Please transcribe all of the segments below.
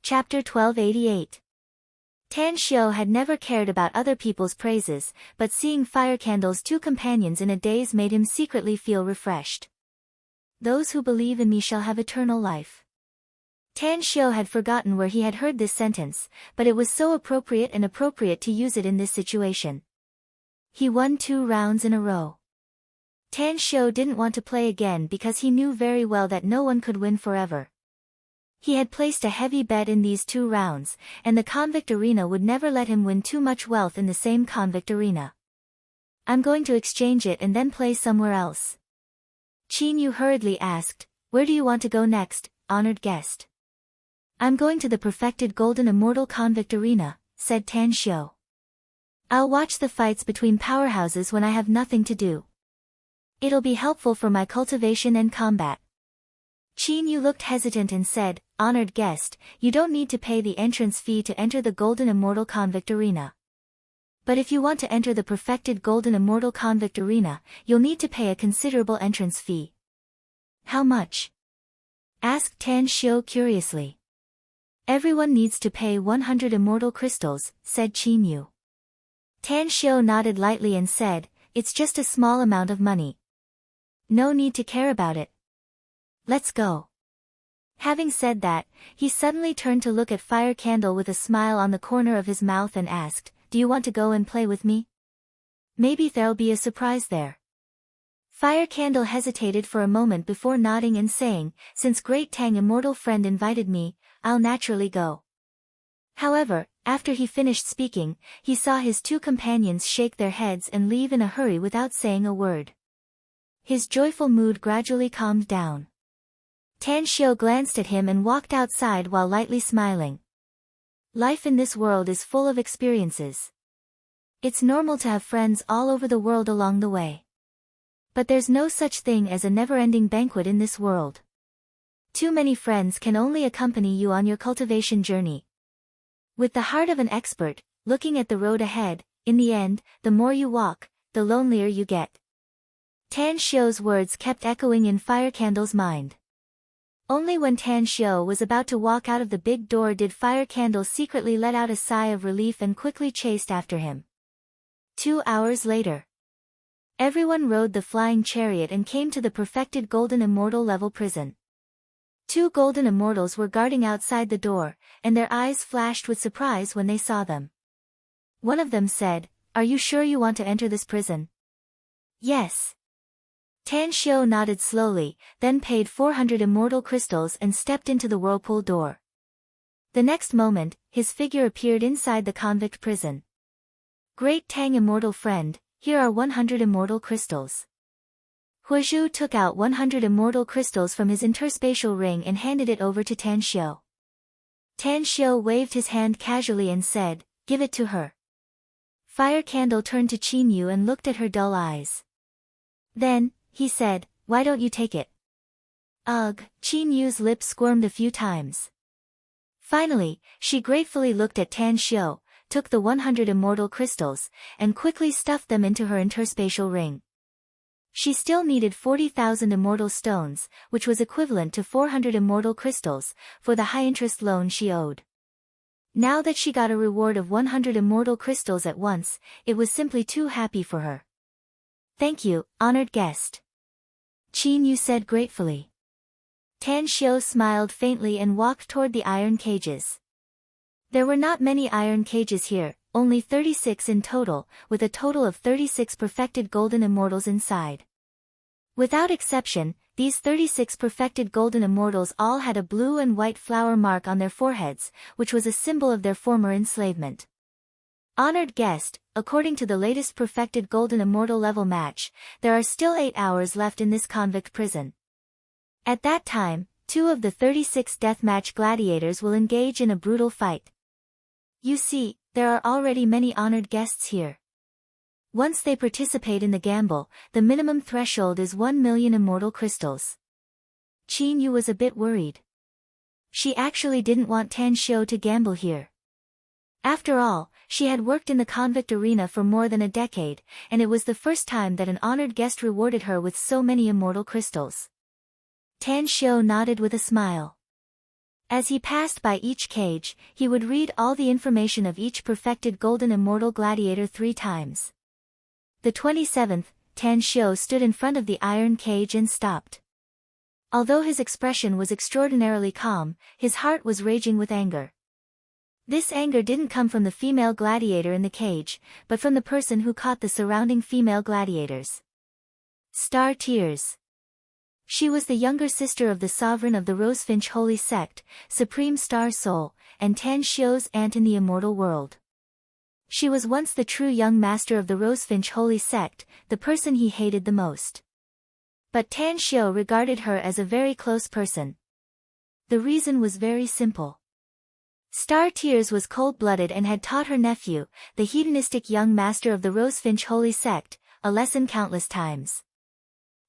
Chapter 1288. Tan Xiao had never cared about other people's praises, but seeing fire candles' two companions in a daze made him secretly feel refreshed. Those who believe in me shall have eternal life. Tan Xiao had forgotten where he had heard this sentence, but it was so appropriate to use it in this situation. He won 2 rounds in a row. Tan Xiao didn't want to play again because he knew very well that no one could win forever. He had placed a heavy bet in these 2 rounds, and the convict arena would never let him win too much wealth in the same convict arena. I'm going to exchange it and then play somewhere else. Qin Yu hurriedly asked, where do you want to go next, honored guest? I'm going to the perfected golden immortal convict arena, said Tan Xiao. I'll watch the fights between powerhouses when I have nothing to do. It'll be helpful for my cultivation and combat. Qin Yu looked hesitant and said, honored guest, you don't need to pay the entrance fee to enter the Golden Immortal Convict Arena. But if you want to enter the perfected Golden Immortal Convict Arena, you'll need to pay a considerable entrance fee. How much? Asked Tan Xiao curiously. Everyone needs to pay 100 immortal crystals, said Qin Yu. Tan Xiao nodded lightly and said, it's just a small amount of money. No need to care about it. Let's go. Having said that, he suddenly turned to look at Fire Candle with a smile on the corner of his mouth and asked, do you want to go and play with me? Maybe there'll be a surprise there. Fire Candle hesitated for a moment before nodding and saying, since Great Tang Immortal Friend invited me, I'll naturally go. However, after he finished speaking, he saw his 2 companions shake their heads and leave in a hurry without saying a word. His joyful mood gradually calmed down. Tan Xiao glanced at him and walked outside while lightly smiling. Life in this world is full of experiences. It's normal to have friends all over the world along the way. But there's no such thing as a never-ending banquet in this world. Too many friends can only accompany you on your cultivation journey. With the heart of an expert, looking at the road ahead, in the end, the more you walk, the lonelier you get. Tan Xiao's words kept echoing in Fire Candle's mind. Only when Tan Xiao was about to walk out of the big door did Fire Candle secretly let out a sigh of relief and quickly chased after him. 2 hours later. Everyone rode the flying chariot and came to the perfected Golden Immortal level prison. 2 golden immortals were guarding outside the door, and their eyes flashed with surprise when they saw them. One of them said, are you sure you want to enter this prison? Yes. Tan Xiao nodded slowly, then paid 400 immortal crystals and stepped into the whirlpool door. The next moment, his figure appeared inside the convict prison. Great Tang Immortal Friend, here are 100 immortal crystals. Huazhu took out 100 immortal crystals from his interspatial ring and handed it over to Tan Xiao. Tan Xiao waved his hand casually and said, give it to her. Fire Candle turned to Qin Yu and looked at her dull eyes. Then, he said, why don't you take it? Ugh, Qin Yu's lips squirmed a few times. Finally, she gratefully looked at Tan Xiao, took the 100 immortal crystals, and quickly stuffed them into her interspatial ring. She still needed 40,000 immortal stones, which was equivalent to 400 immortal crystals, for the high-interest loan she owed. Now that she got a reward of 100 immortal crystals at once, it was simply too happy for her. Thank you, honored guest. Qin Yu said gratefully. Tan Xiao smiled faintly and walked toward the iron cages. There were not many iron cages here, only 36 in total, with a total of 36 perfected golden immortals inside. Without exception, these 36 perfected golden immortals all had a blue and white flower mark on their foreheads, which was a symbol of their former enslavement. Honored guest, according to the latest perfected golden immortal level match, there are still 8 hours left in this convict prison. At that time, 2 of the 36 deathmatch gladiators will engage in a brutal fight. You see, there are already many honored guests here. Once they participate in the gamble, the minimum threshold is 1 million immortal crystals. Qin Yu was a bit worried. She actually didn't want Tan Xiao to gamble here. After all, she had worked in the convict arena for more than a decade, and it was the first time that an honored guest rewarded her with so many immortal crystals. Tan Xiao nodded with a smile. As he passed by each cage, he would read all the information of each perfected golden immortal gladiator 3 times. The 27th, Tan Xiu stood in front of the iron cage and stopped. Although his expression was extraordinarily calm, his heart was raging with anger. This anger didn't come from the female gladiator in the cage, but from the person who caught the surrounding female gladiators. Star Tears. She was the younger sister of the sovereign of the Rosefinch Holy Sect, Supreme Star Soul, and Tan Xiu's aunt in the immortal world. She was once the true young master of the Rosefinch Holy Sect, the person he hated the most. But Tan Xiu regarded her as a very close person. The reason was very simple. Star Tears was cold-blooded and had taught her nephew, the hedonistic young master of the Rosefinch Holy Sect, a lesson countless times.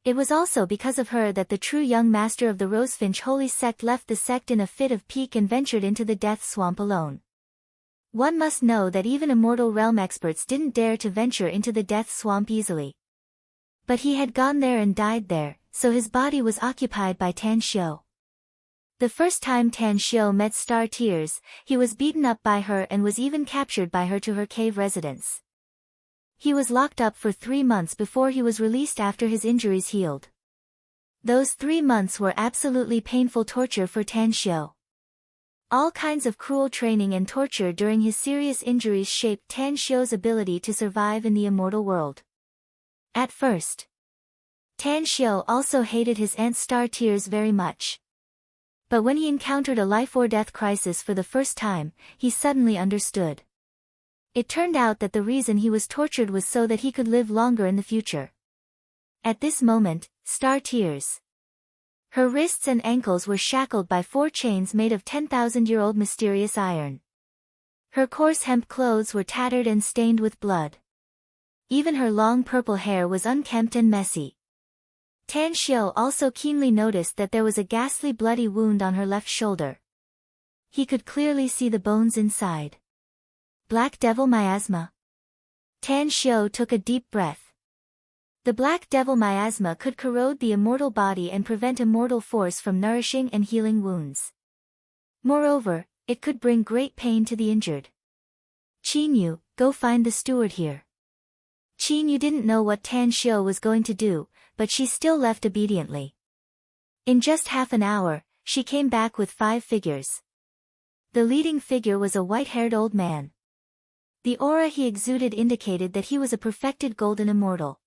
It was also because of her that the true young master of the Rosefinch Holy Sect left the sect in a fit of pique and ventured into the death swamp alone. One must know that even immortal realm experts didn't dare to venture into the death swamp easily. But he had gone there and died there, so his body was occupied by Tan Xiu. The first time Tan Xiu met Star Tears, he was beaten up by her and was even captured by her to her cave residence. He was locked up for 3 months before he was released after his injuries healed. Those 3 months were absolutely painful torture for Tan Xiu. All kinds of cruel training and torture during his serious injuries shaped Tan Xiu's ability to survive in the immortal world. At first, Tan Xiu also hated his aunt Star Tears very much. But when he encountered a life-or-death crisis for the first time, he suddenly understood. It turned out that the reason he was tortured was so that he could live longer in the future. At this moment, Star Tears. Her wrists and ankles were shackled by 4 chains made of 10,000-year-old mysterious iron. Her coarse hemp clothes were tattered and stained with blood. Even her long purple hair was unkempt and messy. Tan Xiu also keenly noticed that there was a ghastly bloody wound on her left shoulder. He could clearly see the bones inside. Black Devil Miasma. Tan Xiu took a deep breath. The Black Devil Miasma could corrode the immortal body and prevent immortal force from nourishing and healing wounds. Moreover, it could bring great pain to the injured. Qin Yu, go find the steward here. Qin Yu didn't know what Tan Xiu was going to do, but she still left obediently. In just half an hour, she came back with 5 figures. The leading figure was a white-haired old man. The aura he exuded indicated that he was a perfected golden immortal.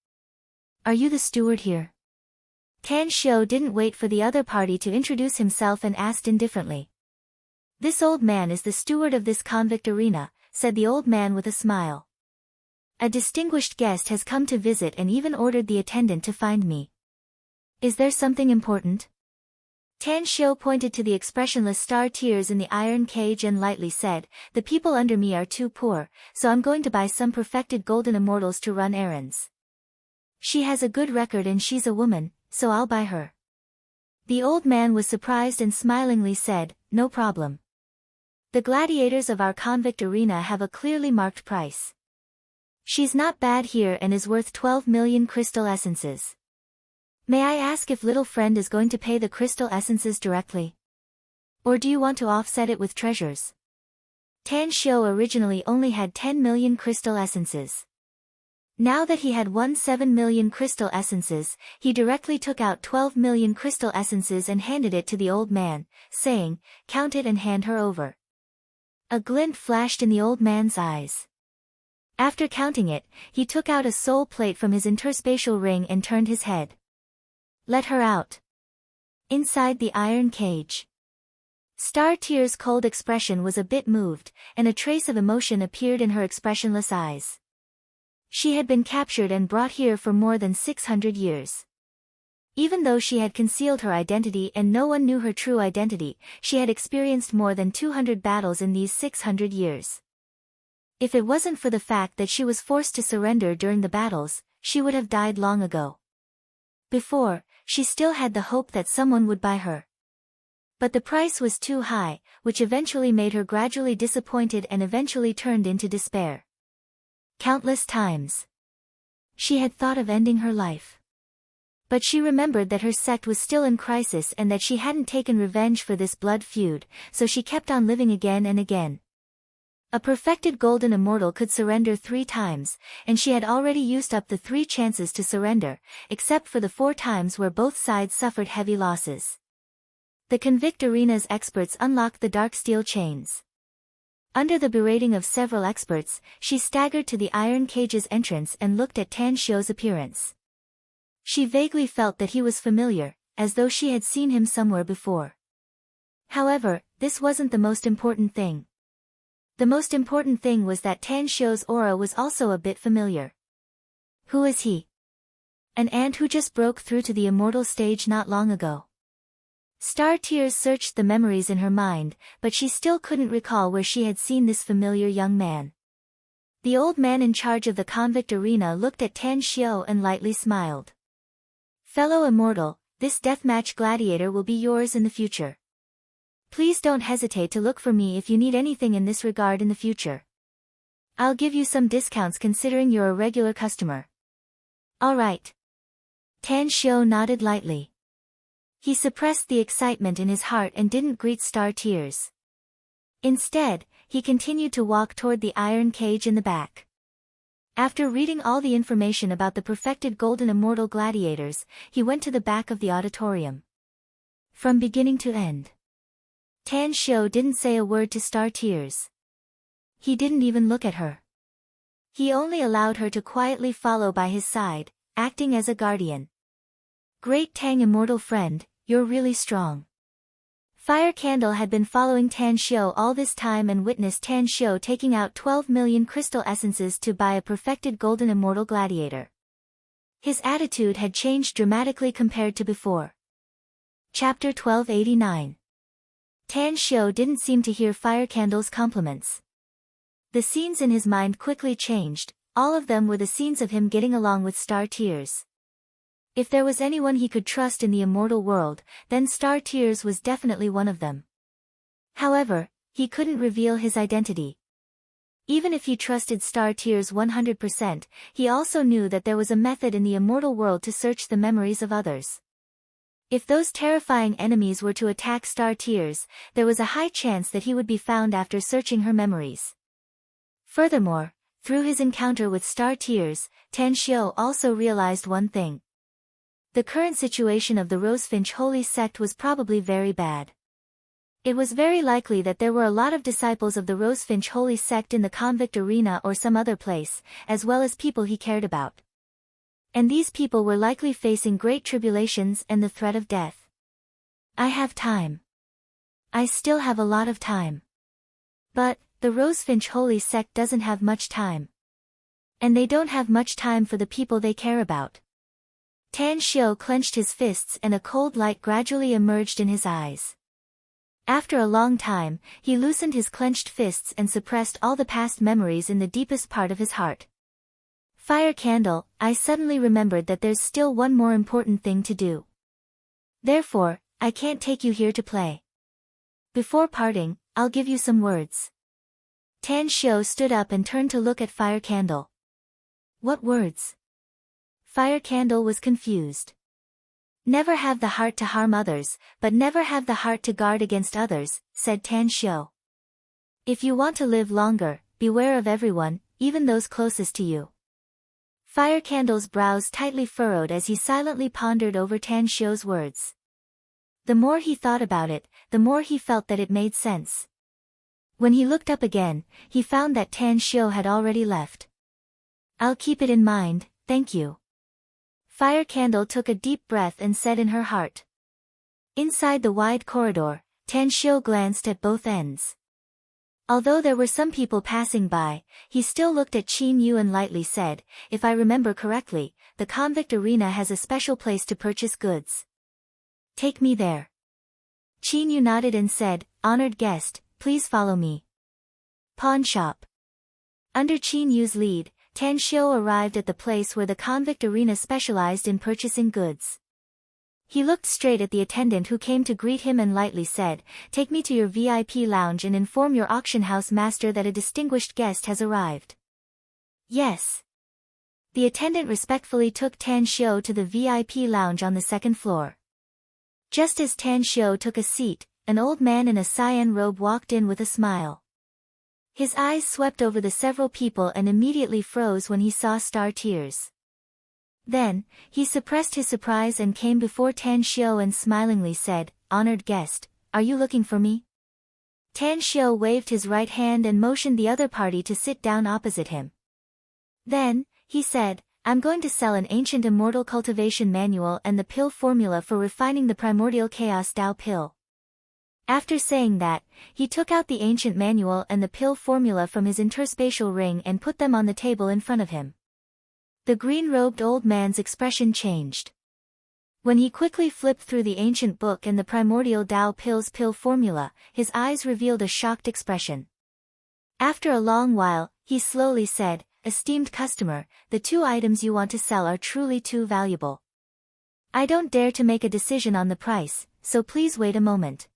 Are you the steward here? Tan Xiu didn't wait for the other party to introduce himself and asked indifferently. This old man is the steward of this convict arena, said the old man with a smile. A distinguished guest has come to visit and even ordered the attendant to find me. Is there something important? Tan Xiu pointed to the expressionless Star Tears in the iron cage and lightly said, the people under me are too poor, so I'm going to buy some perfected golden immortals to run errands. She has a good record and she's a woman, so I'll buy her. The old man was surprised and smilingly said, no problem. The gladiators of our convict arena have a clearly marked price. She's not bad here and is worth 12 million crystal essences. May I ask if little friend is going to pay the crystal essences directly? Or do you want to offset it with treasures? Tan Xiu originally only had 10 million crystal essences. Now that he had won 7 million crystal essences, he directly took out 12 million crystal essences and handed it to the old man, saying, count it and hand her over. A glint flashed in the old man's eyes. After counting it, he took out a soul plate from his interspatial ring and turned his head. Let her out. Inside the iron cage. Star Tears' cold expression was a bit moved, and a trace of emotion appeared in her expressionless eyes. She had been captured and brought here for more than 600 years. Even though she had concealed her identity and no one knew her true identity, she had experienced more than 200 battles in these 600 years. If it wasn't for the fact that she was forced to surrender during the battles, she would have died long ago. Before, she still had the hope that someone would buy her. But the price was too high, which eventually made her gradually disappointed and eventually turned into despair. Countless times, she had thought of ending her life. But she remembered that her sect was still in crisis and that she hadn't taken revenge for this blood feud, so she kept on living again and again. A perfected golden immortal could surrender 3 times, and she had already used up the 3 chances to surrender, except for the 4 times where both sides suffered heavy losses. The convict arena's experts unlocked the dark steel chains. Under the berating of several experts, she staggered to the iron cage's entrance and looked at Tan Xiu's appearance. She vaguely felt that he was familiar, as though she had seen him somewhere before. However, this wasn't the most important thing. The most important thing was that Tan Xiu's aura was also a bit familiar. Who is he? An ant who just broke through to the immortal stage not long ago. Star tears searched the memories in her mind, but she still couldn't recall where she had seen this familiar young man. The old man in charge of the convict arena looked at Tan Xiu and lightly smiled. Fellow immortal, this deathmatch gladiator will be yours in the future. Please don't hesitate to look for me if you need anything in this regard in the future. I'll give you some discounts considering you're a regular customer. All right. Tan Xiu nodded lightly. He suppressed the excitement in his heart and didn't greet Star Tears. Instead, he continued to walk toward the iron cage in the back. After reading all the information about the perfected golden immortal gladiators, he went to the back of the auditorium. From beginning to end, Tan Xiu didn't say a word to Star Tears. He didn't even look at her. He only allowed her to quietly follow by his side, acting as a guardian. Great Tang immortal friend, you're really strong. Fire Candle had been following Tan Xiu all this time and witnessed Tan Xiu taking out 12 million crystal essences to buy a perfected golden immortal gladiator. His attitude had changed dramatically compared to before. Chapter 1289. Tan Xiu didn't seem to hear Fire Candle's compliments. The scenes in his mind quickly changed, all of them were the scenes of him getting along with Star Tears. If there was anyone he could trust in the immortal world, then Star Tears was definitely one of them. However, he couldn't reveal his identity. Even if he trusted Star Tears 100%, he also knew that there was a method in the immortal world to search the memories of others. If those terrifying enemies were to attack Star Tears, there was a high chance that he would be found after searching her memories. Furthermore, through his encounter with Star Tears, Tan Xiu also realized one thing. The current situation of the Rosefinch Holy Sect was probably very bad. It was very likely that there were a lot of disciples of the Rosefinch Holy Sect in the convict arena or some other place, as well as people he cared about. And these people were likely facing great tribulations and the threat of death. I have time. I still have a lot of time. But, the Rosefinch Holy Sect doesn't have much time. And they don't have much time for the people they care about. Tan Xiu clenched his fists and a cold light gradually emerged in his eyes. After a long time, he loosened his clenched fists and suppressed all the past memories in the deepest part of his heart. Fire Candle, I suddenly remembered that there's still one more important thing to do. Therefore, I can't take you here to play. Before parting, I'll give you some words. Tan Xiu stood up and turned to look at Fire Candle. What words? Fire Candle was confused. Never have the heart to harm others, but never have the heart to guard against others, said Tan Xiu. If you want to live longer, beware of everyone, even those closest to you. Fire Candle's brows tightly furrowed as he silently pondered over Tan Xiu's words. The more he thought about it, the more he felt that it made sense. When he looked up again, he found that Tan Xiu had already left. I'll keep it in mind, thank you. Fire Candle took a deep breath and said in her heart. Inside the wide corridor, Tan Xiu glanced at both ends. Although there were some people passing by, he still looked at Qin Yu and lightly said, if I remember correctly, the convict arena has a special place to purchase goods. Take me there. Qin Yu nodded and said, honored guest, please follow me. Pawn shop. Under Qin Yu's lead, Tan Xiu arrived at the place where the convict arena specialized in purchasing goods. He looked straight at the attendant who came to greet him and lightly said, take me to your VIP lounge and inform your auction house master that a distinguished guest has arrived. Yes. The attendant respectfully took Tan Xiu to the VIP lounge on the second floor. Just as Tan Xiu took a seat, an old man in a cyan robe walked in with a smile. His eyes swept over the several people and immediately froze when he saw star tears. Then, he suppressed his surprise and came before Tan Xiu and smilingly said, "Honored guest, are you looking for me?" Tan Xiu waved his right hand and motioned the other party to sit down opposite him. Then, he said, "I'm going to sell an ancient immortal cultivation manual and the pill formula for refining the primordial chaos Tao pill." After saying that, he took out the ancient manual and the pill formula from his interspatial ring and put them on the table in front of him. The green-robed old man's expression changed. When he quickly flipped through the ancient book and the primordial Tao pill's pill formula, his eyes revealed a shocked expression. After a long while, he slowly said, "Esteemed customer, the two items you want to sell are truly too valuable. I don't dare to make a decision on the price, so please wait a moment.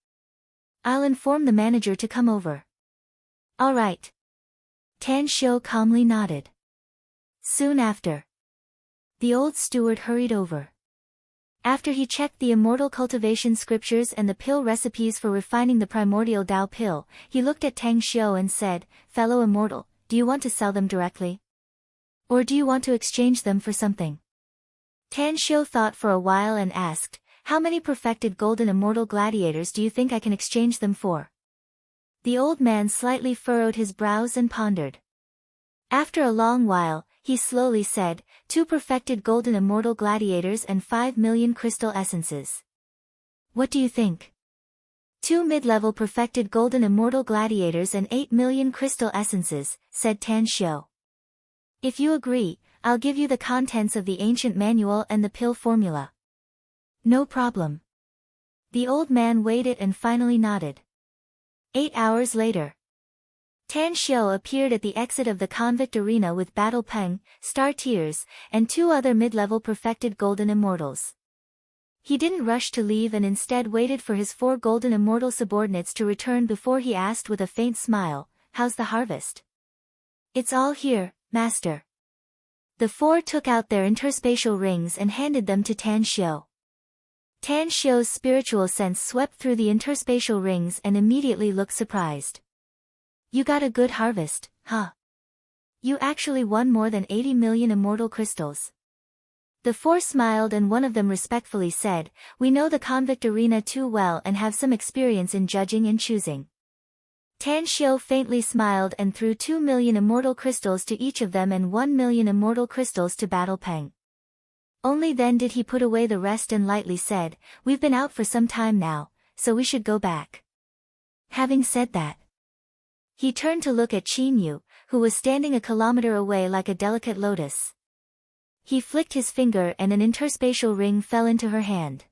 I'll inform the manager to come over." "All right." Tan Xiu calmly nodded. Soon after, the old steward hurried over. After he checked the immortal cultivation scriptures and the pill recipes for refining the primordial Tao pill, he looked at Tang Xiu and said, "Fellow immortal, do you want to sell them directly? Or do you want to exchange them for something?" Tan Xiu thought for a while and asked, "How many perfected golden immortal gladiators do you think I can exchange them for?" The old man slightly furrowed his brows and pondered. After a long while, he slowly said, "2 perfected golden immortal gladiators and 5 million crystal essences. What do you think?" "2 mid-level perfected golden immortal gladiators and 8 million crystal essences," said Tan Xiu. "If you agree, I'll give you the contents of the ancient manual and the pill formula." "No problem." The old man weighed it and finally nodded. 8 hours later, Tan Xiu appeared at the exit of the convict arena with Battle Peng, Star Tears, and 2 other mid-level perfected golden immortals. He didn't rush to leave and instead waited for his 4 golden immortal subordinates to return before he asked with a faint smile, "How's the harvest?" "It's all here, master." The 4 took out their interspatial rings and handed them to Tan Xiu. Tan Xiu's spiritual sense swept through the interspatial rings and immediately looked surprised. "You got a good harvest, huh? You actually won more than 80 million immortal crystals." The 4 smiled and one of them respectfully said, "We know the convict arena too well and have some experience in judging and choosing." Tan Xiu faintly smiled and threw 2 million immortal crystals to each of them and 1 million immortal crystals to Battle Peng. Only then did he put away the rest and lightly said, "We've been out for some time now, so we should go back." Having said that, he turned to look at Qin Yu, who was standing a kilometer away like a delicate lotus. He flicked his finger and an interspatial ring fell into her hand.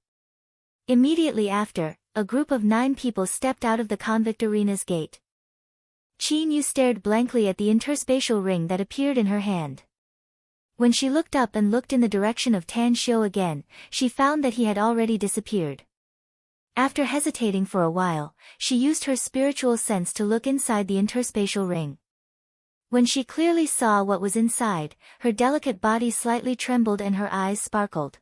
Immediately after, a group of 9 people stepped out of the convict arena's gate. Qin Yu stared blankly at the interspatial ring that appeared in her hand. When she looked up and looked in the direction of Tan Xiu again, she found that he had already disappeared. After hesitating for a while, she used her spiritual sense to look inside the interspatial ring. When she clearly saw what was inside, her delicate body slightly trembled and her eyes sparkled.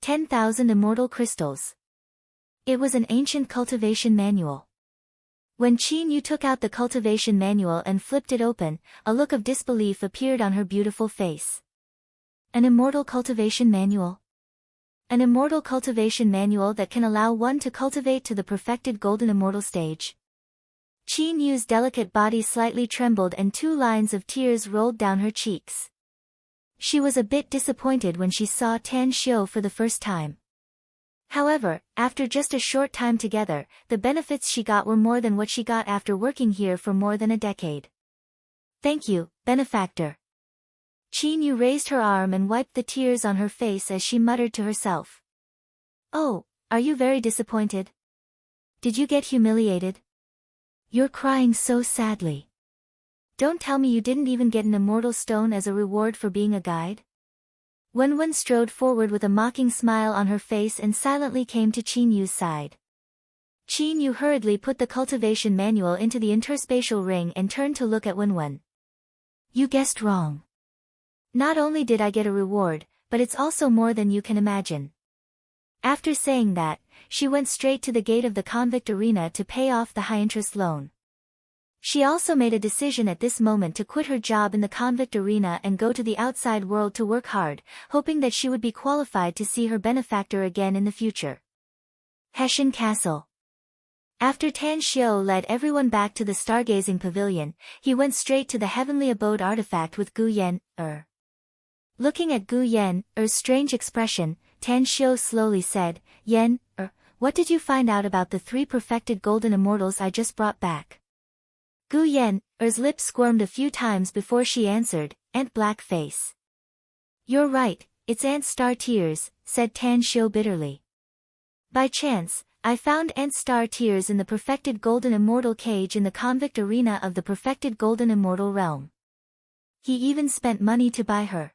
10,000 immortal crystals. It was an ancient cultivation manual. When Qin Yu took out the cultivation manual and flipped it open, a look of disbelief appeared on her beautiful face. An immortal cultivation manual? An immortal cultivation manual that can allow one to cultivate to the perfected golden immortal stage. Qin Yu's delicate body slightly trembled and 2 lines of tears rolled down her cheeks. She was a bit disappointed when she saw Tan Xiu for the first time. However, after just a short time together, the benefits she got were more than what she got after working here for more than a decade. "Thank you, benefactor." Qin Yu raised her arm and wiped the tears on her face as she muttered to herself. "Oh, are you very disappointed? Did you get humiliated? You're crying so sadly. Don't tell me you didn't even get an immortal stone as a reward for being a guide?" Wenwen strode forward with a mocking smile on her face and silently came to Qin Yu's side. Qin Yu hurriedly put the cultivation manual into the interspatial ring and turned to look at Wenwen. "You guessed wrong. Not only did I get a reward, but it's also more than you can imagine. After saying that, she went straight to the gate of the convict arena to pay off the high-interest loan. She also made a decision at this moment to quit her job in the convict arena and go to the outside world to work hard, hoping that she would be qualified to see her benefactor again in the future. Hessian Castle. After Tan Xiu led everyone back to the stargazing pavilion, he went straight to the heavenly abode artifact with Gu Yan. Looking at Gu Yan's strange expression, Tan Xiu slowly said, Yan, what did you find out about the 3 perfected golden immortals I just brought back? Gu Yan's lips squirmed a few times before she answered, Ant Black Face. You're right, it's Ant Star Tears, said Tan Xiu bitterly. By chance, I found Ant Star Tears in the perfected golden immortal cage in the convict arena of the perfected golden immortal realm. He even spent money to buy her.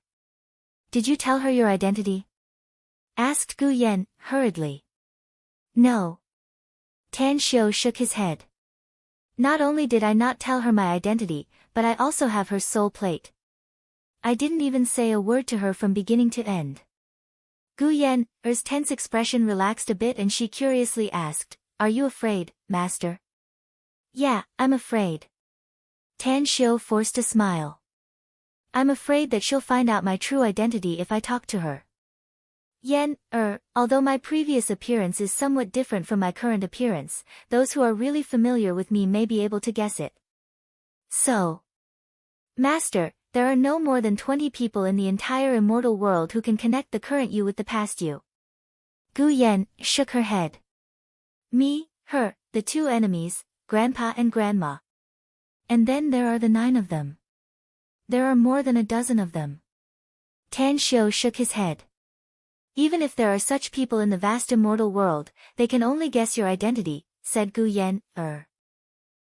Did you tell her your identity? Asked Gu Yan, hurriedly. No. Tan Xiu shook his head. Not only did I not tell her my identity, but I also have her soul plate. I didn't even say a word to her from beginning to end. Gu Yan's tense expression relaxed a bit and she curiously asked, Are you afraid, master? Yeah, I'm afraid. Tan Xiu forced a smile. I'm afraid that she'll find out my true identity if I talk to her. Although my previous appearance is somewhat different from my current appearance, those who are really familiar with me may be able to guess it. So, Master, there are no more than 20 people in the entire immortal world who can connect the current you with the past you. Gu Yan shook her head. Me, her, the 2 enemies, Grandpa and Grandma. And then there are the 9 of them. There are more than a dozen of them. Tan Xiu shook his head. Even if there are such people in the vast immortal world, they can only guess your identity, said Gu Yan.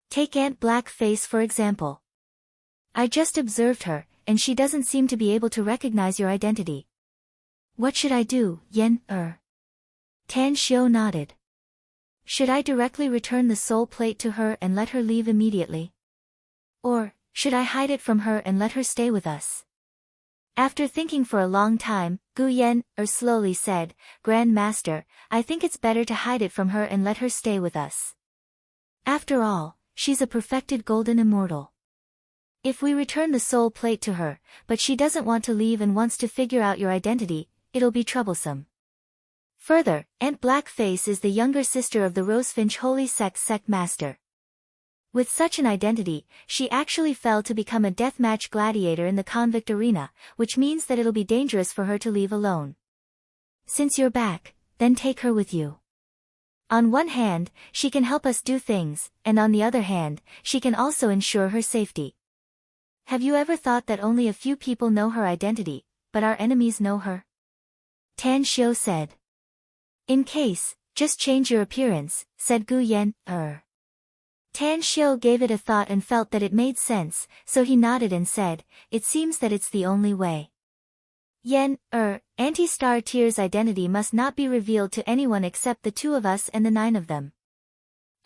Take Ant Black Face for example. I just observed her, and she doesn't seem to be able to recognize your identity. What should I do, Yan? Tan Xiu nodded. Should I directly return the soul plate to her and let her leave immediately? Or, should I hide it from her and let her stay with us? After thinking for a long time, Gu Yan slowly said, Grand Master, I think it's better to hide it from her and let her stay with us. After all, she's a perfected golden immortal. If we return the soul plate to her, but she doesn't want to leave and wants to figure out your identity, it'll be troublesome. Further, Ant Black Face is the younger sister of the Rosefinch Holy Sect Master. With such an identity, she actually fell to become a deathmatch gladiator in the convict arena, which means that it'll be dangerous for her to leave alone. Since you're back, then take her with you. On one hand, she can help us do things, and on the other hand, she can also ensure her safety. Have you ever thought that only a few people know her identity, but our enemies know her? Tan Xiu said. In case, just change your appearance, said Gu Yan. Tan Xiu gave it a thought and felt that it made sense, so he nodded and said, It seems that it's the only way. Yan, Anti-Star Tears' identity must not be revealed to anyone except the 2 of us and the 9 of them.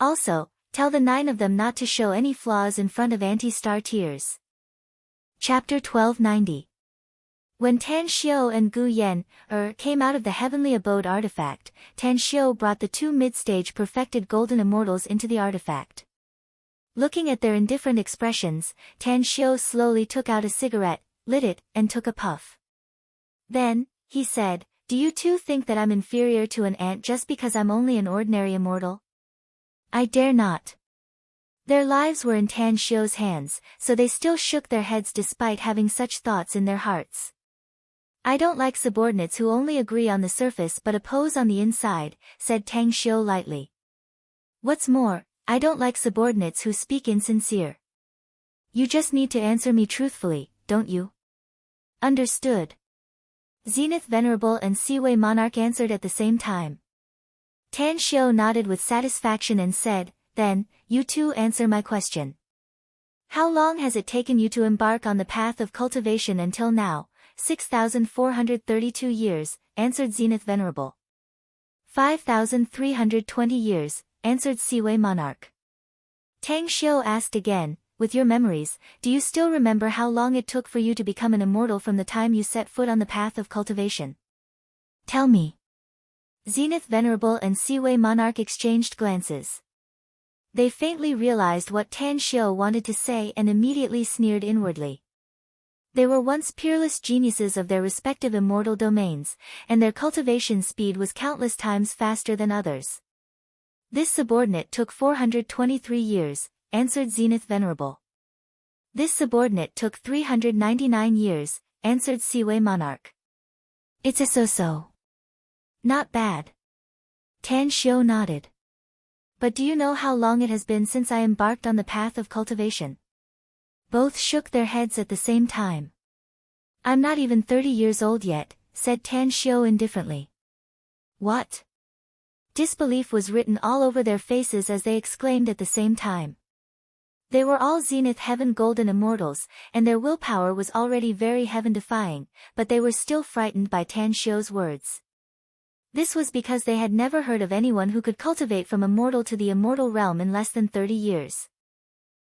Also, tell the 9 of them not to show any flaws in front of Anti-Star Tears. Chapter 1290. When Tan Xiu and Gu Yan came out of the heavenly abode artifact, Tan Xiu brought the 2 mid-stage perfected golden immortals into the artifact. Looking at their indifferent expressions, Tan Xiu slowly took out a cigarette, lit it, and took a puff. Then, he said, Do you 2 think that I'm inferior to an ant just because I'm only an ordinary immortal? I dare not. Their lives were in Tan Xiu's hands, so they still shook their heads despite having such thoughts in their hearts. I don't like subordinates who only agree on the surface but oppose on the inside, said Tan Xiu lightly. What's more, I don't like subordinates who speak insincere. You just need to answer me truthfully, don't you? Understood. Zenith Venerable and Seaway Monarch answered at the same time. Tan Xiu nodded with satisfaction and said, Then, you 2 answer my question. How long has it taken you to embark on the path of cultivation until now? 6,432 years, answered Zenith Venerable. 5,320 years, answered Seaway Monarch. Tang Xiu asked again, with your memories, do you still remember how long it took for you to become an immortal from the time you set foot on the path of cultivation? Tell me. Zenith Venerable and Seaway Monarch exchanged glances. They faintly realized what Tan Xiu wanted to say and immediately sneered inwardly. They were once peerless geniuses of their respective immortal domains, and their cultivation speed was countless times faster than others. This subordinate took 423 years, answered Zenith Venerable. This subordinate took 399 years, answered Seaway Monarch. It's a so-so. Not bad. Tan Xiu nodded. But do you know how long it has been since I embarked on the path of cultivation? Both shook their heads at the same time. I'm not even 30 years old yet, said Tan Xiu indifferently. What? Disbelief was written all over their faces as they exclaimed at the same time. They were all Zenith Heaven Golden Immortals, and their willpower was already very heaven-defying, but they were still frightened by Tan Xiu's words. This was because they had never heard of anyone who could cultivate from immortal to the immortal realm in less than 30 years.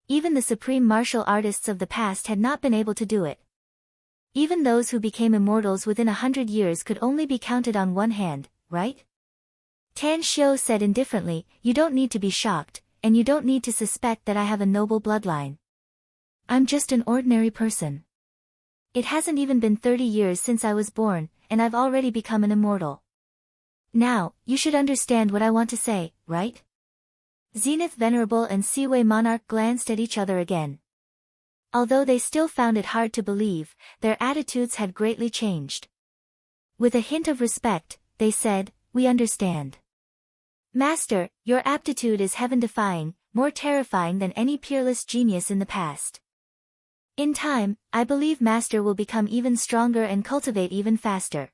Even the supreme martial artists of the past had not been able to do it. Even those who became immortals within 100 years could only be counted on one hand, right? Tan Xiu said indifferently, you don't need to be shocked, and you don't need to suspect that I have a noble bloodline. I'm just an ordinary person. It hasn't even been 30 years since I was born, and I've already become an immortal. Now, you should understand what I want to say, right? Zenith Venerable and Seaway Monarch glanced at each other again. Although they still found it hard to believe, their attitudes had greatly changed. With a hint of respect, they said, we understand. Master, your aptitude is heaven-defying, more terrifying than any peerless genius in the past. In time, I believe Master will become even stronger and cultivate even faster.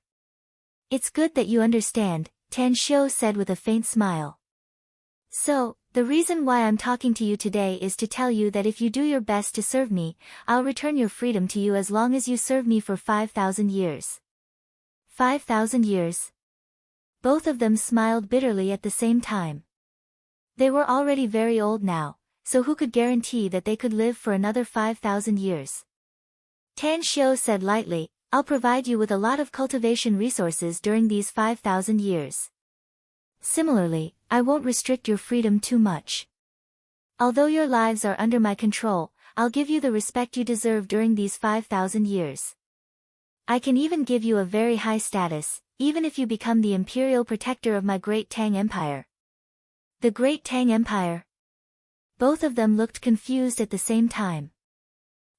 It's good that you understand, Tan Xiu said with a faint smile. So, the reason why I'm talking to you today is to tell you that if you do your best to serve me, I'll return your freedom to you as long as you serve me for 5,000 years. 5,000 years? Both of them smiled bitterly at the same time. They were already very old now, so who could guarantee that they could live for another 5,000 years? Tan Xiu said lightly, I'll provide you with a lot of cultivation resources during these 5,000 years. Similarly, I won't restrict your freedom too much. Although your lives are under my control, I'll give you the respect you deserve during these 5,000 years. I can even give you a very high status, even if you become the imperial protector of my Great Tang Empire. The Great Tang Empire? Both of them looked confused at the same time.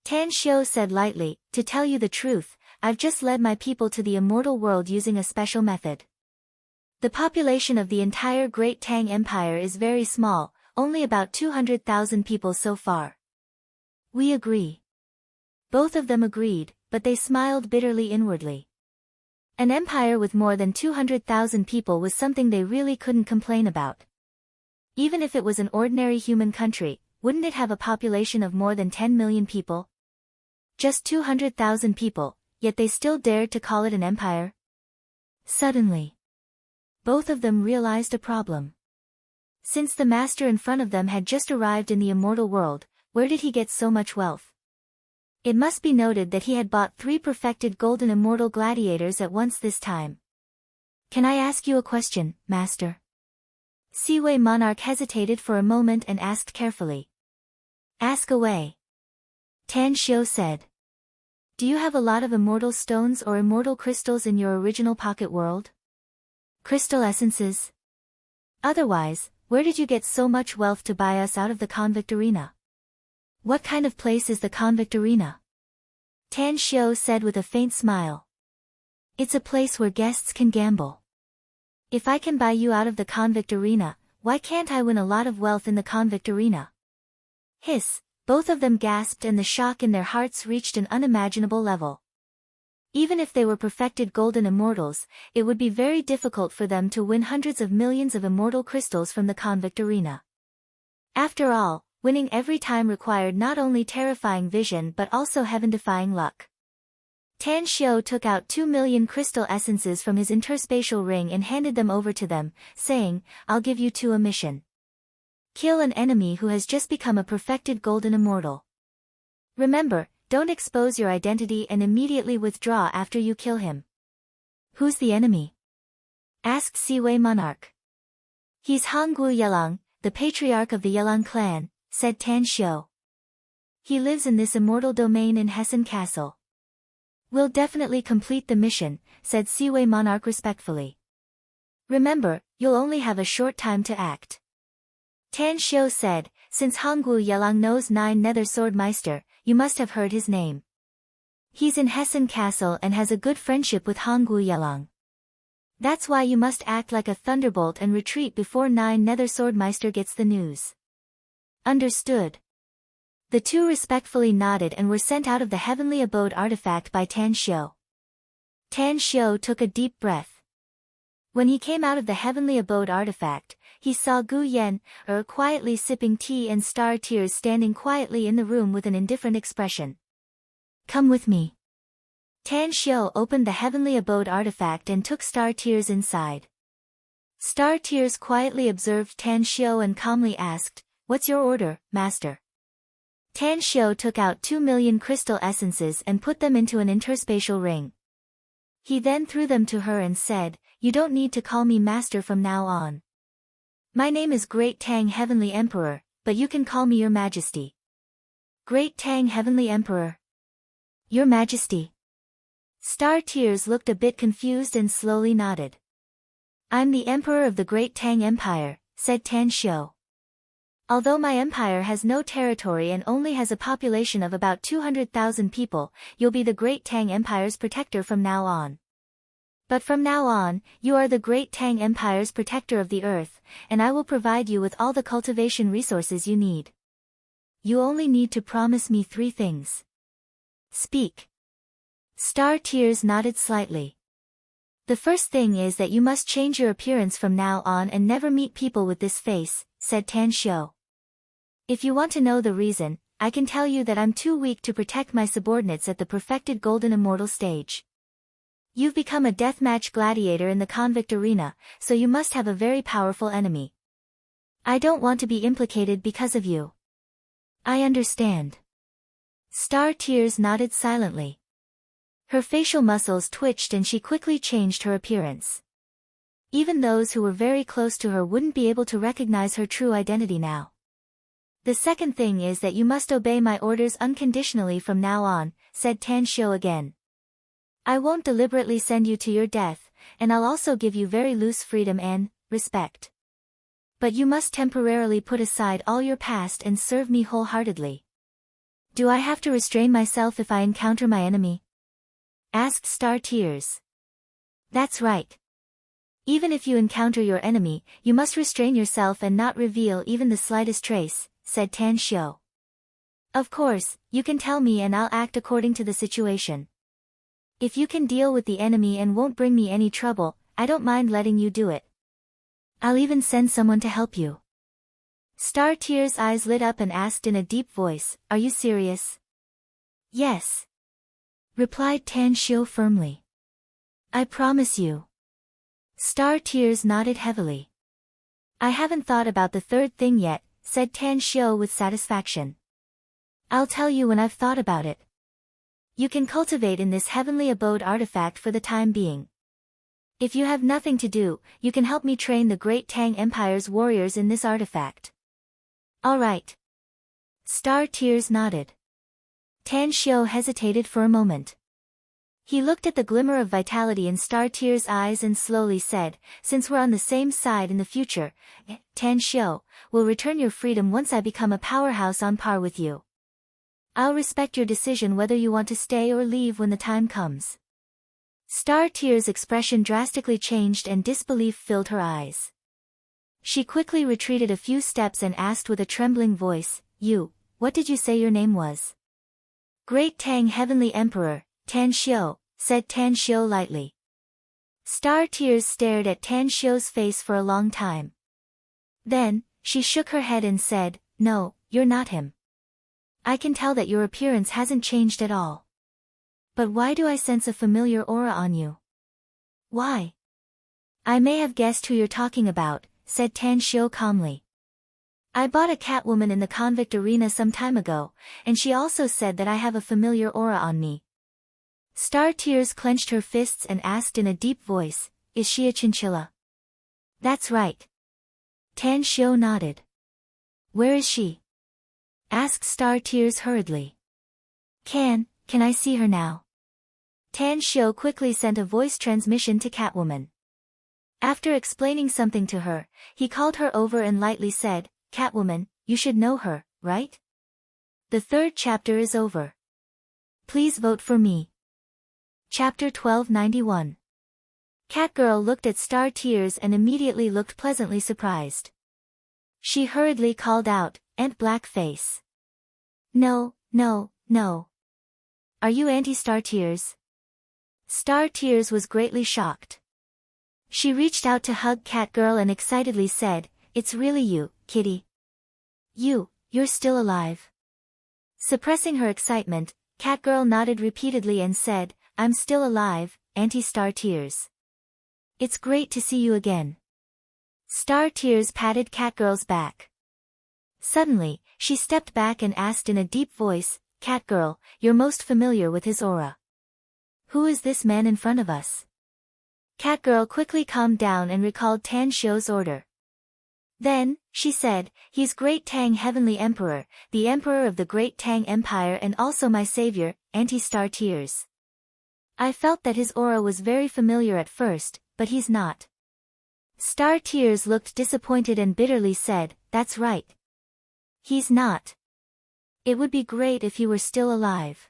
Tan Xiu said lightly, to tell you the truth, I've just led my people to the immortal world using a special method. The population of the entire Great Tang Empire is very small, only about 200,000 people so far. We agree. Both of them agreed, but they smiled bitterly inwardly. An empire with more than 200,000 people was something they really couldn't complain about. Even if it was an ordinary human country, wouldn't it have a population of more than 10 million people? Just 200,000 people, yet they still dared to call it an empire? Suddenly, both of them realized a problem. Since the master in front of them had just arrived in the immortal world, where did he get so much wealth? It must be noted that he had bought 3 perfected golden immortal gladiators at once this time. Can I ask you a question, Master? Seaway Monarch hesitated for a moment and asked carefully. Ask away. Tan Xiu said. Do you have a lot of immortal stones or immortal crystals in your original pocket world? Crystal essences? Otherwise, where did you get so much wealth to buy us out of the convict arena? What kind of place is the convict arena? Tan Xiu said with a faint smile. It's a place where guests can gamble. If I can buy you out of the convict arena, why can't I win a lot of wealth in the convict arena? Hiss, both of them gasped and the shock in their hearts reached an unimaginable level. Even if they were perfected golden immortals, it would be very difficult for them to win hundreds of millions of immortal crystals from the convict arena. After all, winning every time required not only terrifying vision but also heaven-defying luck. Tan Xiu took out 2 million crystal essences from his interspatial ring and handed them over to them, saying, I'll give you 2 a mission. Kill an enemy who has just become a perfected golden immortal. Remember, don't expose your identity and immediately withdraw after you kill him. Who's the enemy? Asked Siwei monarch. He's Hongwu Yelang, the patriarch of the Yelang clan, said Tan Xiu. He lives in this immortal domain in Hessen Castle. We'll definitely complete the mission, said Siwei monarch respectfully. Remember, you'll only have a short time to act. Tan Xiu said, since Hongwu Yelang knows 9 Nether Swordmeister, you must have heard his name. He's in Hessen Castle and has a good friendship with Hongwu Yelang. That's why you must act like a thunderbolt and retreat before 9 Nether Swordmeister gets the news. Understood. The two respectfully nodded and were sent out of the heavenly abode artifact by Tan Xiu. Tan Xiu took a deep breath. When he came out of the heavenly abode artifact, he saw Gu Yan, quietly sipping tea and Star Tears standing quietly in the room with an indifferent expression. Come with me. Tan Xiu opened the heavenly abode artifact and took Star Tears inside. Star Tears quietly observed Tan Xiu and calmly asked, "What's your order, master?" Tan Xiu took out 2 million crystal essences and put them into an interspatial ring. He then threw them to her and said, "You don't need to call me master from now on. My name is Great Tang Heavenly Emperor, but you can call me Your Majesty." Great Tang Heavenly Emperor. Your Majesty. Star Tears looked a bit confused and slowly nodded. I'm the Emperor of the Great Tang Empire, said Tan Xiu. Although my empire has no territory and only has a population of about 200,000 people, you'll be the Great Tang Empire's protector from now on. But from now on, you are the Great Tang Empire's protector of the earth, and I will provide you with all the cultivation resources you need. You only need to promise me 3 things. Speak. Star Tears nodded slightly. The first thing is that you must change your appearance from now on and never meet people with this face, said Tan Xiu. If you want to know the reason, I can tell you that I'm too weak to protect my subordinates at the perfected golden immortal stage. You've become a deathmatch gladiator in the convict arena, so you must have a very powerful enemy. I don't want to be implicated because of you. I understand. Star Tears nodded silently. Her facial muscles twitched and she quickly changed her appearance. Even those who were very close to her wouldn't be able to recognize her true identity now. The second thing is that you must obey my orders unconditionally from now on, said Tan Xiu again. I won't deliberately send you to your death, and I'll also give you very loose freedom and respect. But you must temporarily put aside all your past and serve me wholeheartedly. Do I have to restrain myself if I encounter my enemy? Asked Star Tears. That's right. Even if you encounter your enemy, you must restrain yourself and not reveal even the slightest trace, said Tan Xiu. Of course, you can tell me and I'll act according to the situation. If you can deal with the enemy and won't bring me any trouble, I don't mind letting you do it. I'll even send someone to help you. Star Tears' eyes lit up and asked in a deep voice, Are you serious? Yes. Replied Tan Xiu firmly. I promise you. Star Tears nodded heavily. I haven't thought about the third thing yet, said Tan Xiu with satisfaction. I'll tell you when I've thought about it. You can cultivate in this heavenly abode artifact for the time being. If you have nothing to do, you can help me train the Great Tang Empire's warriors in this artifact. All right. Star Tears nodded. Tan Xiu hesitated for a moment. He looked at the glimmer of vitality in Star Tears' eyes and slowly said, Since we're on the same side in the future, Tan Xiu, will return your freedom once I become a powerhouse on par with you. I'll respect your decision whether you want to stay or leave when the time comes. Star Tears' expression drastically changed and disbelief filled her eyes. She quickly retreated a few steps and asked with a trembling voice, What did you say your name was? Great Tang Heavenly Emperor, Tan Xiu, said Tan Xiu lightly. Star Tears stared at Tan Xiu's face for a long time. Then, she shook her head and said, No, you're not him. I can tell that your appearance hasn't changed at all. But why do I sense a familiar aura on you? Why? I may have guessed who you're talking about, said Tan Xiu calmly. I bought a Catwoman in the convict arena some time ago, and she also said that I have a familiar aura on me. Star Tears clenched her fists and asked in a deep voice, "Is she a chinchilla?" "That's right." Tan Xiu nodded. "Where is she?" asked Star Tears hurriedly. Can I see her now?" Tan Xiu quickly sent a voice transmission to Catwoman. After explaining something to her, he called her over and lightly said, "Catwoman, you should know her, right? The 3rd chapter is over. Please vote for me." Chapter 1291. Catgirl looked at Star Tears and immediately looked pleasantly surprised. She hurriedly called out, "Aunt Blackface." No. Are you Auntie Star Tears?" Star Tears was greatly shocked. She reached out to hug Catgirl and excitedly said, "It's really you, kitty. You're still alive." Suppressing her excitement, Catgirl nodded repeatedly and said, "I'm still alive, Auntie Star Tears. It's great to see you again." Star Tears patted Catgirl's back. Suddenly, she stepped back and asked in a deep voice, "Catgirl, you're most familiar with his aura. Who is this man in front of us?" Catgirl quickly calmed down and recalled Tan Xiu's order. Then, she said, "He's Great Tang Heavenly Emperor, the Emperor of the Great Tang Empire and also my savior, Auntie Star Tears. I felt that his aura was very familiar at first, but he's not." Star Tears looked disappointed and bitterly said, "That's right. He's not. It would be great if he were still alive."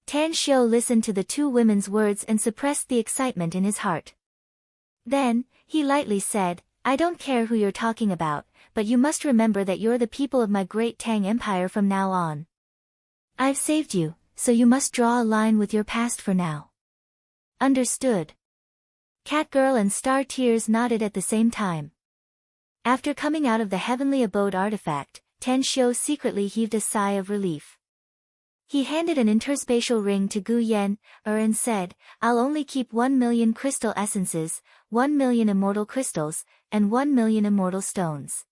Tan Xiu listened to the two women's words and suppressed the excitement in his heart. Then, he lightly said, "I don't care who you're talking about, but you must remember that you're the people of my Great Tang Empire from now on. I've saved you, so you must draw a line with your past for now. Understood?" Catgirl and Star Tears nodded at the same time. After coming out of the Heavenly Abode artifact, Tan Xiu secretly heaved a sigh of relief. He handed an interspatial ring to Gu Yan, and said, "I'll only keep 1,000,000 crystal essences, 1,000,000 immortal crystals, and 1,000,000 immortal stones.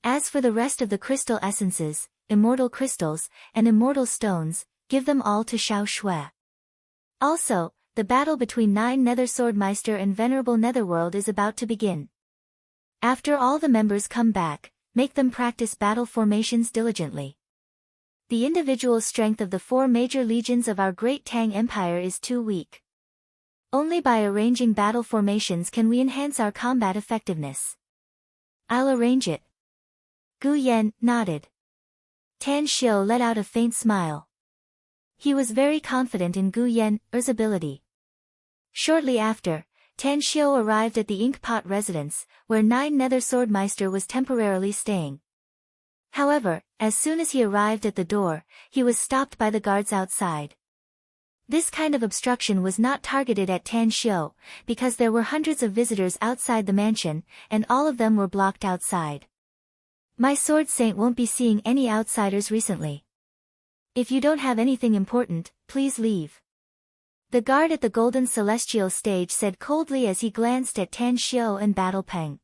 As for the rest of the crystal essences, immortal crystals, and immortal stones, give them all to Xiao Shui. Also, the battle between 9 Nether Swordmeister and Venerable Netherworld is about to begin. After all the members come back, make them practice battle formations diligently. The individual strength of the 4 major legions of our Great Tang Empire is too weak. Only by arranging battle formations can we enhance our combat effectiveness. I'll arrange it." Gu Yan nodded. Tan Xiu let out a faint smile. He was very confident in Gu Yan's ability. Shortly after, Tan Xiu arrived at the Inkpot residence, where 9 Nether Swordmeister was temporarily staying. However, as soon as he arrived at the door, he was stopped by the guards outside. This kind of obstruction was not targeted at Tan Xiu, because there were hundreds of visitors outside the mansion, and all of them were blocked outside. "My sword saint won't be seeing any outsiders recently. If you don't have anything important, please leave." The guard at the Golden Celestial stage said coldly as he glanced at Tan Xiu and Battle Peng.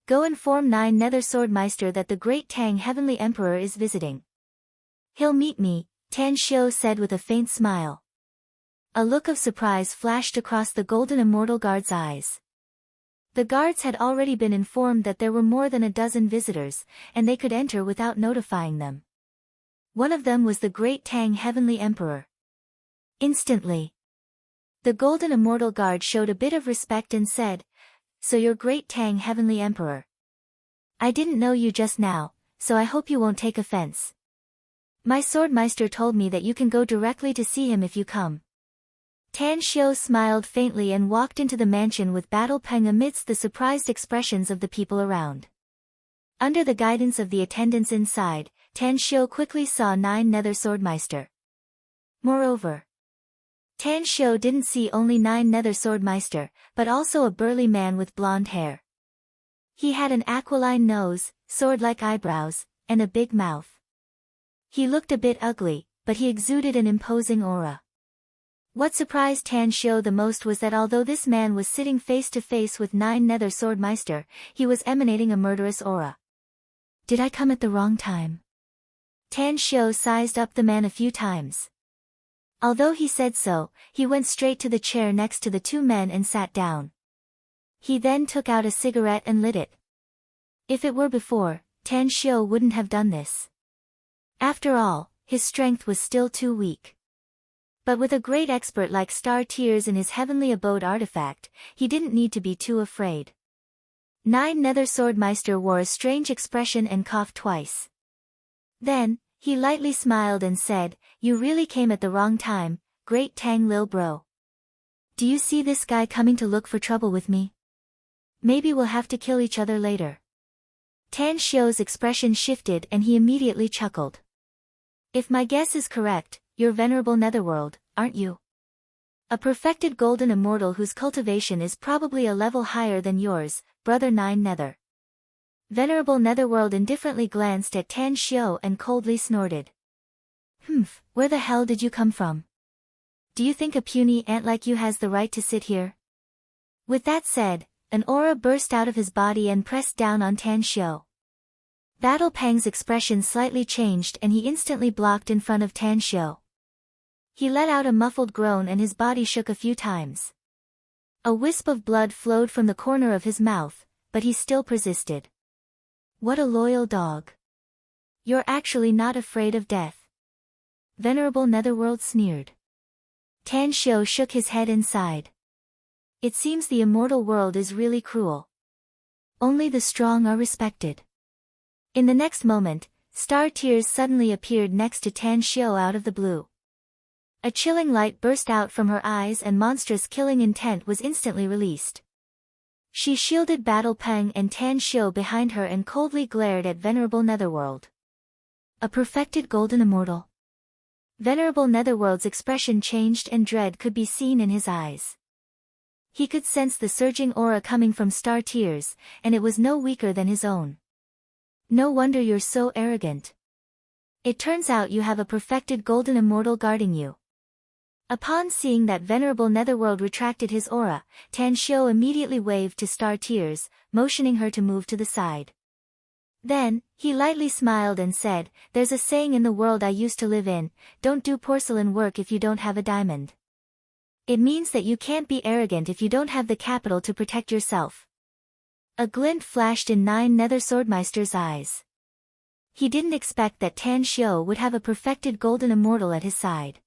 "Go inform 9 Nether Swordmeister that the Great Tang Heavenly Emperor is visiting. He'll meet me," Tan Xiu said with a faint smile. A look of surprise flashed across the Golden Immortal Guard's eyes. The guards had already been informed that there were more than a dozen visitors, and they could enter without notifying them. One of them was the Great Tang Heavenly Emperor. Instantly, the Golden Immortal Guard showed a bit of respect and said, "So you're Great Tang Heavenly Emperor. I didn't know you just now, so I hope you won't take offense. My Swordmeister told me that you can go directly to see him if you come." Tan Xiu smiled faintly and walked into the mansion with Battle Peng amidst the surprised expressions of the people around. Under the guidance of the attendants inside, Tan Xiu quickly saw 9 Nether Swordmeister. Moreover, Tan Xiu didn't see only 9 Nether Swordmeister, but also a burly man with blonde hair. He had an aquiline nose, sword-like eyebrows, and a big mouth. He looked a bit ugly, but he exuded an imposing aura. What surprised Tan Xiu the most was that although this man was sitting face to face with 9 Nether Swordmeister, he was emanating a murderous aura. Did I come at the wrong time? Tan Xiu sized up the man a few times. Although he said so, he went straight to the chair next to the two men and sat down. He then took out a cigarette and lit it. If it were before, Tan Xiu wouldn't have done this. After all, his strength was still too weak. But with a great expert like Star Tears in his heavenly abode artifact, he didn't need to be too afraid. Nine Nether Swordmeister wore a strange expression and coughed twice. Then, he lightly smiled and said, "You really came at the wrong time, great Tang Lil Bro. Do you see this guy coming to look for trouble with me? Maybe we'll have to kill each other later." Tan Xiu's expression shifted and he immediately chuckled. "If my guess is correct, you're Venerable Netherworld, aren't you? A perfected golden immortal whose cultivation is probably a level higher than yours, Brother Nine Nether." Venerable Netherworld indifferently glanced at Tan Xiu and coldly snorted. "Humph, where the hell did you come from? Do you think a puny ant like you has the right to sit here?" With that said, an aura burst out of his body and pressed down on Tan Xiu. Battle Pang's expression slightly changed and he instantly blocked in front of Tan Xiu. He let out a muffled groan and his body shook a few times. A wisp of blood flowed from the corner of his mouth, but he still persisted. "What a loyal dog. You're actually not afraid of death." Venerable Netherworld sneered. Tan Xiu shook his head and sighed. It seems the immortal world is really cruel. Only the strong are respected. In the next moment, Star Tears suddenly appeared next to Tan Xiu out of the blue. A chilling light burst out from her eyes and monstrous killing intent was instantly released. She shielded Battle Pang and Tan Xiu behind her and coldly glared at Venerable Netherworld. A perfected golden immortal. Venerable Netherworld's expression changed and dread could be seen in his eyes. He could sense the surging aura coming from Star Tears, and it was no weaker than his own. "No wonder you're so arrogant. It turns out you have a perfected golden immortal guarding you." Upon seeing that Venerable Netherworld retracted his aura, Tan Xiu immediately waved to Star Tears, motioning her to move to the side. Then, he lightly smiled and said, "There's a saying in the world I used to live in, don't do porcelain work if you don't have a diamond. It means that you can't be arrogant if you don't have the capital to protect yourself." A glint flashed in Nine Nether Swordmeister's eyes. He didn't expect that Tan Xiu would have a perfected golden immortal at his side.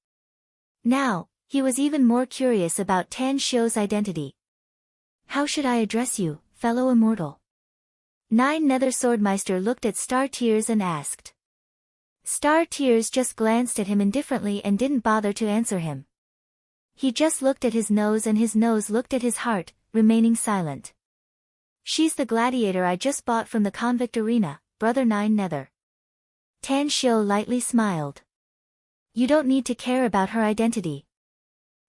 Now, he was even more curious about Tan Xiu's identity. "How should I address you, fellow immortal?" Nine Nether Swordmeister looked at Star Tears and asked. Star Tears just glanced at him indifferently and didn't bother to answer him. He just looked at his nose and his nose looked at his heart, remaining silent. "She's the gladiator I just bought from the convict arena, Brother Nine Nether." Tan Xiu lightly smiled. "You don't need to care about her identity.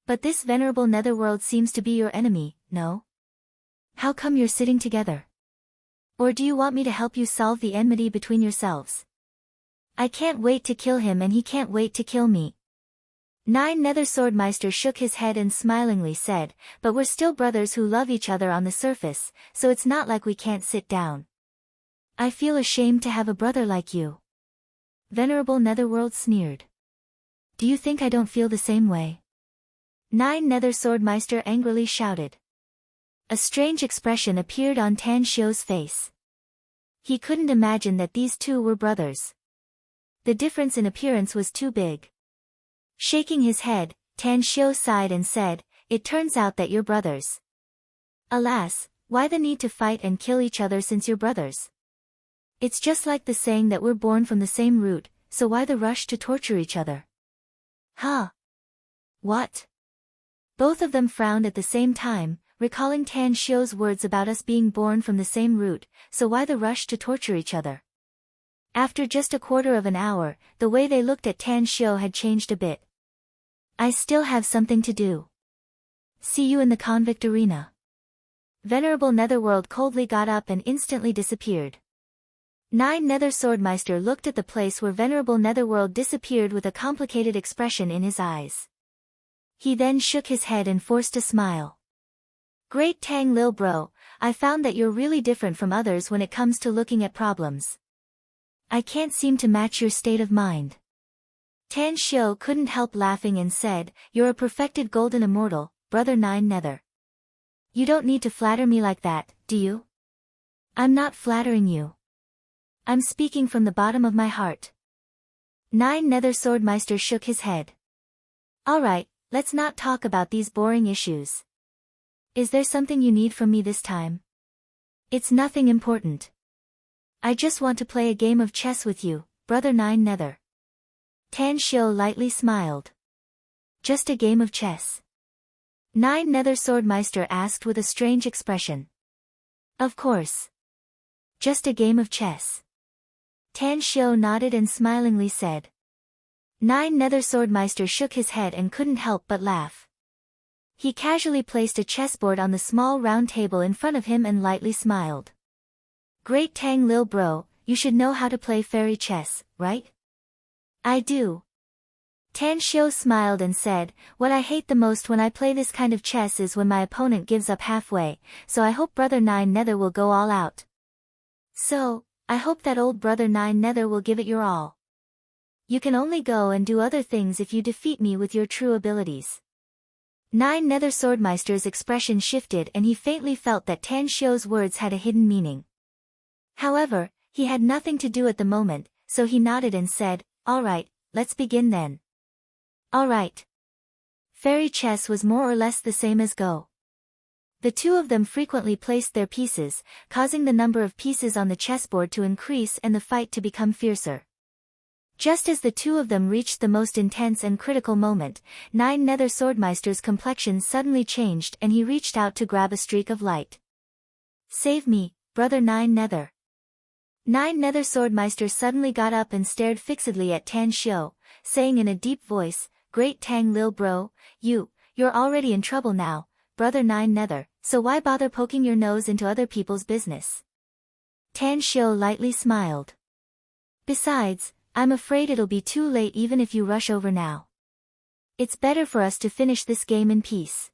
But this Venerable Netherworld seems to be your enemy, no? How come you're sitting together? Or do you want me to help you solve the enmity between yourselves? I can't wait to kill him and he can't wait to kill me." Nine Nether Swordmeister shook his head and smilingly said, "But we're still brothers who love each other on the surface, so it's not like we can't sit down. I feel ashamed to have a brother like you." Venerable Netherworld sneered. "Do you think I don't feel the same way?" Nine Nether Swordmeister angrily shouted. A strange expression appeared on Tan Xiu's face. He couldn't imagine that these two were brothers. The difference in appearance was too big. Shaking his head, Tan Xiu sighed and said, "It turns out that you're brothers. Alas, why the need to fight and kill each other since you're brothers? It's just like the saying that we're born from the same root, so why the rush to torture each other?" "Huh? What?" Both of them frowned at the same time, recalling Tan Xiu's words about us being born from the same root, so why the rush to torture each other? After just a quarter of an hour, the way they looked at Tan Xiu had changed a bit. "I still have something to do. See you in the convict arena." Venerable Netherworld coldly got up and instantly disappeared. Nine Nether Swordmeister looked at the place where Venerable Netherworld disappeared with a complicated expression in his eyes. He then shook his head and forced a smile. "Great Tang Lil Bro, I found that you're really different from others when it comes to looking at problems. I can't seem to match your state of mind. Tan Shio couldn't help laughing and said, "You're a perfected golden immortal, brother Nine Nether. You don't need to flatter me like that, do you?" "I'm not flattering you. I'm speaking from the bottom of my heart." Nine Nether Swordmeister shook his head. "Alright, let's not talk about these boring issues. Is there something you need from me this time?" "It's nothing important. I just want to play a game of chess with you, brother Nine Nether." Tan Shio lightly smiled. "Just a game of chess?" Nine Nether Swordmeister asked with a strange expression. "Of course. Just a game of chess." Tan Shio nodded and smilingly said. Nine Nether Swordmeister shook his head and couldn't help but laugh. He casually placed a chessboard on the small round table in front of him and lightly smiled. "Great Tang Lil Bro, you should know how to play fairy chess, right?" "I do." Tan Shio smiled and said, "What I hate the most when I play this kind of chess is when my opponent gives up halfway, so I hope brother Nine Nether will go all out." "So, I hope that old brother Nine Nether will give it your all. You can only go and do other things if you defeat me with your true abilities." Nine Nether Swordmeister's expression shifted and he faintly felt that Tan Shio's words had a hidden meaning. However, he had nothing to do at the moment, so he nodded and said, "Alright, let's begin then." Alright. Fairy chess was more or less the same as Go. The two of them frequently placed their pieces, causing the number of pieces on the chessboard to increase and the fight to become fiercer. Just as the two of them reached the most intense and critical moment, Nine Nether Swordmeister's complexion suddenly changed and he reached out to grab a streak of light. "Save me, brother Nine Nether." Nine Nether Swordmeister suddenly got up and stared fixedly at Tan Shio, saying in a deep voice, "Great Tang Lil Bro, you're already in trouble now, brother Nine Nether, so why bother poking your nose into other people's business?" Tan Shio lightly smiled. "Besides, I'm afraid it'll be too late even if you rush over now. It's better for us to finish this game in peace."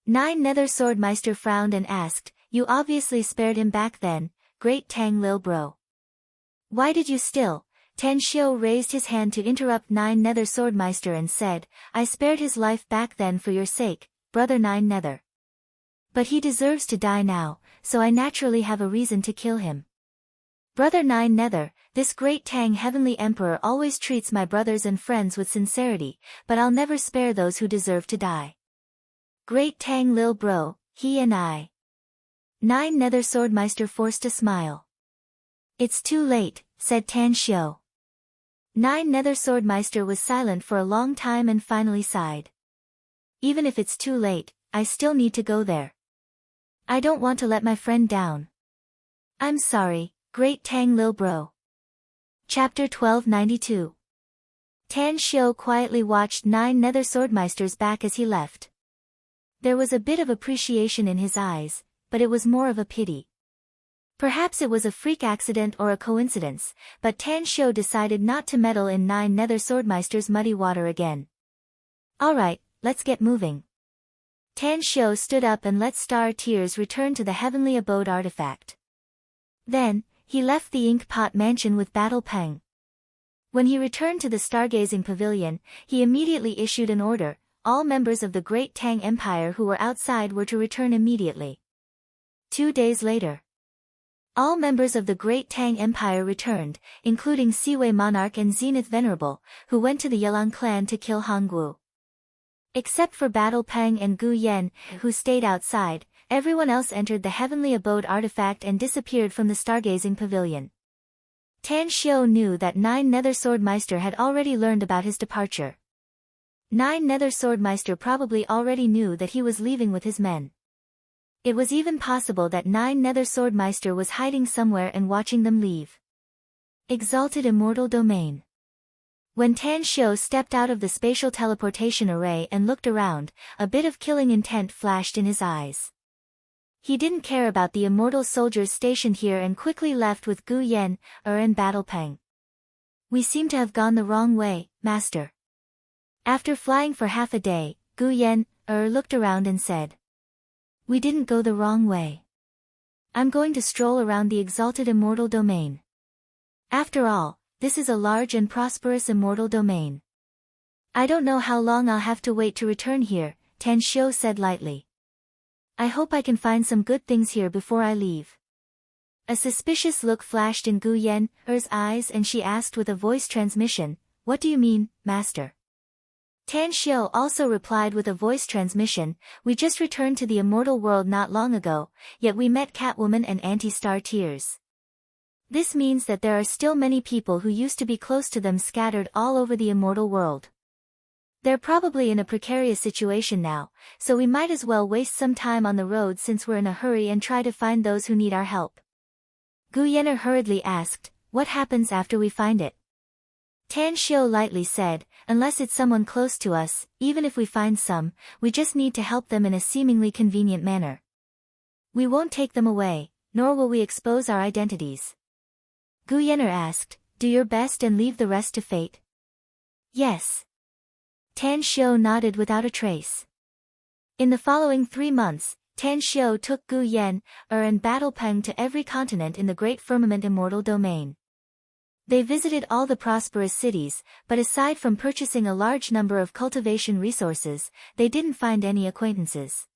Nine Nether Swordmeister frowned and asked, "You obviously spared him back then, Great Tang Lil Bro. Why did you still?" Tan Shio raised his hand to interrupt Nine Nether Swordmeister and said, "I spared his life back then for your sake, brother Nine Nether. But he deserves to die now, so I naturally have a reason to kill him. Brother Nine Nether, this great Tang Heavenly Emperor always treats my brothers and friends with sincerity, but I'll never spare those who deserve to die. Great Tang Lil Bro, he and I." Nine Nether Swordmeister forced a smile. "It's too late," said Tan Shio. Nine Nether Swordmeister was silent for a long time and finally sighed. "Even if it's too late, I still need to go there. I don't want to let my friend down. I'm sorry, Great Tang Lil Bro." Chapter 1292. Tan Shio quietly watched Nine Nether Swordmeister's back as he left. There was a bit of appreciation in his eyes, but it was more of a pity. Perhaps it was a freak accident or a coincidence, but Tan Shio decided not to meddle in Nine Nether Swordmeister's muddy water again. "Alright, let's get moving." Tan Shio stood up and let Star Tears return to the Heavenly Abode artifact. Then, he left the Ink Pot Mansion with Battle Peng. When he returned to the Stargazing Pavilion, he immediately issued an order. All members of the Great Tang Empire who were outside were to return immediately. 2 days later, all members of the Great Tang Empire returned, including Siwei Monarch and Zenith Venerable, who went to the Yelang clan to kill Hongguo. Except for Battle Peng and Gu Yen, who stayed outside, everyone else entered the Heavenly Abode artifact and disappeared from the Stargazing Pavilion. Tan Shio knew that Nine Nether Swordmeister had already learned about his departure. Nine Nether Swordmeister probably already knew that he was leaving with his men. It was even possible that Nine Nether Swordmeister was hiding somewhere and watching them leave. Exalted Immortal Domain. When Tan Shio stepped out of the spatial teleportation array and looked around, a bit of killing intent flashed in his eyes. He didn't care about the immortal soldiers stationed here and quickly left with Gu Yen, and Battle Peng. "We seem to have gone the wrong way, Master." After flying for half a day, Gu Yen, looked around and said, "We didn't go the wrong way. I'm going to stroll around the Exalted Immortal Domain." After all, this is a large and prosperous immortal domain. I don't know how long I'll have to wait to return here, Tan Xiu said lightly. I hope I can find some good things here before I leave. A suspicious look flashed in Gu Yen's eyes and she asked with a voice transmission, "What do you mean, master?" Tan Xiu also replied with a voice transmission, "We just returned to the immortal world not long ago, yet we met Catwoman and Anti-Star Tears. This means that there are still many people who used to be close to them scattered all over the immortal world. They're probably in a precarious situation now, so we might as well waste some time on the road since we're in a hurry and try to find those who need our help." Gu Yenner hurriedly asked, "What happens after we find it?" Tan Xiu lightly said, "Unless it's someone close to us, even if we find some, we just need to help them in a seemingly convenient manner. We won't take them away, nor will we expose our identities." Gu Yenner asked, "Do your best and leave the rest to fate?" "Yes." Tan Xiu nodded without a trace. In the following 3 months, Tan Xiu took Gu Yenner and Battle Peng to every continent in the Great Firmament Immortal Domain. They visited all the prosperous cities, but aside from purchasing a large number of cultivation resources, they didn't find any acquaintances.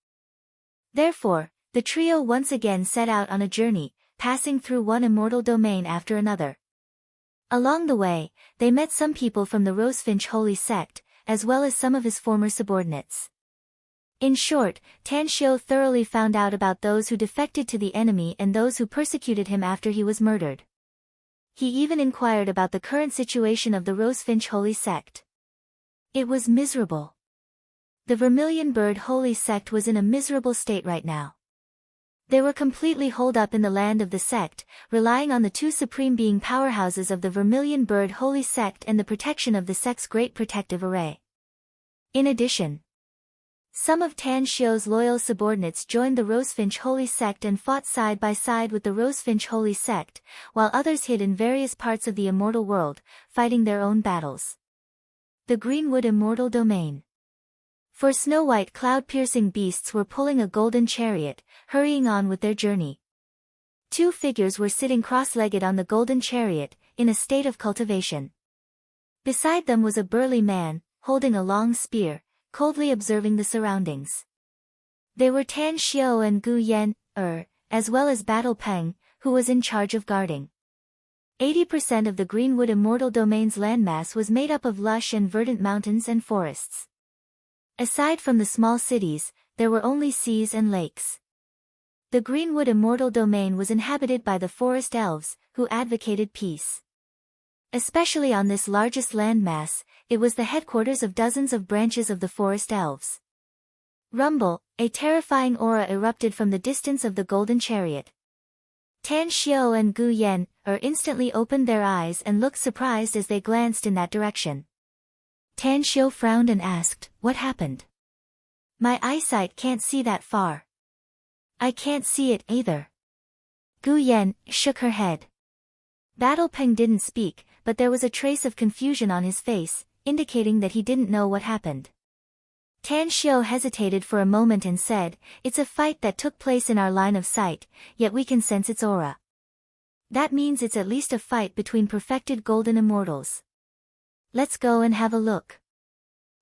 Therefore, the trio once again set out on a journey, passing through one immortal domain after another. Along the way, they met some people from the Rosefinch Holy Sect, as well as some of his former subordinates. In short, Tan Xiu thoroughly found out about those who defected to the enemy and those who persecuted him after he was murdered. He even inquired about the current situation of the Rosefinch Holy Sect. It was miserable. The Vermilion Bird Holy Sect was in a miserable state right now. They were completely holed up in the land of the sect, relying on the 2 supreme being powerhouses of the Vermilion Bird Holy Sect and the protection of the sect's great protective array. In addition, some of Tan Xiu's loyal subordinates joined the Rosefinch Holy Sect and fought side by side with the Rosefinch Holy Sect, while others hid in various parts of the immortal world, fighting their own battles. The Greenwood Immortal Domain. 4 snow-white cloud-piercing beasts were pulling a golden chariot, hurrying on with their journey. 2 figures were sitting cross-legged on the golden chariot, in a state of cultivation. Beside them was a burly man, holding a long spear, coldly observing the surroundings. They were Tan Xiu and Gu Yenner, as well as Battle Peng, who was in charge of guarding. 80% of the Greenwood Immortal Domain's landmass was made up of lush and verdant mountains and forests. Aside from the small cities, there were only seas and lakes. The Greenwood Immortal Domain was inhabited by the forest elves, who advocated peace. Especially on this largest landmass, it was the headquarters of dozens of branches of the forest elves. Rumble, a terrifying aura erupted from the distance of the golden chariot. Tan Xiu and Gu Yenner instantly opened their eyes and looked surprised as they glanced in that direction. Tan Xiu frowned and asked, "What happened?" "My eyesight can't see that far." "I can't see it either." Gu Yenner shook her head. Battle Peng didn't speak, but there was a trace of confusion on his face, indicating that he didn't know what happened. Tan Xiu hesitated for a moment and said, "It's a fight that took place in our line of sight, yet we can sense its aura. That means it's at least a fight between perfected golden immortals. Let's go and have a look."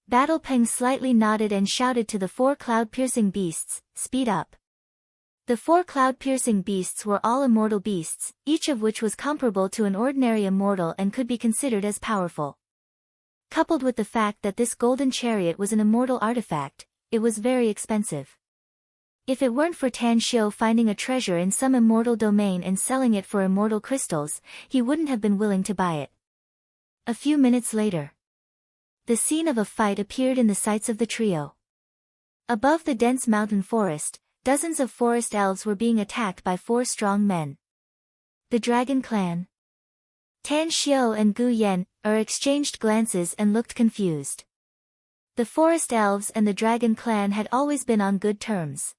Battle Peng slightly nodded and shouted to the 4 cloud-piercing beasts, "Speed up." The 4 cloud-piercing beasts were all immortal beasts, each of which was comparable to an ordinary immortal and could be considered as powerful. Coupled with the fact that this golden chariot was an immortal artifact, it was very expensive. If it weren't for Tan Xiu finding a treasure in some immortal domain and selling it for immortal crystals, he wouldn't have been willing to buy it. A few minutes later, the scene of a fight appeared in the sights of the trio. Above the dense mountain forest, dozens of forest elves were being attacked by 4 strong men. The Dragon Clan. Tan Xiu and Gu Yenner exchanged glances and looked confused. The forest elves and the Dragon Clan had always been on good terms.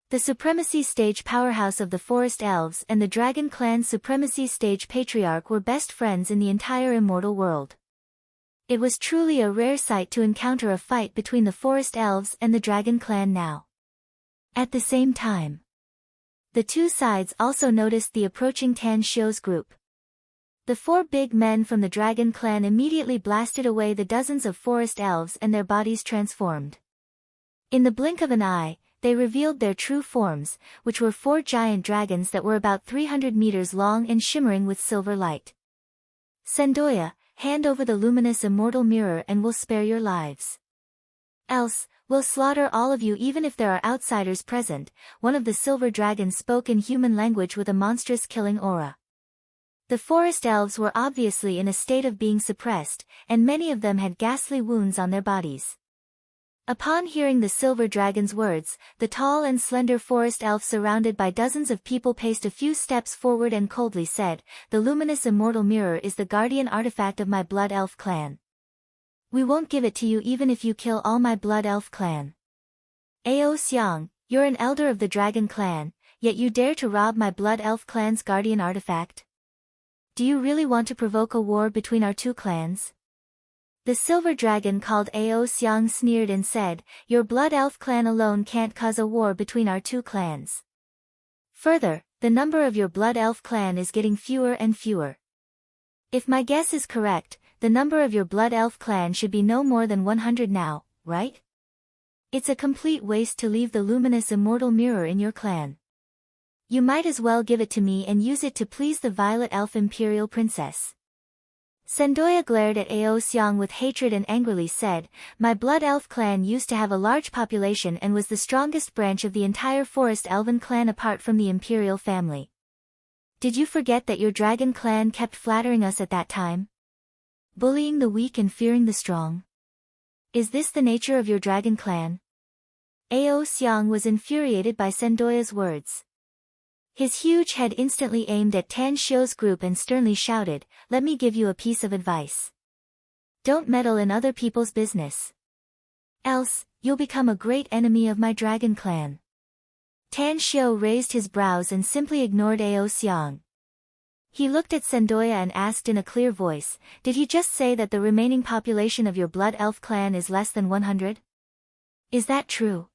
The Supremacy Stage powerhouse of the forest elves and the Dragon Clan's Supremacy Stage patriarch were best friends in the entire immortal world. It was truly a rare sight to encounter a fight between the forest elves and the Dragon Clan now. At the same time, the 2 sides also noticed the approaching Tan Xiu's group. The 4 big men from the dragon clan immediately blasted away the dozens of forest elves and their bodies transformed. In the blink of an eye, they revealed their true forms, which were 4 giant dragons that were about 300 meters long and shimmering with silver light. Sandoya, hand over the luminous immortal mirror and we'll spare your lives. Else, we'll slaughter all of you even if there are outsiders present. One of the silver dragons spoke in human language with a monstrous killing aura. The forest elves were obviously in a state of being suppressed, and many of them had ghastly wounds on their bodies. Upon hearing the silver dragon's words, the tall and slender forest elf surrounded by dozens of people paced a few steps forward and coldly said, "The luminous immortal mirror is the guardian artifact of my blood elf clan. We won't give it to you even if you kill all my blood elf clan. Ao Xiang, you're an elder of the dragon clan, yet you dare to rob my blood elf clan's guardian artifact? Do you really want to provoke a war between our 2 clans?" The silver dragon called Ao Xiang sneered and said, "Your blood elf clan alone can't cause a war between our 2 clans. Further, the number of your blood elf clan is getting fewer and fewer. If my guess is correct, the number of your blood elf clan should be no more than 100 now, right? It's a complete waste to leave the luminous immortal mirror in your clan. You might as well give it to me and use it to please the violet elf imperial princess." Sandoya glared at Ao Xiang with hatred and angrily said, "My blood elf clan used to have a large population and was the strongest branch of the entire forest elven clan apart from the imperial family. Did you forget that your dragon clan kept flattering us at that time? Bullying the weak and fearing the strong? Is this the nature of your dragon clan?" Ao Xiang was infuriated by Sandoya's words. His huge head instantly aimed at Tan Xiu's group and sternly shouted, "Let me give you a piece of advice. Don't meddle in other people's business. Else, you'll become a great enemy of my dragon clan." Tan Xiu raised his brows and simply ignored Ao Xiang. He looked at Sandoya and asked in a clear voice, "Did he just say that the remaining population of your blood elf clan is less than 100? Is that true?"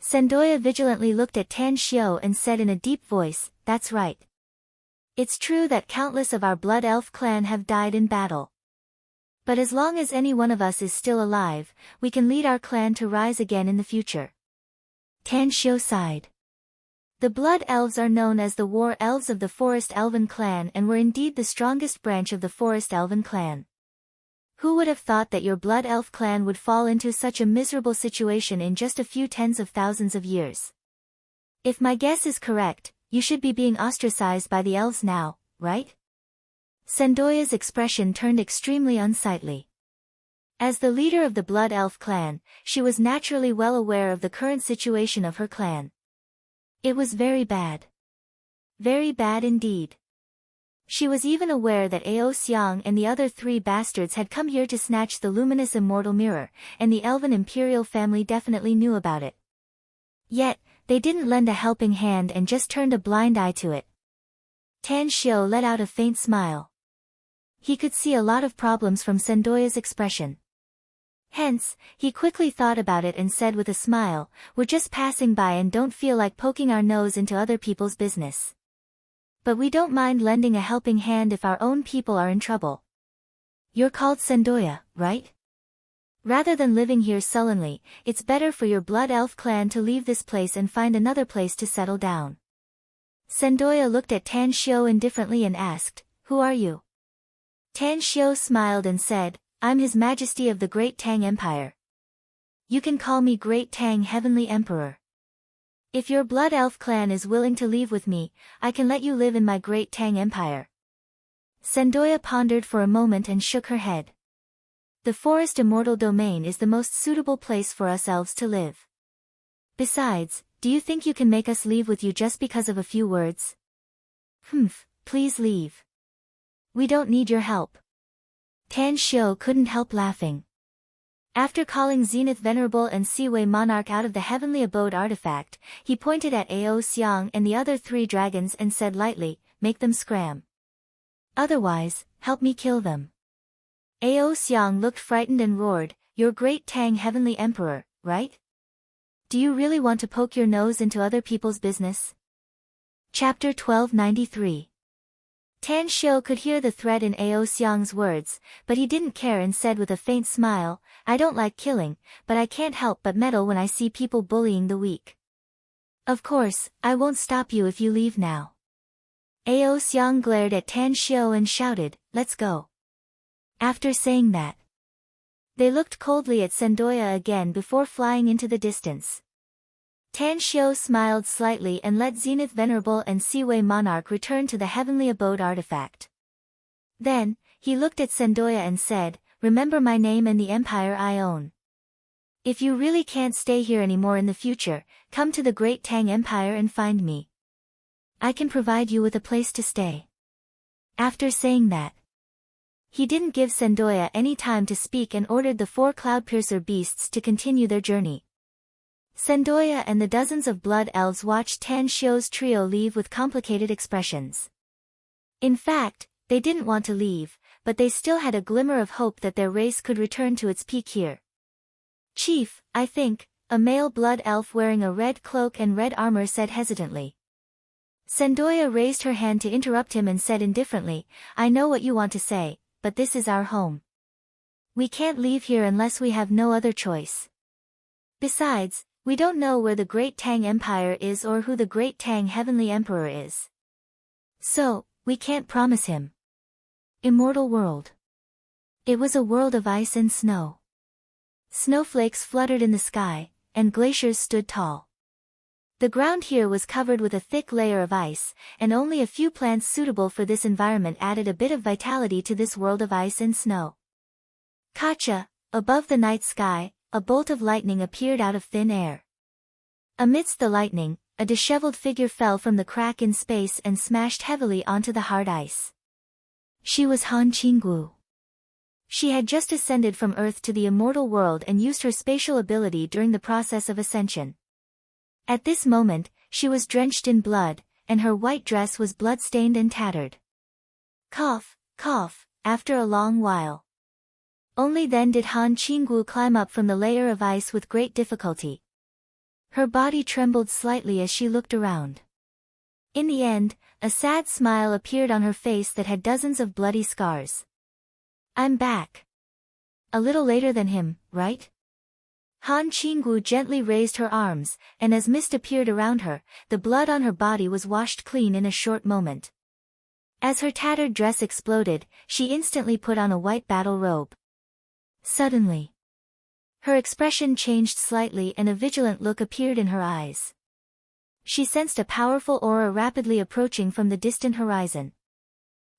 Sandoya vigilantly looked at Tan Xiu and said in a deep voice, "That's right. It's true that countless of our blood elf clan have died in battle. But as long as any one of us is still alive, we can lead our clan to rise again in the future." Tan Xiu sighed. The blood elves are known as the war elves of the forest elven clan and were indeed the strongest branch of the forest elven clan. Who would have thought that your blood elf clan would fall into such a miserable situation in just a few tens of thousands of years? If my guess is correct, you should be being ostracized by the elves now, right? Sandoya's expression turned extremely unsightly. As the leader of the blood elf clan, she was naturally well aware of the current situation of her clan. It was very bad. Very bad indeed. She was even aware that Ao Xiang and the other 3 bastards had come here to snatch the luminous immortal mirror, and the elven imperial family definitely knew about it. Yet, they didn't lend a helping hand and just turned a blind eye to it. Tan Xiu let out a faint smile. He could see a lot of problems from Sandoya's expression. Hence, he quickly thought about it and said with a smile, "We're just passing by and don't feel like poking our nose into other people's business. But we don't mind lending a helping hand if our own people are in trouble. You're called Sandoya, right? Rather than living here sullenly, it's better for your blood elf clan to leave this place and find another place to settle down." Sandoya looked at Tan Xiu indifferently and asked, "Who are you?" Tan Xiu smiled and said, "I'm His Majesty of the Great Tang Empire. You can call me Great Tang Heavenly Emperor. If your blood elf clan is willing to leave with me, I can let you live in my Great Tang Empire." Sandoya pondered for a moment and shook her head. "The forest immortal domain is the most suitable place for us elves to live. Besides, do you think you can make us leave with you just because of a few words? Please leave. We don't need your help." Tan Xiu couldn't help laughing. After calling Zenith Venerable and Seaway Monarch out of the Heavenly Abode artifact, he pointed at Ao Xiang and the other 3 dragons and said lightly, "Make them scram. Otherwise, help me kill them." Ao Xiang looked frightened and roared, "You're Great Tang Heavenly Emperor, right? Do you really want to poke your nose into other people's business?" Chapter 1293. Tan Shio could hear the threat in Ao Xiang's words, but he didn't care and said with a faint smile, I don't like killing, but I can't help but meddle when I see people bullying the weak. Of course, I won't stop you if you leave now. Ao Xiang glared at Tan Shio and shouted, let's go. After saying that, they looked coldly at Sendoya again before flying into the distance. Tan Shio smiled slightly and let Zenith Venerable and Seaway Monarch return to the Heavenly Abode artifact. Then, he looked at Sendoya and said, remember my name and the empire I own. If you really can't stay here anymore in the future, come to the Great Tang Empire and find me. I can provide you with a place to stay. After saying that, he didn't give Sendoya any time to speak and ordered the 4 Cloudpiercer beasts to continue their journey. Sendoya and the dozens of blood elves watched Tan Shio's trio leave with complicated expressions. In fact, they didn't want to leave, but they still had a glimmer of hope that their race could return to its peak here. Chief, I think, a male blood elf wearing a red cloak and red armor said hesitantly. Sendoya raised her hand to interrupt him and said indifferently, I know what you want to say, but this is our home. We can't leave here unless we have no other choice. Besides, we don't know where the Great Tang Empire is or who the Great Tang Heavenly Emperor is. So, we can't promise him. Immortal world. It was a world of ice and snow. Snowflakes fluttered in the sky, and glaciers stood tall. The ground here was covered with a thick layer of ice, and only a few plants suitable for this environment added a bit of vitality to this world of ice and snow. Kacha, above the night sky, a bolt of lightning appeared out of thin air. Amidst the lightning, a disheveled figure fell from the crack in space and smashed heavily onto the hard ice. She was Han Qinggu. She had just ascended from Earth to the immortal world and used her spatial ability during the process of ascension. At this moment, she was drenched in blood, and her white dress was blood-stained and tattered. Cough, cough, after a long while. Only then did Han Qinggu climb up from the layer of ice with great difficulty. Her body trembled slightly as she looked around. In the end, a sad smile appeared on her face that had dozens of bloody scars. I'm back. A little later than him, right? Han Qinggu gently raised her arms, and as mist appeared around her, the blood on her body was washed clean in a short moment. As her tattered dress exploded, she instantly put on a white battle robe. Suddenly, her expression changed slightly and a vigilant look appeared in her eyes. She sensed a powerful aura rapidly approaching from the distant horizon.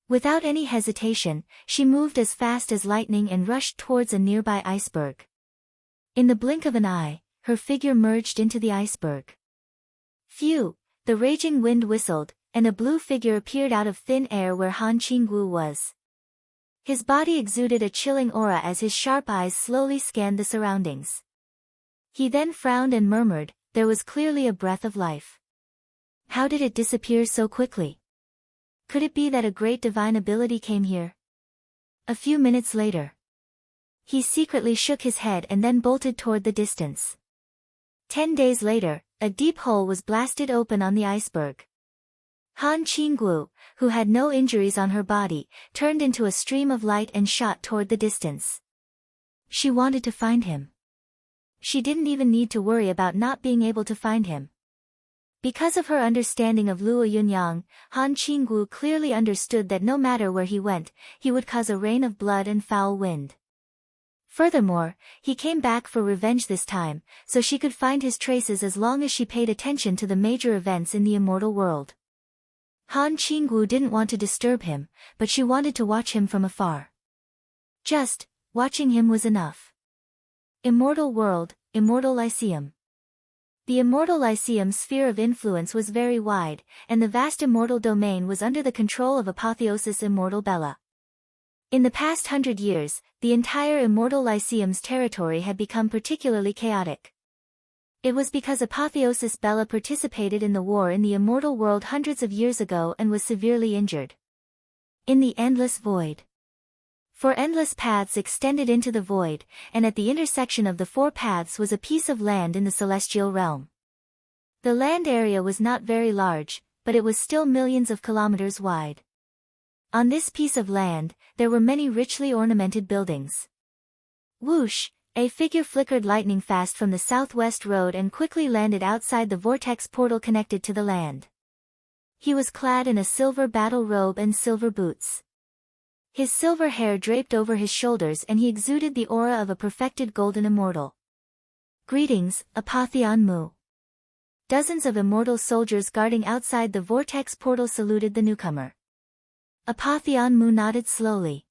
Without any hesitation, she moved as fast as lightning and rushed towards a nearby iceberg. In the blink of an eye, her figure merged into the iceberg. Phew! The raging wind whistled, and a blue figure appeared out of thin air where Han Qinggu was. His body exuded a chilling aura as his sharp eyes slowly scanned the surroundings. He then frowned and murmured, there was clearly a breath of life. How did it disappear so quickly? Could it be that a great divine ability came here? A few minutes later, he secretly shook his head and then bolted toward the distance. 10 days later, a deep hole was blasted open on the iceberg. Han Qinggu, who had no injuries on her body, turned into a stream of light and shot toward the distance. She wanted to find him. She didn't even need to worry about not being able to find him. Because of her understanding of Luo Yunyang, Han Qinggu clearly understood that no matter where he went, he would cause a rain of blood and foul wind. Furthermore, he came back for revenge this time, so she could find his traces as long as she paid attention to the major events in the immortal world. Han Qinggu didn't want to disturb him, but she wanted to watch him from afar. Just, watching him was enough. Immortal world, Immortal Lyceum. The Immortal Lyceum's sphere of influence was very wide, and the vast immortal domain was under the control of Apotheosis Immortal Bella. In the past 100 years, the entire Immortal Lyceum's territory had become particularly chaotic. It was because Apotheosis Bella participated in the war in the immortal world hundreds of years ago and was severely injured. In the endless void. For endless paths extended into the void, and at the intersection of the 4 paths was a piece of land in the celestial realm. The land area was not very large, but it was still millions of kilometers wide. On this piece of land, there were many richly ornamented buildings. Whoosh! A figure flickered lightning fast from the southwest road and quickly landed outside the vortex portal connected to the land. He was clad in a silver battle robe and silver boots. His silver hair draped over his shoulders and he exuded the aura of a perfected golden immortal. Greetings, Apotheon Mu. Dozens of immortal soldiers guarding outside the vortex portal saluted the newcomer. Apotheon Mu nodded slowly.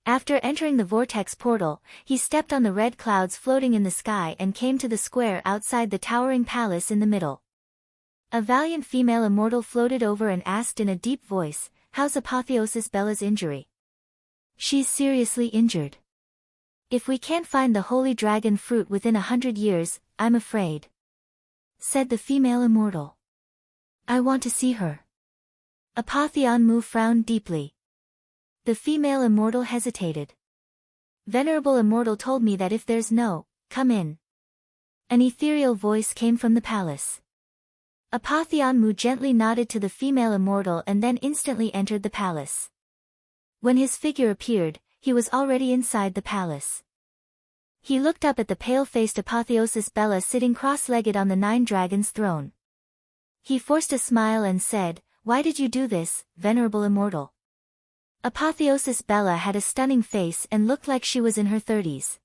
After entering the vortex portal, he stepped on the red clouds floating in the sky and came to the square outside the towering palace in the middle. A valiant female immortal floated over and asked in a deep voice, "How's Apotheosis Bella's injury?" "She's seriously injured. If we can't find the holy dragon fruit within 100 years, I'm afraid," said the female immortal. "I want to see her." Apotheon Mu frowned deeply. The female immortal hesitated. "Venerable immortal told me that if there's no, come in." An ethereal voice came from the palace. Apotheon Mu gently nodded to the female immortal and then instantly entered the palace. When his figure appeared, he was already inside the palace. He looked up at the pale-faced Apotheosis Bella sitting cross-legged on the Nine Dragons' throne. He forced a smile and said, "Why did you do this, venerable immortal?" Apotheosis Bella had a stunning face and looked like she was in her 30s.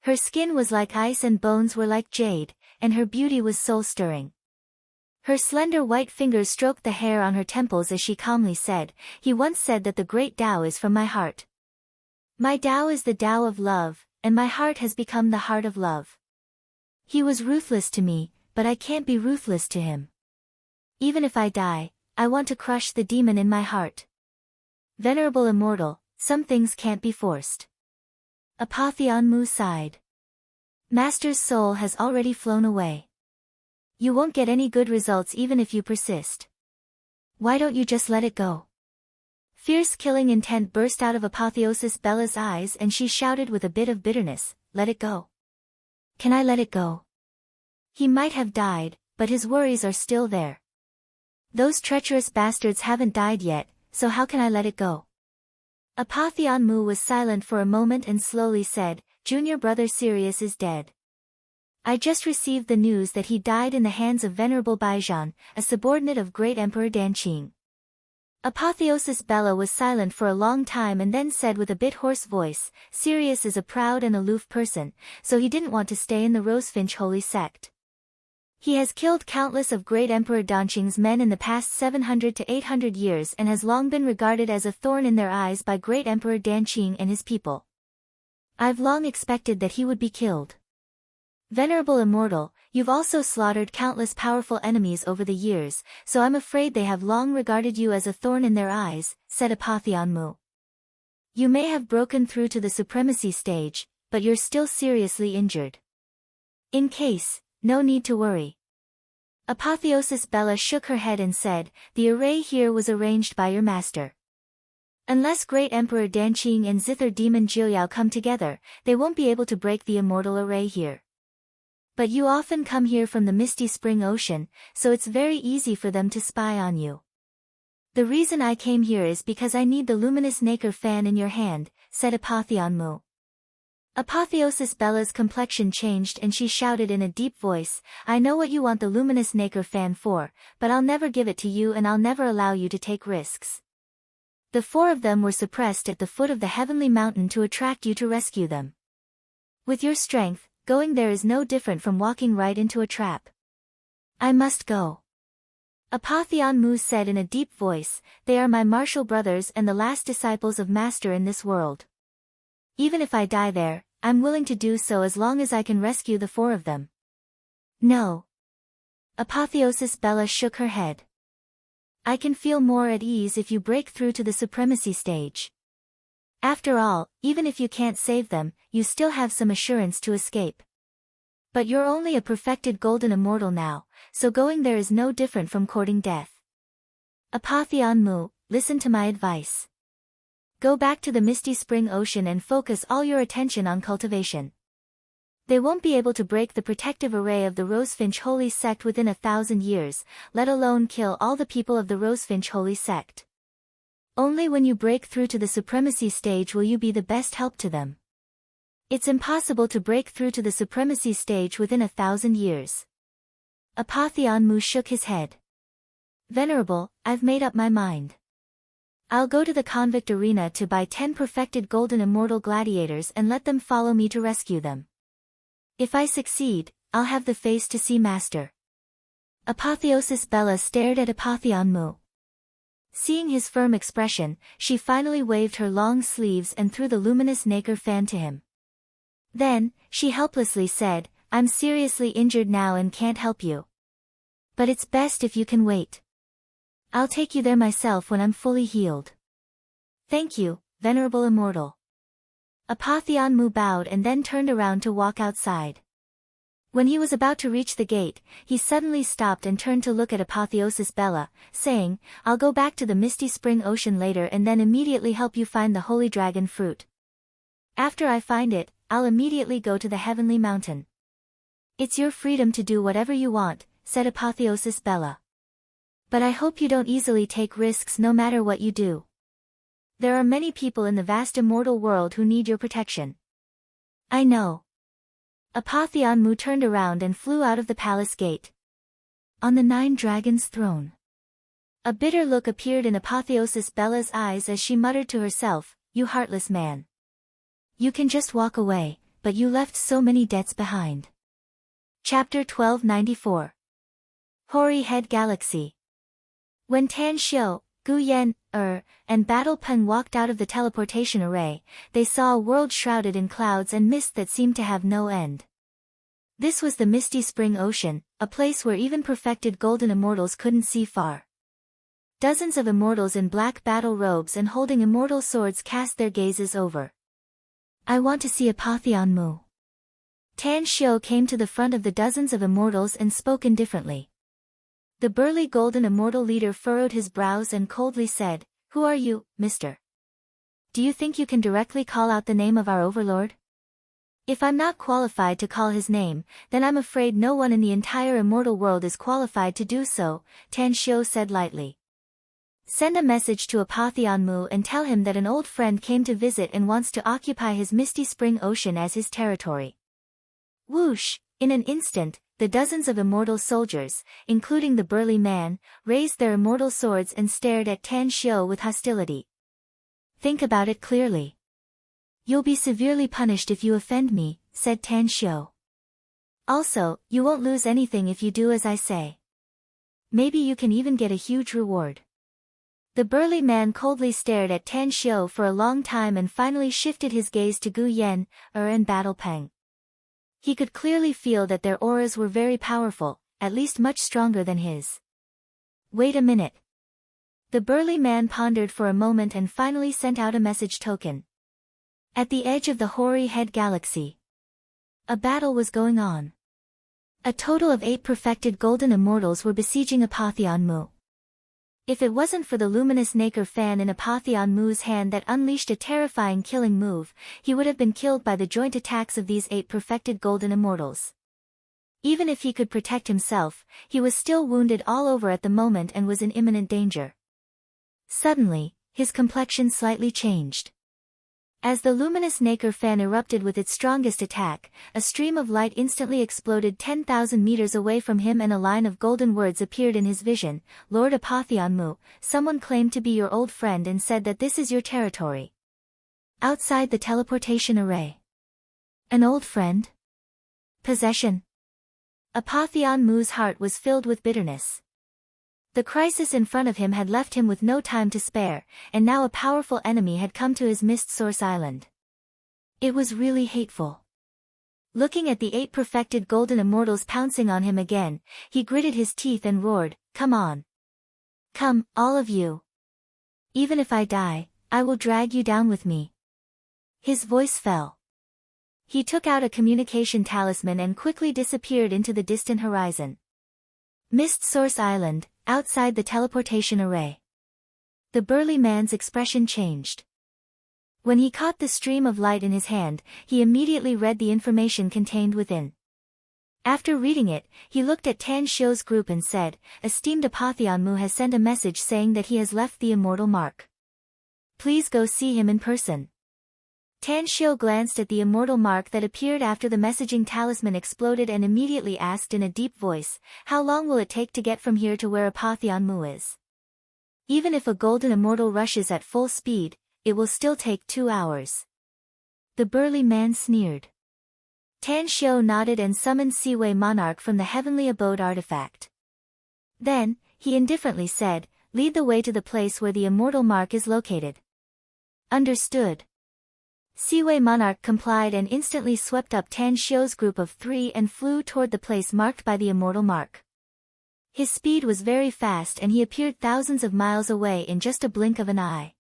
Her skin was like ice and bones were like jade, and her beauty was soul-stirring. Her slender white fingers stroked the hair on her temples as she calmly said, "He once said that the great Tao is from my heart. My Tao is the Tao of love, and my heart has become the heart of love. He was ruthless to me, but I can't be ruthless to him. Even if I die, I want to crush the demon in my heart." Venerable immortal, some things can't be forced. Apotheon Mu sighed. Master's soul has already flown away. You won't get any good results even if you persist. Why don't you just let it go? Fierce killing intent burst out of Apotheosis Bella's eyes and she shouted with a bit of bitterness, "Let it go. Can I let it go? He might have died, but his worries are still there. Those treacherous bastards haven't died yet, so how can I let it go?" Apotheon Mu was silent for a moment and slowly said, "Junior brother Sirius is dead. I just received the news that he died in the hands of Venerable Baijan, a subordinate of Great Emperor Danqing." Apotheosis Bella was silent for a long time and then said with a bit hoarse voice, "Sirius is a proud and aloof person, so he didn't want to stay in the Rosefinch holy sect. He has killed countless of Great Emperor Danqing's men in the past 700 to 800 years and has long been regarded as a thorn in their eyes by Great Emperor Danqing and his people. I've long expected that he would be killed. Venerable immortal, you've also slaughtered countless powerful enemies over the years, so I'm afraid they have long regarded you as a thorn in their eyes," said Apotheon Mu. "You may have broken through to the supremacy stage, but you're still seriously injured. In case, no need to worry." Apotheosis Bella shook her head and said, "The array here was arranged by your master. Unless Great Emperor Danqing and Zither Demon Jiuyao come together, they won't be able to break the immortal array here. But you often come here from the misty spring ocean, so it's very easy for them to spy on you. The reason I came here is because I need the luminous nacre fan in your hand," said Apotheon Mu. Apotheosis Bella's complexion changed and she shouted in a deep voice, "I know what you want the luminous nacre fan for, but I'll never give it to you and I'll never allow you to take risks." The four of them were suppressed at the foot of the heavenly mountain to attract you to rescue them. With your strength, going there is no different from walking right into a trap. I must go. Apotheon Mu said in a deep voice, "They are my martial brothers and the last disciples of Master in this world. Even if I die there, I'm willing to do so as long as I can rescue the four of them." "No." Apotheosis Bella shook her head. "I can feel more at ease if you break through to the supremacy stage. After all, even if you can't save them, you still have some assurance to escape. But you're only a perfected golden immortal now, so going there is no different from courting death. Apotheon Mu, listen to my advice. Go back to the misty spring ocean and focus all your attention on cultivation. They won't be able to break the protective array of the Rosefinch Holy Sect within 1,000 years, let alone kill all the people of the Rosefinch Holy Sect. Only when you break through to the supremacy stage will you be the best help to them. It's impossible to break through to the supremacy stage within 1,000 years. Apotheon Mu shook his head. Venerable, I've made up my mind. I'll go to the convict arena to buy 10 perfected golden immortal gladiators and let them follow me to rescue them. If I succeed, I'll have the face to see Master. Apotheosis Bella stared at Apotheon Mu. Seeing his firm expression, she finally waved her long sleeves and threw the luminous nacre fan to him. Then, she helplessly said, I'm seriously injured now and can't help you. But it's best if you can wait. I'll take you there myself when I'm fully healed. Thank you, Venerable Immortal. Apotheon Mu bowed and then turned around to walk outside. When he was about to reach the gate, he suddenly stopped and turned to look at Apotheosis Bella, saying, I'll go back to the misty spring ocean later and then immediately help you find the holy dragon fruit. After I find it, I'll immediately go to the heavenly mountain. It's your freedom to do whatever you want, said Apotheosis Bella. But I hope you don't easily take risks no matter what you do. There are many people in the vast immortal world who need your protection. I know. Apotheon Mu turned around and flew out of the palace gate. On the 9 dragons' throne. A bitter look appeared in Apotheosis Bella's eyes as she muttered to herself, You heartless man. You can just walk away, but you left so many debts behind. Chapter 1294. Hoary Head Galaxy. When Tan Xiu, Gu Yan, and Battle Pen walked out of the teleportation array, they saw a world shrouded in clouds and mist that seemed to have no end. This was the misty spring ocean, a place where even perfected golden immortals couldn't see far. Dozens of immortals in black battle robes and holding immortal swords cast their gazes over. I want to see Apotheon Mu. Tan Xiu came to the front of the dozens of immortals and spoke indifferently. The burly golden immortal leader furrowed his brows and coldly said, Who are you, mister? Do you think you can directly call out the name of our overlord? If I'm not qualified to call his name, then I'm afraid no one in the entire immortal world is qualified to do so, Tan Xiu said lightly. Send a message to Apotheon Mu and tell him that an old friend came to visit and wants to occupy his misty spring ocean as his territory. Whoosh! In an instant, the dozens of immortal soldiers, including the burly man, raised their immortal swords and stared at Tan Xiu with hostility. Think about it clearly. You'll be severely punished if you offend me, said Tan Xiu. Also, you won't lose anything if you do as I say. Maybe you can even get a huge reward. The burly man coldly stared at Tan Xiu for a long time and finally shifted his gaze to Gu Yan, and Battle Peng. He could clearly feel that their auras were very powerful, at least much stronger than his. Wait a minute. The burly man pondered for a moment and finally sent out a message token. At the edge of the Hoary Head Galaxy, a battle was going on. A total of 8 perfected golden immortals were besieging Apotheon Mu. If it wasn't for the luminous nacre fan in Apotheon Mu's hand that unleashed a terrifying killing move, he would have been killed by the joint attacks of these 8 perfected golden immortals. Even if he could protect himself, he was still wounded all over at the moment and was in imminent danger. Suddenly, his complexion slightly changed. As the luminous nacre fan erupted with its strongest attack, a stream of light instantly exploded 10,000 meters away from him and a line of golden words appeared in his vision. Lord Apotheon Mu, someone claimed to be your old friend and said that this is your territory. Outside the teleportation array. An old friend? Possession? Apotheon Mu's heart was filled with bitterness. The crisis in front of him had left him with no time to spare, and now a powerful enemy had come to his Mist Source Island. It was really hateful. Looking at the 8 perfected golden immortals pouncing on him again, he gritted his teeth and roared, Come on. Come, all of you. Even if I die, I will drag you down with me. His voice fell. He took out a communication talisman and quickly disappeared into the distant horizon. Mist Source Island, outside the teleportation array. The burly man's expression changed. When he caught the stream of light in his hand, he immediately read the information contained within. After reading it, he looked at Tan Xiu's group and said, Esteemed Apotheon Mu has sent a message saying that he has left the immortal mark. Please go see him in person. Tan Xiu glanced at the immortal mark that appeared after the messaging talisman exploded and immediately asked in a deep voice, how long will it take to get from here to where Apotheon Mu is? Even if a golden immortal rushes at full speed, it will still take 2 hours. The burly man sneered. Tan Xiu nodded and summoned Seaway Monarch from the heavenly abode artifact. Then, he indifferently said, lead the way to the place where the immortal mark is located. Understood. Seaway Monarch complied and instantly swept up Tan Xiu's group of 3 and flew toward the place marked by the immortal mark. His speed was very fast and he appeared thousands of miles away in just a blink of an eye.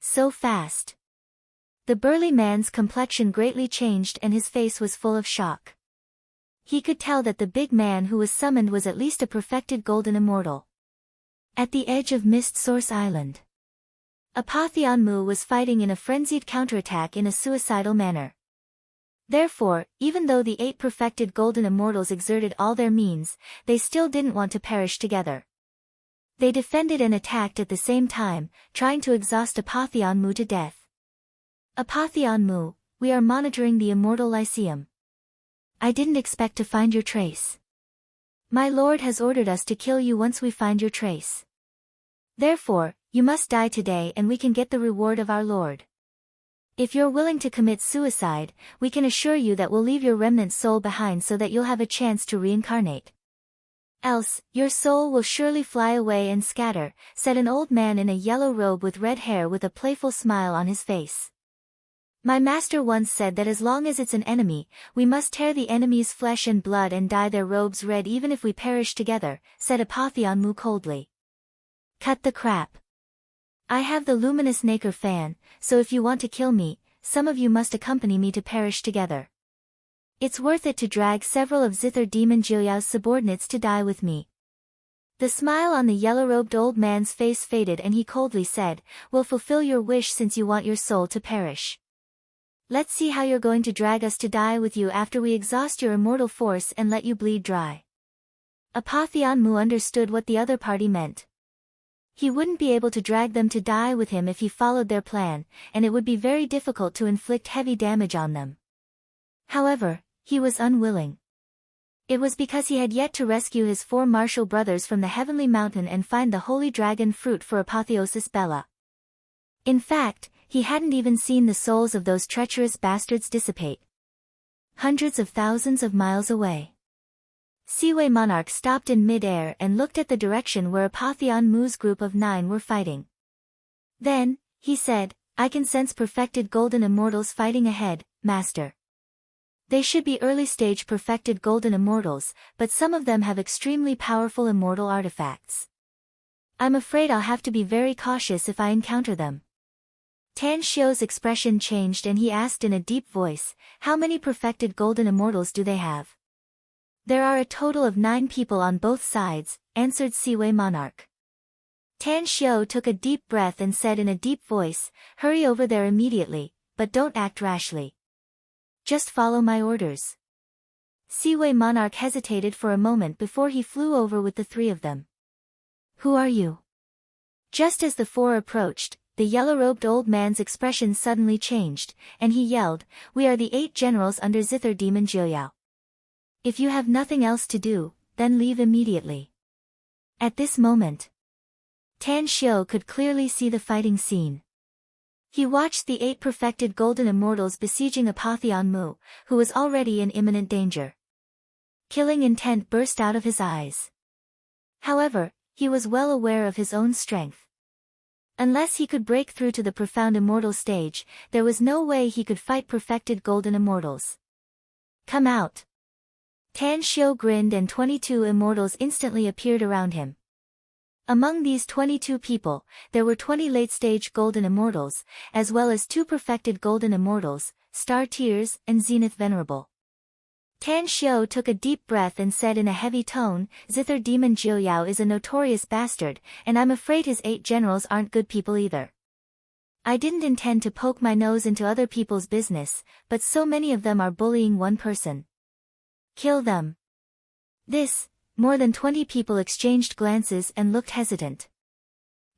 So fast. The burly man's complexion greatly changed and his face was full of shock. He could tell that the big man who was summoned was at least a perfected golden immortal. At the edge of Mist Source Island, Apotheon Mu was fighting in a frenzied counterattack in a suicidal manner. Therefore, even though the 8 perfected golden immortals exerted all their means, they still didn't want to perish together. They defended and attacked at the same time, trying to exhaust Apotheon Mu to death. Apotheon Mu, we are monitoring the immortal Lyceum. I didn't expect to find your trace. My lord has ordered us to kill you once we find your trace. Therefore, you must die today and we can get the reward of our lord. If you're willing to commit suicide, we can assure you that we'll leave your remnant soul behind so that you'll have a chance to reincarnate. Else, your soul will surely fly away and scatter, said an old man in a yellow robe with red hair with a playful smile on his face. My master once said that as long as it's an enemy, we must tear the enemy's flesh and blood and dye their robes red even if we perish together, said Apotheon Mu coldly. Cut the crap. I have the luminous Nacre fan, so if you want to kill me, some of you must accompany me to perish together. It's worth it to drag several of Zither Demon Jiuyao's subordinates to die with me. The smile on the yellow-robed old man's face faded and he coldly said, we'll fulfill your wish since you want your soul to perish. Let's see how you're going to drag us to die with you after we exhaust your immortal force and let you bleed dry. Apotheon Mu understood what the other party meant. He wouldn't be able to drag them to die with him if he followed their plan, and it would be very difficult to inflict heavy damage on them. However, he was unwilling. It was because he had yet to rescue his 4 martial brothers from the heavenly mountain and find the holy dragon fruit for Apotheosis Bella. In fact, he hadn't even seen the souls of those treacherous bastards dissipate. Hundreds of thousands of miles away. Seaway Monarch stopped in mid-air and looked at the direction where Apotheon Mu's group of 9 were fighting. Then, he said, I can sense perfected golden immortals fighting ahead, Master. They should be early-stage perfected golden immortals, but some of them have extremely powerful immortal artifacts. I'm afraid I'll have to be very cautious if I encounter them. Tan Xiu's expression changed and he asked in a deep voice, how many perfected golden immortals do they have? There are a total of 9 people on both sides, answered Seaway Monarch. Tan Xiu took a deep breath and said in a deep voice, hurry over there immediately, but don't act rashly. Just follow my orders. Seaway Monarch hesitated for a moment before he flew over with the 3 of them. Who are you? Just as the 4 approached, the yellow-robed old man's expression suddenly changed, and he yelled, we are the 8 generals under Zither Demon Jiuyao. If you have nothing else to do, then leave immediately. At this moment, Tan Xiu could clearly see the fighting scene. He watched the 8 perfected golden immortals besieging Apotheon Mu, who was already in imminent danger. Killing intent burst out of his eyes. However, he was well aware of his own strength. Unless he could break through to the profound immortal stage, there was no way he could fight perfected golden immortals. Come out. Tan Xiu grinned and 22 immortals instantly appeared around him. Among these 22 people, there were 20 late-stage golden immortals, as well as 2 perfected golden immortals, Star Tears and Zenith Venerable. Tan Xiu took a deep breath and said in a heavy tone, Zither Demon Jiuyao is a notorious bastard, and I'm afraid his 8 generals aren't good people either. I didn't intend to poke my nose into other people's business, but so many of them are bullying one person. Kill them. More than 20 people exchanged glances and looked hesitant.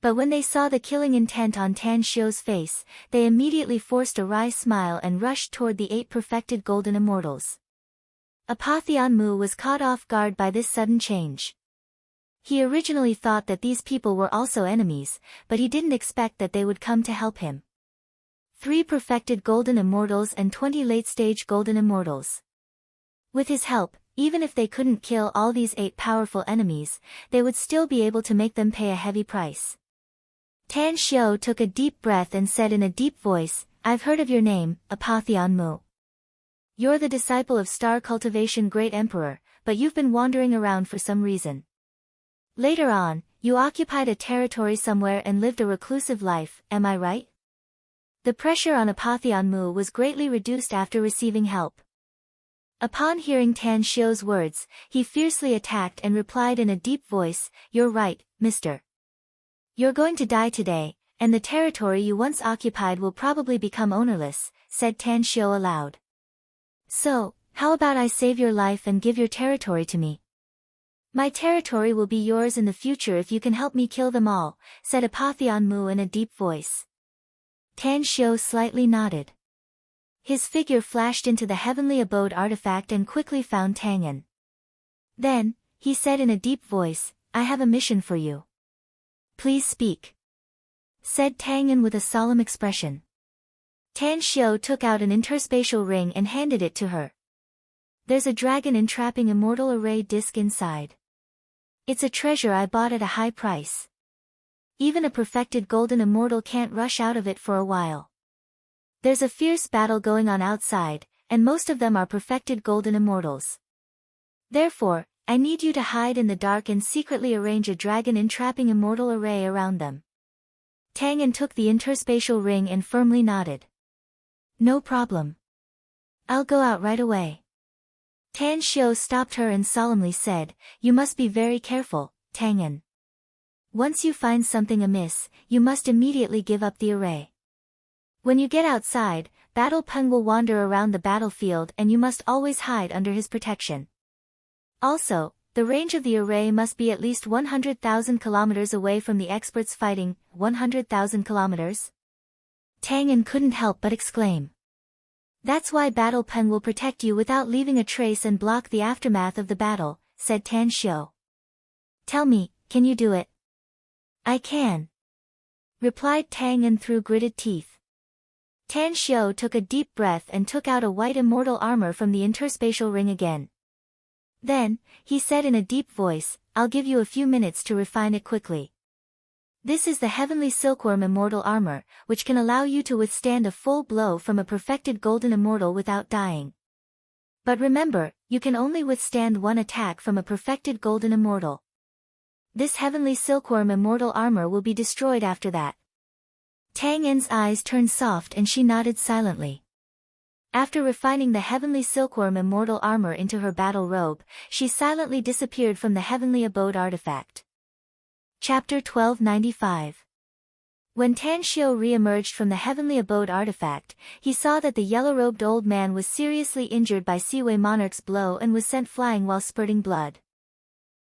But when they saw the killing intent on Tan Xiu's face, they immediately forced a wry smile and rushed toward the 8 perfected golden immortals. Apotheon Mu was caught off guard by this sudden change. He originally thought that these people were also enemies, but he didn't expect that they would come to help him. 3 perfected golden immortals and 20 late-stage golden immortals. With his help, even if they couldn't kill all these 8 powerful enemies, they would still be able to make them pay a heavy price. Tan Xiu took a deep breath and said in a deep voice, "I've heard of your name, Apotheon Mu. You're the disciple of Star Cultivation Great Emperor, but you've been wandering around for some reason. Later on, you occupied a territory somewhere and lived a reclusive life, am I right?" The pressure on Apotheon Mu was greatly reduced after receiving help. Upon hearing Tan Xiu's words, he fiercely attacked and replied in a deep voice, "You're right, mister. You're going to die today, and the territory you once occupied will probably become ownerless," said Tan Xiu aloud. "So, how about I save your life and give your territory to me? My territory will be yours in the future if you can help me kill them all," said Apotheon Mu in a deep voice. Tan Xiu slightly nodded. His figure flashed into the heavenly abode artifact and quickly found Tang'an. Then, he said in a deep voice, "I have a mission for you." "Please speak," said Tang'an with a solemn expression. Tan Xiu took out an interspatial ring and handed it to her. "There's a dragon entrapping immortal array disc inside. It's a treasure I bought at a high price. Even a perfected golden immortal can't rush out of it for a while. There's a fierce battle going on outside, and most of them are perfected golden immortals. Therefore, I need you to hide in the dark and secretly arrange a dragon entrapping immortal array around them." Tang'an took the interspatial ring and firmly nodded. "No problem. I'll go out right away." Tan Xiu stopped her and solemnly said, "You must be very careful, Tang'an. Once you find something amiss, you must immediately give up the array. When you get outside, Battle Peng will wander around the battlefield and you must always hide under his protection. Also, the range of the array must be at least 100,000 kilometers away from the experts fighting. 100,000 kilometers? Tang'an couldn't help but exclaim. "That's why Battle Peng will protect you without leaving a trace and block the aftermath of the battle," said Tan Xiu. "Tell me, can you do it?" "I can," replied Tang'an through gritted teeth. Tan Xiu took a deep breath and took out a white immortal armor from the interspatial ring again. Then, he said in a deep voice, "I'll give you a few minutes to refine it quickly. This is the heavenly silkworm immortal armor, which can allow you to withstand a full blow from a perfected golden immortal without dying. But remember, you can only withstand one attack from a perfected golden immortal. This heavenly silkworm immortal armor will be destroyed after that." Tang'an's eyes turned soft and she nodded silently. After refining the heavenly silkworm immortal armor into her battle robe, she silently disappeared from the heavenly abode artifact. Chapter 1295. When Tan Xiu re-emerged from the heavenly abode artifact, he saw that the yellow-robed old man was seriously injured by Seaway Monarch's blow and was sent flying while spurting blood.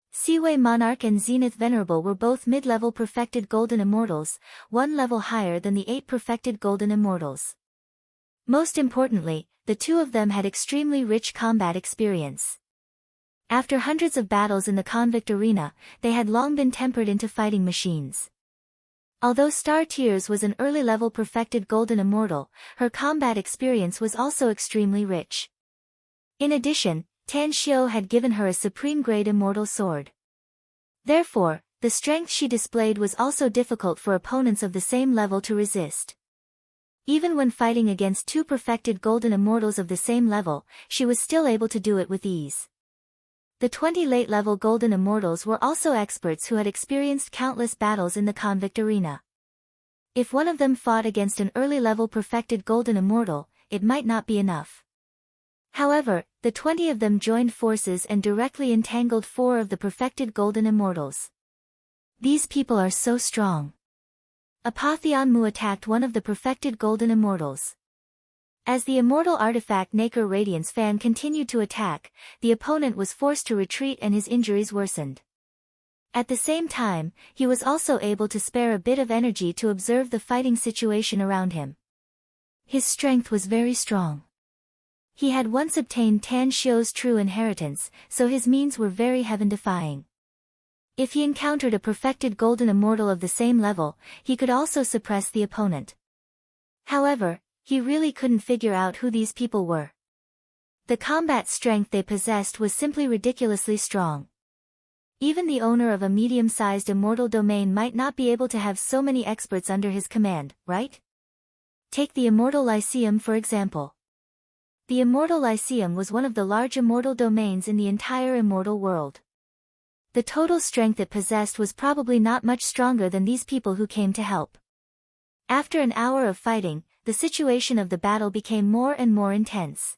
Seaway Monarch and Zenith Venerable were both mid-level perfected golden immortals, one level higher than the 8 perfected golden immortals. Most importantly, the two of them had extremely rich combat experience. After hundreds of battles in the convict arena, they had long been tempered into fighting machines. Although Star Tears was an early-level perfected golden immortal, her combat experience was also extremely rich. In addition, Tan Xiu had given her a supreme-grade immortal sword. Therefore, the strength she displayed was also difficult for opponents of the same level to resist. Even when fighting against 2 perfected golden immortals of the same level, she was still able to do it with ease. The 20 late-level golden immortals were also experts who had experienced countless battles in the convict arena. If one of them fought against an early-level perfected golden immortal, it might not be enough. However, the 20 of them joined forces and directly entangled 4 of the perfected golden immortals. These people are so strong. Apotheon Mu attacked one of the perfected golden immortals. As the immortal artifact Nacre Radiance fan continued to attack, the opponent was forced to retreat and his injuries worsened. At the same time, he was also able to spare a bit of energy to observe the fighting situation around him. His strength was very strong. He had once obtained Tan Xiu's true inheritance, so his means were very heaven-defying. If he encountered a perfected golden immortal of the same level, he could also suppress the opponent. However, he really couldn't figure out who these people were. The combat strength they possessed was simply ridiculously strong. Even the owner of a medium-sized immortal domain might not be able to have so many experts under his command, right? Take the Immortal Lyceum for example. The Immortal Lyceum was one of the large immortal domains in the entire immortal world. The total strength it possessed was probably not much stronger than these people who came to help. After an hour of fighting, the situation of the battle became more and more intense.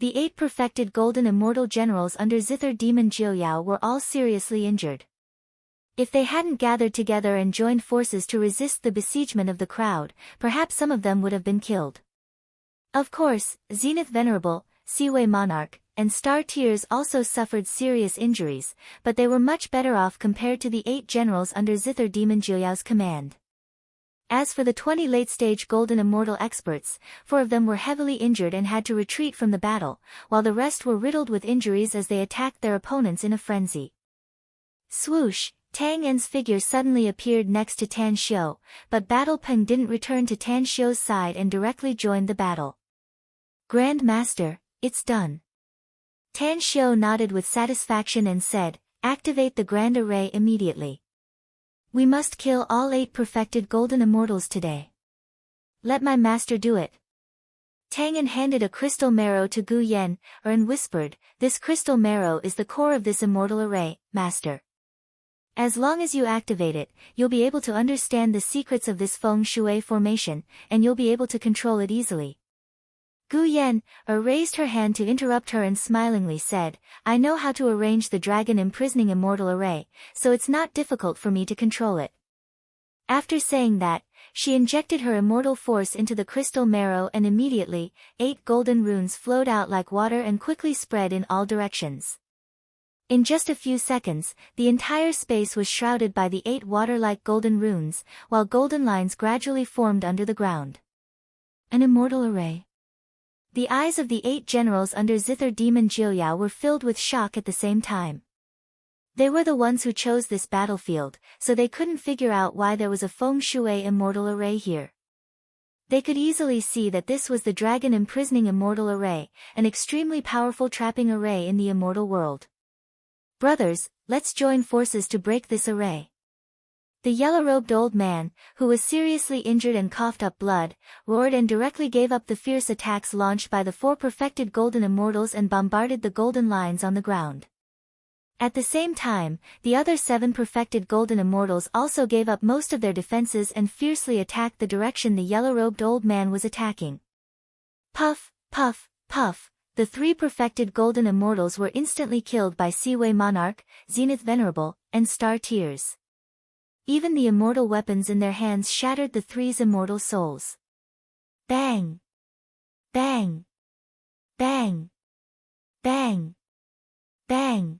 The 8 perfected golden immortal generals under Zither Demon Jiuyao were all seriously injured. If they hadn't gathered together and joined forces to resist the besiegement of the crowd, perhaps some of them would have been killed. Of course, Zenith Venerable, Seaway Monarch, and Star Tears also suffered serious injuries, but they were much better off compared to the 8 generals under Zither Demon Jiuyao's command. As for the 20 late-stage golden immortal experts, 4 of them were heavily injured and had to retreat from the battle, while the rest were riddled with injuries as they attacked their opponents in a frenzy. Swoosh, Tang En's figure suddenly appeared next to Tan Xiu, but Battle Peng didn't return to Tan Xiu's side and directly joined the battle. Grand Master, it's done. Tan Xiu nodded with satisfaction and said, activate the Grand Array immediately. We must kill all 8 perfected golden immortals today. Let my master do it. Tang En handed a crystal marrow to Gu Yan, and whispered, this crystal marrow is the core of this immortal array, master. As long as you activate it, you'll be able to understand the secrets of this feng shui formation, and you'll be able to control it easily. Gu Yan raised her hand to interrupt her and smilingly said, I know how to arrange the dragon imprisoning immortal array, so it's not difficult for me to control it. After saying that, she injected her immortal force into the crystal marrow and immediately, 8 golden runes flowed out like water and quickly spread in all directions. In just a few seconds, the entire space was shrouded by the 8 water-like golden runes, while golden lines gradually formed under the ground. An immortal array. The eyes of the 8 generals under Zither Demon Jiuyao were filled with shock at the same time. They were the ones who chose this battlefield, so they couldn't figure out why there was a feng shui immortal array here. They could easily see that this was the dragon imprisoning immortal array, an extremely powerful trapping array in the immortal world. Brothers, let's join forces to break this array. The yellow-robed old man, who was seriously injured and coughed up blood, roared and directly gave up the fierce attacks launched by the 4 perfected golden immortals and bombarded the golden lines on the ground. At the same time, the other 7 perfected golden immortals also gave up most of their defenses and fiercely attacked the direction the yellow-robed old man was attacking. Puff, puff, puff. The 3 perfected golden immortals were instantly killed by Seaway Monarch, Zenith Venerable, and Star Tears. Even the immortal weapons in their hands shattered the 3's immortal souls. Bang! Bang! Bang! Bang! Bang!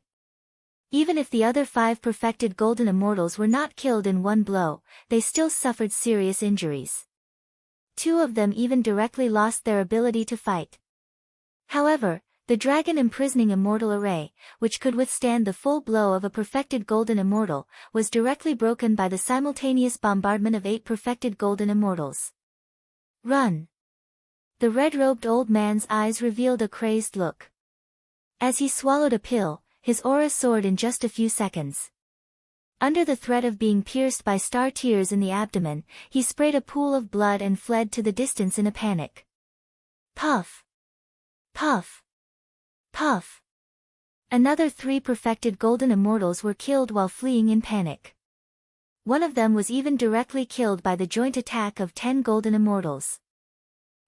Even if the other 5 perfected golden immortals were not killed in one blow, they still suffered serious injuries. 2 of them even directly lost their ability to fight. However, the dragon imprisoning immortal array, which could withstand the full blow of a perfected golden immortal, was directly broken by the simultaneous bombardment of 8 perfected golden immortals. Run! The red-robed old man's eyes revealed a crazed look. As he swallowed a pill, his aura soared in just a few seconds. Under the threat of being pierced by Star Tears in the abdomen, he sprayed a pool of blood and fled to the distance in a panic. Puff! Puff! Puff! Another 3 perfected golden immortals were killed while fleeing in panic. One of them was even directly killed by the joint attack of 10 golden immortals.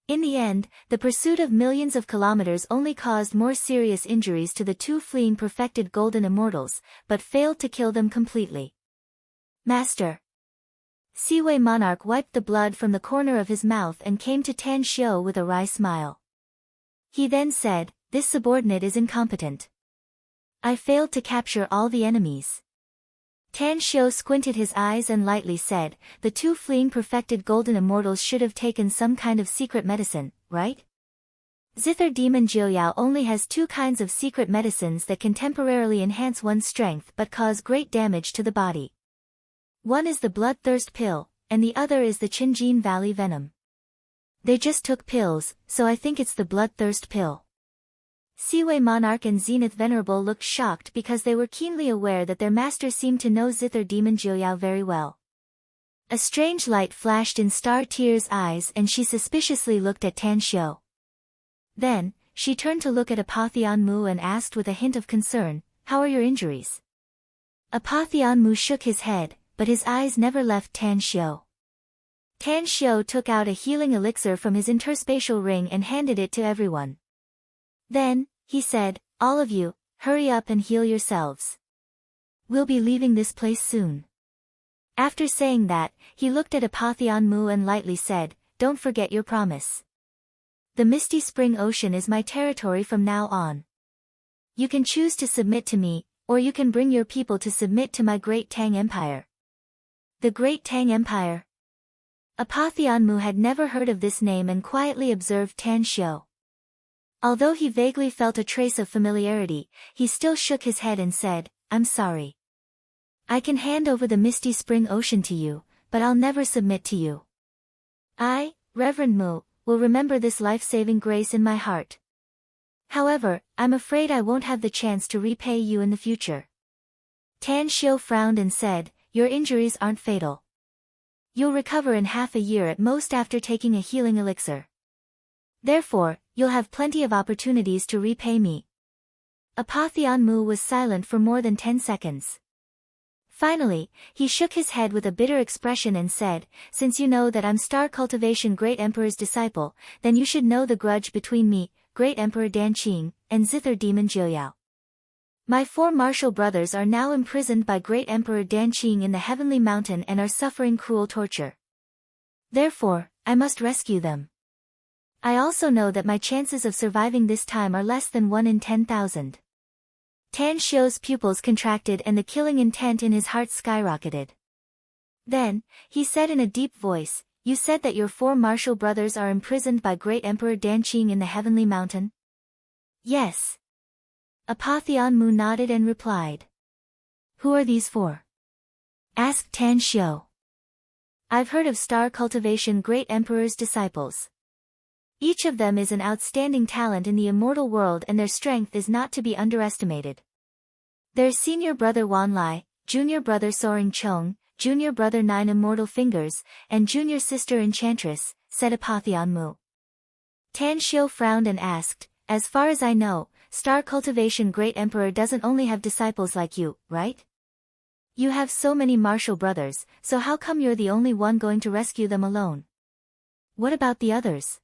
In the end, the pursuit of millions of kilometers only caused more serious injuries to the 2 fleeing perfected golden immortals, but failed to kill them completely. Master! Seaway Monarch wiped the blood from the corner of his mouth and came to Tan Xiu with a wry smile. He then said, this subordinate is incompetent. I failed to capture all the enemies. Tan Shio squinted his eyes and lightly said, the two fleeing perfected golden immortals should have taken some kind of secret medicine, right? Zither Demon Jiuyao only has two kinds of secret medicines that can temporarily enhance one's strength but cause great damage to the body. One is the Bloodthirst Pill, and the other is the Qinjin Valley Venom. They just took pills, so I think it's the Bloodthirst Pill. Seaway Monarch and Zenith Venerable looked shocked because they were keenly aware that their master seemed to know Zither Demon Jiuyao very well. A strange light flashed in Star Tear's eyes and she suspiciously looked at Tan Shio. Then, she turned to look at Apotheon Mu and asked with a hint of concern, how are your injuries? Apotheon Mu shook his head, but his eyes never left Tan Shio. Tan Shio took out a healing elixir from his interspatial ring and handed it to everyone. Then, he said, all of you, hurry up and heal yourselves. We'll be leaving this place soon. After saying that, he looked at Apotheon Mu and lightly said, don't forget your promise. The Misty Spring Ocean is my territory from now on. You can choose to submit to me, or you can bring your people to submit to my Great Tang Empire. The Great Tang Empire. Apotheon Mu had never heard of this name and quietly observed Tan Shio. Although he vaguely felt a trace of familiarity, he still shook his head and said, I'm sorry. I can hand over the Misty Spring Ocean to you, but I'll never submit to you. I, Reverend Mu, will remember this life-saving grace in my heart. However, I'm afraid I won't have the chance to repay you in the future. Tan Shio frowned and said, your injuries aren't fatal. You'll recover in half a year at most after taking a healing elixir. Therefore, you'll have plenty of opportunities to repay me. Apotheon Mu was silent for more than 10 seconds. Finally, he shook his head with a bitter expression and said, since you know that I'm Star Cultivation Great Emperor's disciple, then you should know the grudge between me, Great Emperor Danqing, and Zither Demon Jiuyao. My 4 martial brothers are now imprisoned by Great Emperor Danqing in the Heavenly Mountain and are suffering cruel torture. Therefore, I must rescue them. I also know that my chances of surviving this time are less than 1 in 10,000. Tan Shio's pupils contracted and the killing intent in his heart skyrocketed. Then, he said in a deep voice, you said that your 4 martial brothers are imprisoned by Great Emperor Danqing in the Heavenly Mountain? Yes. Apotheon Mu nodded and replied. Who are these 4? Asked Tan Shio. I've heard of Star Cultivation Great Emperor's disciples. Each of them is an outstanding talent in the immortal world and their strength is not to be underestimated. There's senior brother Wan Lai, junior brother Soaring Chong, junior brother 9 Immortal Fingers, and junior sister Enchantress, said Apotheon Mu. Tan Shio frowned and asked, as far as I know, Star Cultivation Great Emperor doesn't only have disciples like you, right? You have so many martial brothers, so how come you're the only one going to rescue them alone? What about the others?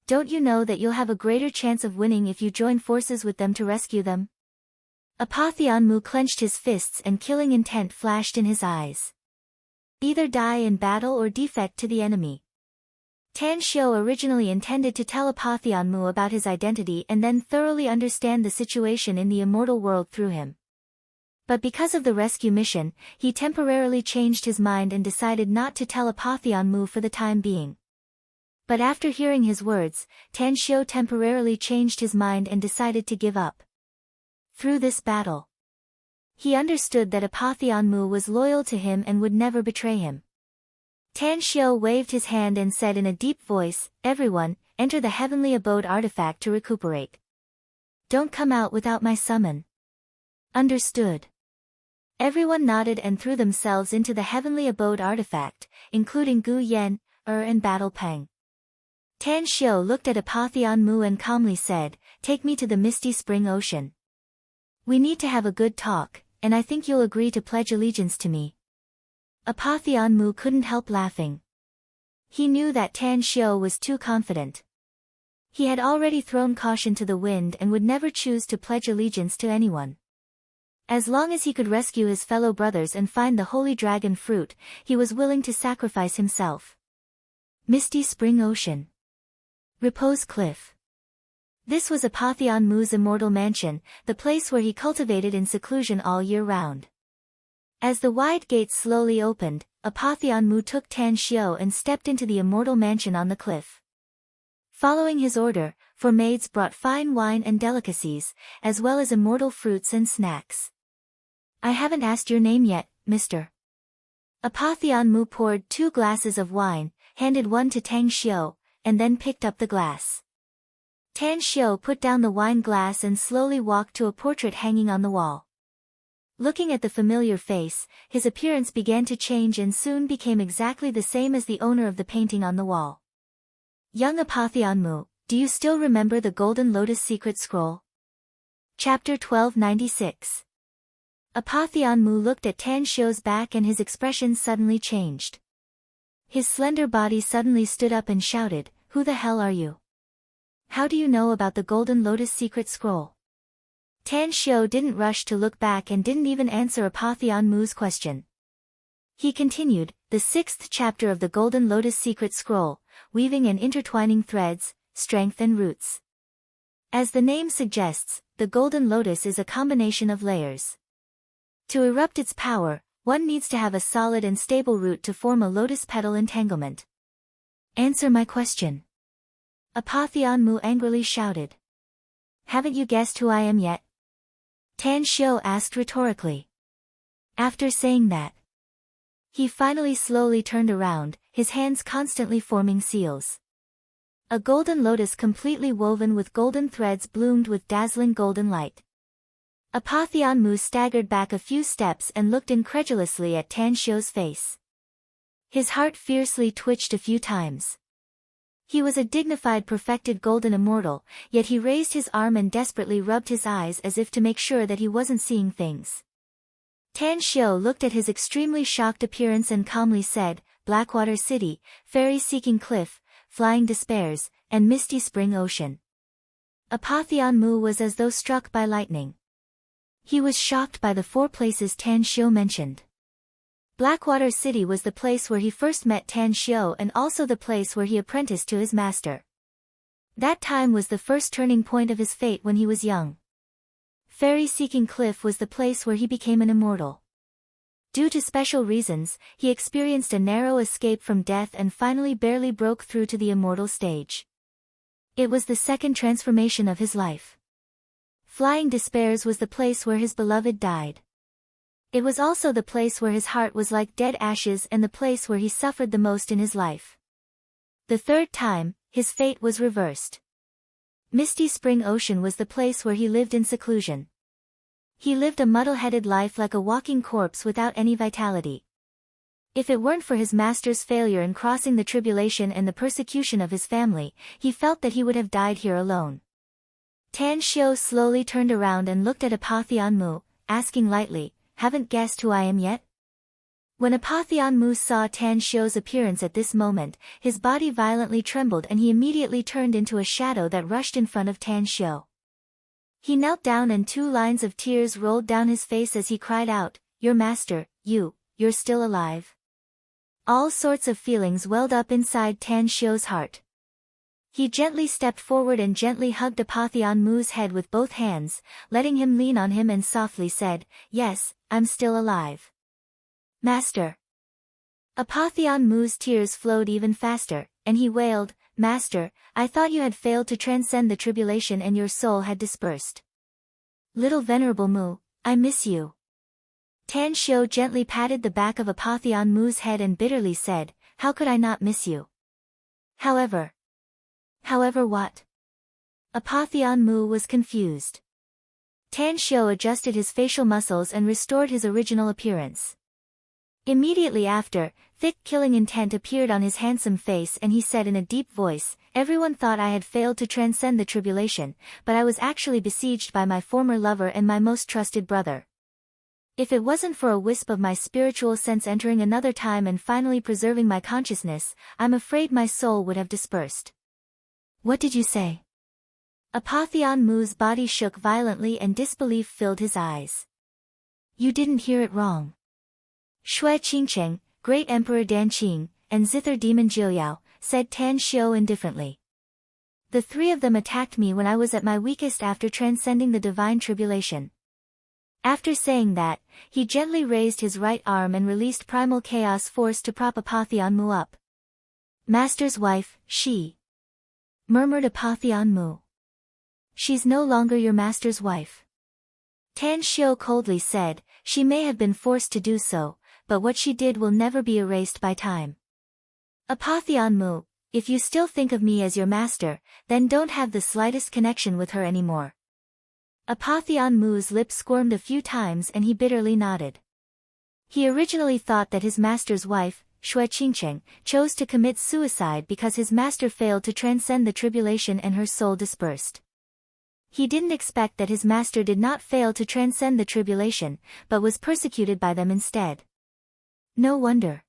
Don't you know that you'll have a greater chance of winning if you join forces with them to rescue them? Apotheon Mu clenched his fists and killing intent flashed in his eyes. Either die in battle or defect to the enemy. Tan Shio originally intended to tell Apotheon Mu about his identity and then thoroughly understand the situation in the immortal world through him. But because of the rescue mission, he temporarily changed his mind and decided not to tell Apotheon Mu for the time being. But after hearing his words, Tan Shio temporarily changed his mind and decided to give up. Through this battle, he understood that Apotheon Mu was loyal to him and would never betray him. Tan Shio waved his hand and said in a deep voice, everyone, enter the heavenly abode artifact to recuperate. Don't come out without my summon. Understood. Everyone nodded and threw themselves into the heavenly abode artifact, including Gu Yen, and Battle Peng. Tan Shio looked at Apotheon Mu and calmly said, take me to the Misty Spring Ocean. We need to have a good talk, and I think you'll agree to pledge allegiance to me. Apotheon Mu couldn't help laughing. He knew that Tan Shio was too confident. He had already thrown caution to the wind and would never choose to pledge allegiance to anyone. As long as he could rescue his fellow brothers and find the holy dragon fruit, he was willing to sacrifice himself. Misty Spring Ocean. Repose Cliff. This was Apotheon Mu's immortal mansion, the place where he cultivated in seclusion all year round. As the wide gates slowly opened, Apotheon Mu took Tan Xiu and stepped into the immortal mansion on the cliff. Following his order, four maids brought fine wine and delicacies, as well as immortal fruits and snacks. "I haven't asked your name yet, mister." Apotheon Mu poured 2 glasses of wine, handed one to Tang Xiu, and then picked up the glass. Tan Xiu put down the wine glass and slowly walked to a portrait hanging on the wall. Looking at the familiar face, his appearance began to change and soon became exactly the same as the owner of the painting on the wall. "Young Apotheon Mu, do you still remember the Golden Lotus Secret Scroll?" Chapter 1296. Apotheon Mu looked at Tan Xiu's back and his expression suddenly changed. His slender body suddenly stood up and shouted, "Who the hell are you? How do you know about the Golden Lotus Secret Scroll?" Tan Xiu didn't rush to look back and didn't even answer Apotheon Mu's question. He continued, "The 6th chapter of the Golden Lotus Secret Scroll, weaving and intertwining threads, strength and roots." As the name suggests, the Golden Lotus is a combination of layers. To erupt its power, one needs to have a solid and stable root to form a lotus petal entanglement. "Answer my question." Apotheon Mu angrily shouted. "Haven't you guessed who I am yet?" Tan Xiu asked rhetorically. After saying that, he finally slowly turned around, his hands constantly forming seals. A golden lotus completely woven with golden threads bloomed with dazzling golden light. Apotheon Mu staggered back a few steps and looked incredulously at Tan Xiu's face. His heart fiercely twitched a few times. He was a dignified perfected golden immortal, yet he raised his arm and desperately rubbed his eyes as if to make sure that he wasn't seeing things. Tan Xiu looked at his extremely shocked appearance and calmly said, "Blackwater City, Fairy-Seeking Cliff, Flying Despairs, and Misty Spring Ocean." Apotheon Mu was as though struck by lightning. He was shocked by the 4 places Tan Xiu mentioned. Blackwater City was the place where he first met Tan Xiu and also the place where he apprenticed to his master. That time was the first turning point of his fate when he was young. Fairy-Seeking Cliff was the place where he became an immortal. Due to special reasons, he experienced a narrow escape from death and finally barely broke through to the immortal stage. It was the second transformation of his life. Flying Despairs was the place where his beloved died. It was also the place where his heart was like dead ashes and the place where he suffered the most in his life. The 3rd time, his fate was reversed. Misty Spring Ocean was the place where he lived in seclusion. He lived a muddle-headed life like a walking corpse without any vitality. If it weren't for his master's failure in crossing the tribulation and the persecution of his family, he felt that he would have died here alone. Tan Xiu slowly turned around and looked at Apotheon Mu, asking lightly, "Haven't guessed who I am yet?" When Apotheon Mu saw Tan Xiu's appearance at this moment, his body violently trembled and he immediately turned into a shadow that rushed in front of Tan Xiu. He knelt down and 2 lines of tears rolled down his face as he cried out, "Your master, you're still alive." All sorts of feelings welled up inside Tan Xiu's heart. He gently stepped forward and gently hugged Apotheon Mu's head with both hands, letting him lean on him and softly said, "Yes, I'm still alive. Master." Apotheon Mu's tears flowed even faster, and he wailed, "Master, I thought you had failed to transcend the tribulation and your soul had dispersed. Little Venerable Mu, I miss you." Tan Xiu gently patted the back of Apotheon Mu's head and bitterly said, "How could I not miss you?" However what? Apotheon Mu was confused. Tan Xiu adjusted his facial muscles and restored his original appearance. Immediately after, thick killing intent appeared on his handsome face and he said in a deep voice, "Everyone thought I had failed to transcend the tribulation, but I was actually besieged by my former lover and my most trusted brother. If it wasn't for a wisp of my spiritual sense entering another time and finally preserving my consciousness, I'm afraid my soul would have dispersed." "What did you say?" Apotheon Mu's body shook violently and disbelief filled his eyes. "You didn't hear it wrong. Shui Qingcheng, Great Emperor Danqing, and Zither Demon Jiuyao," said Tan Xiu indifferently. "The 3 of them attacked me when I was at my weakest after transcending the divine tribulation. After saying that, he gently raised his right arm and released primal chaos force to prop Apotheon up. Master's wife, she, murmured Apotheon. She's no longer your master's wife. Tan Xiu coldly said, she may have been forced to do so, but what she did will never be erased by time. Apotheon, if you still think of me as your master, then don't have the slightest connection with her anymore. Apotheon's lips squirmed a few times and he bitterly nodded. He originally thought that his master's wife, Shui Qingcheng, chose to commit suicide because his master failed to transcend the tribulation and her soul dispersed. He didn't expect that his master did not fail to transcend the tribulation, but was persecuted by them instead. No wonder.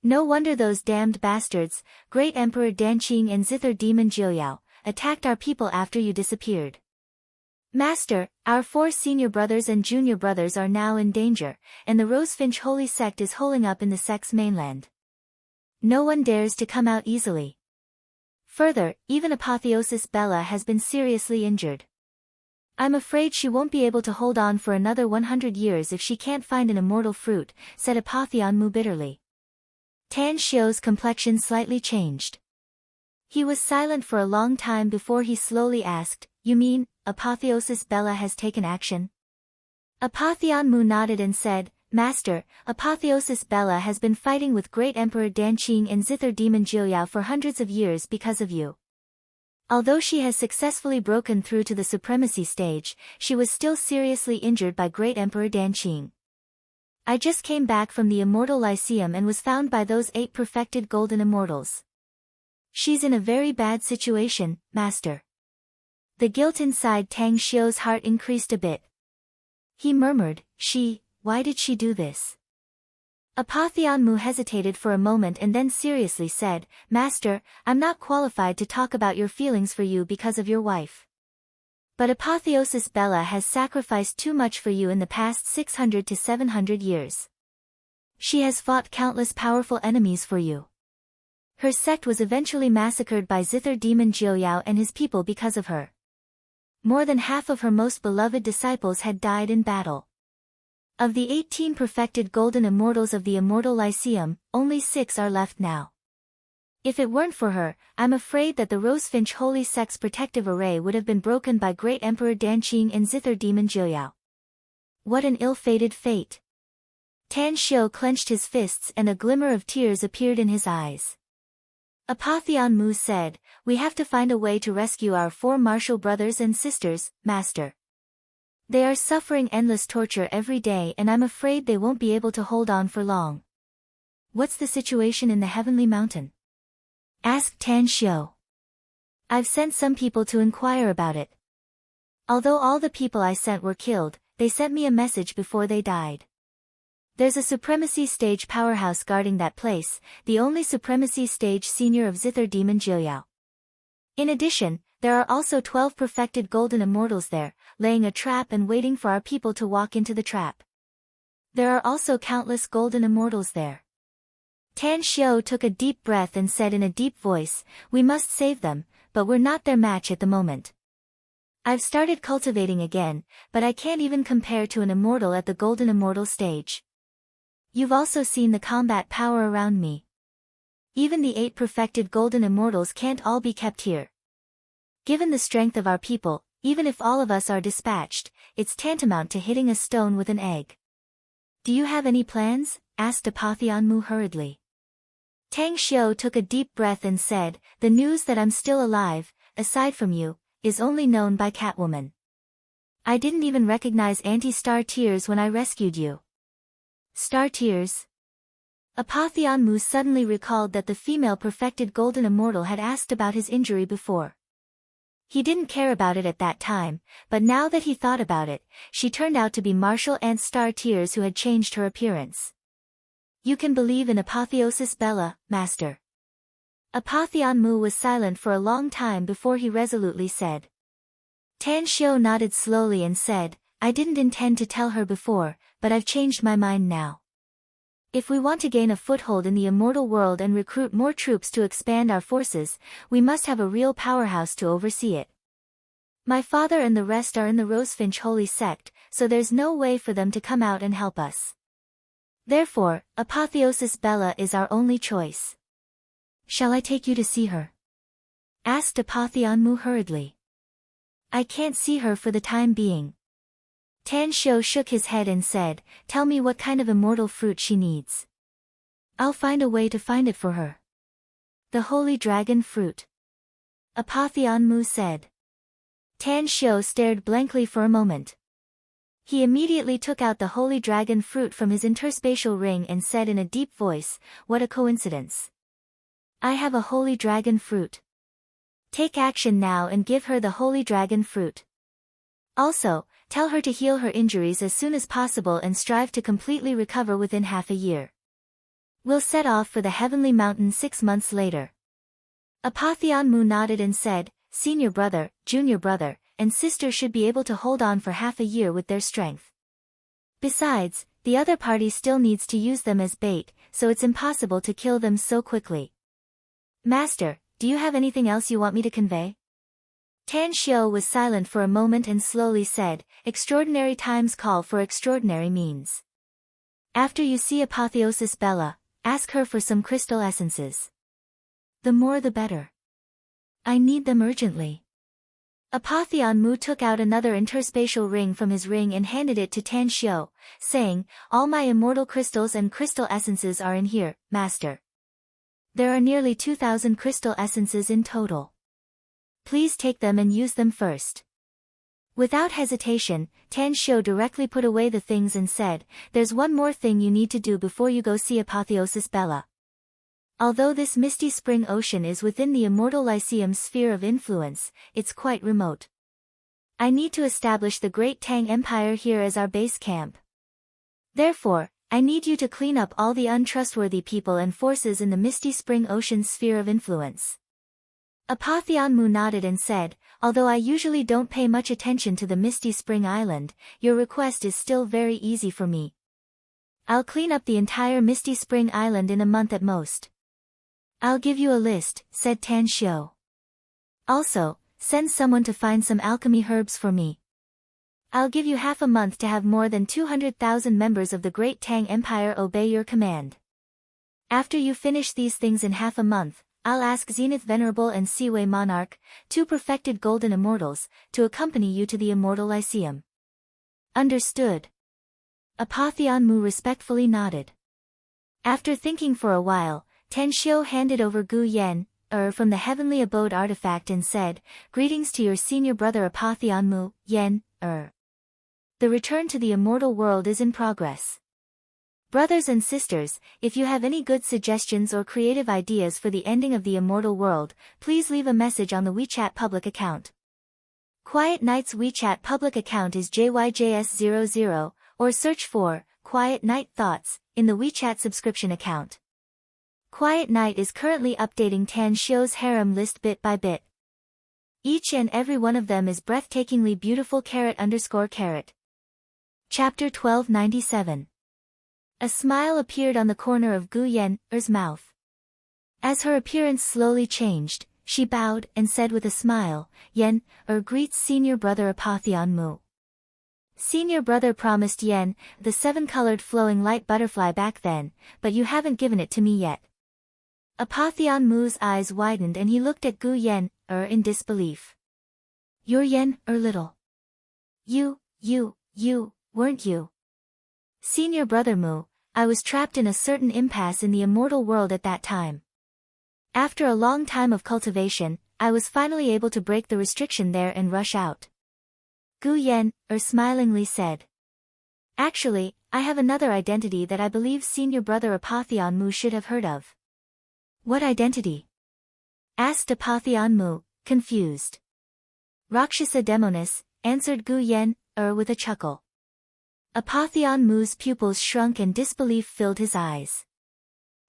No wonder those damned bastards, Great Emperor Danqing and Zither Demon Jiuyao, attacked our people after you disappeared. Master, our 4 senior brothers and junior brothers are now in danger, and the Rosefinch holy sect is holding up in the sect's mainland. No one dares to come out easily. Further, even Apotheosis Bella has been seriously injured. I'm afraid she won't be able to hold on for another 100 years if she can't find an immortal fruit, said Apotheon bitterly. Tan Xiu's complexion slightly changed. He was silent for a long time before he slowly asked, you mean, Apotheosis Bella has taken action? Apotheon nodded and said, Master, Apotheosis Bella has been fighting with Great Emperor Danqing and Zither Demon Jiuyao for hundreds of years because of you. Although she has successfully broken through to the supremacy stage, she was still seriously injured by Great Emperor Danqing. I just came back from the Immortal Lyceum and was found by those 8 perfected golden immortals. She's in a very bad situation, Master. The guilt inside Tang Xiu's heart increased a bit. He murmured, why did she do this? Apotheon hesitated for a moment and then seriously said, Master, I'm not qualified to talk about your feelings for you because of your wife. But Apotheosis Bella has sacrificed too much for you in the past 600 to 700 years. She has fought countless powerful enemies for you. Her sect was eventually massacred by Zither Demon Jiuyao and his people because of her. More than half of her most beloved disciples had died in battle. Of the 18 perfected golden immortals of the Immortal Lyceum, only 6 are left now. If it weren't for her, I'm afraid that the Rosefinch Holy Sect's protective array would have been broken by Great Emperor Danqing and Zither Demon Jiuyao. What an ill-fated fate. Tan Xiu clenched his fists and a glimmer of tears appeared in his eyes. Apotheon said, we have to find a way to rescue our 4 martial brothers and sisters, Master. They are suffering endless torture every day and I'm afraid they won't be able to hold on for long. What's the situation in the Heavenly Mountain? Asked Tan Xiu. I've sent some people to inquire about it. Although all the people I sent were killed, they sent me a message before they died. There's a supremacy stage powerhouse guarding that place, the only supremacy stage senior of Zither Demon Jiuyao. In addition, there are also 12 perfected golden immortals there, laying a trap and waiting for our people to walk into the trap. There are also countless golden immortals there. Tan Xiu took a deep breath and said in a deep voice, we must save them, but we're not their match at the moment. I've started cultivating again, but I can't even compare to an immortal at the golden immortal stage. You've also seen the combat power around me. Even the 8 perfected golden immortals can't all be kept here. Given the strength of our people, even if all of us are dispatched, it's tantamount to hitting a stone with an egg. Do you have any plans? Asked Apotheon hurriedly. Tang Xiu took a deep breath and said, the news that I'm still alive, aside from you, is only known by Catwoman. I didn't even recognize Anti-Star Tears when I rescued you. Star Tears? Apotheon suddenly recalled that the female perfected golden immortal had asked about his injury before. He didn't care about it at that time, but now that he thought about it, she turned out to be Martial Ant Star Tears who had changed her appearance. You can believe in Apotheosis Bella, Master. Apotheon was silent for a long time before he resolutely said. Tan Xiu nodded slowly and said, I didn't intend to tell her before, but I've changed my mind now. If we want to gain a foothold in the immortal world and recruit more troops to expand our forces, we must have a real powerhouse to oversee it. My father and the rest are in the Rosefinch holy sect, so there's no way for them to come out and help us. Therefore, Apotheosis Bella is our only choice. Shall I take you to see her? Asked Apotheonmu hurriedly. I can't see her for the time being. Tan Shou shook his head and said, tell me what kind of immortal fruit she needs. I'll find a way to find it for her. The holy dragon fruit. Apotheonmu said. Tan Shou stared blankly for a moment. He immediately took out the holy dragon fruit from his interspatial ring and said in a deep voice, what a coincidence. I have a holy dragon fruit. Take action now and give her the holy dragon fruit. Also, tell her to heal her injuries as soon as possible and strive to completely recover within half a year. We'll set off for the heavenly mountain 6 months later. Apotheonmu nodded and said, senior brother, junior brother, and sister should be able to hold on for half a year with their strength. Besides, the other party still needs to use them as bait, so it's impossible to kill them so quickly. Master, do you have anything else you want me to convey? Tan Shou was silent for a moment and slowly said, extraordinary times call for extraordinary means. After you see Apotheosis Bella, ask her for some crystal essences. The more the better. I need them urgently. Apotheonmu took out another interspatial ring from his ring and handed it to Tan Shou, saying, all my immortal crystals and crystal essences are in here, master. There are nearly 2,000 crystal essences in total. Please take them and use them first. Without hesitation, Tan Shou directly put away the things and said, there's one more thing you need to do before you go see Apotheosis Bella. Although this misty spring ocean is within the immortal Lyceum's sphere of influence, it's quite remote. I need to establish the Great Tang Empire here as our base camp. Therefore, I need you to clean up all the untrustworthy people and forces in the misty spring ocean's sphere of influence. Apotheonmu nodded and said, although I usually don't pay much attention to the misty spring island, your request is still very easy for me. I'll clean up the entire misty spring island in a month at most. I'll give you a list, said Tan Shou. Also, send someone to find some alchemy herbs for me. I'll give you half a month to have more than 200,000 members of the Great Tang Empire obey your command. After you finish these things in half a month, I'll ask Zenith Venerable and Seaway Monarch, 2 perfected golden immortals, to accompany you to the immortal Lyceum. Understood. Apotheonmu respectfully nodded. After thinking for a while, Tan Shou handed over Gu Yen, from the heavenly abode artifact and said, greetings to your senior brother Apotheonmu, Yen, The return to the immortal world is in progress. Brothers and sisters, if you have any good suggestions or creative ideas for the ending of the immortal world, please leave a message on the WeChat public account. Quiet Night's WeChat public account is JYJS00, or search for Quiet Night Thoughts in the WeChat subscription account. Quiet Night is currently updating Tan Shou's harem list bit by bit. Each and every one of them is breathtakingly beautiful. _. Chapter 1297. A smile appeared on the corner of Gu Yen's mouth. As her appearance slowly changed, she bowed and said with a smile, Yen greets senior brother Apotheonmu. Senior brother promised Yen, the 7-colored flowing light butterfly back then, but you haven't given it to me yet. Apotheonmu's eyes widened and he looked at Gu Yen, in disbelief. You're Yen, little. You, weren't you? Senior brother Mu, I was trapped in a certain impasse in the immortal world at that time. After a long time of cultivation, I was finally able to break the restriction there and rush out. Gu Yen, smilingly said. Actually, I have another identity that I believe senior brother Apotheonmu should have heard of. What identity? Asked Apotheonmu, confused. Rakshasa Demonis, answered Gu Yen, with a chuckle. Apotheonmu's pupils shrunk and disbelief filled his eyes.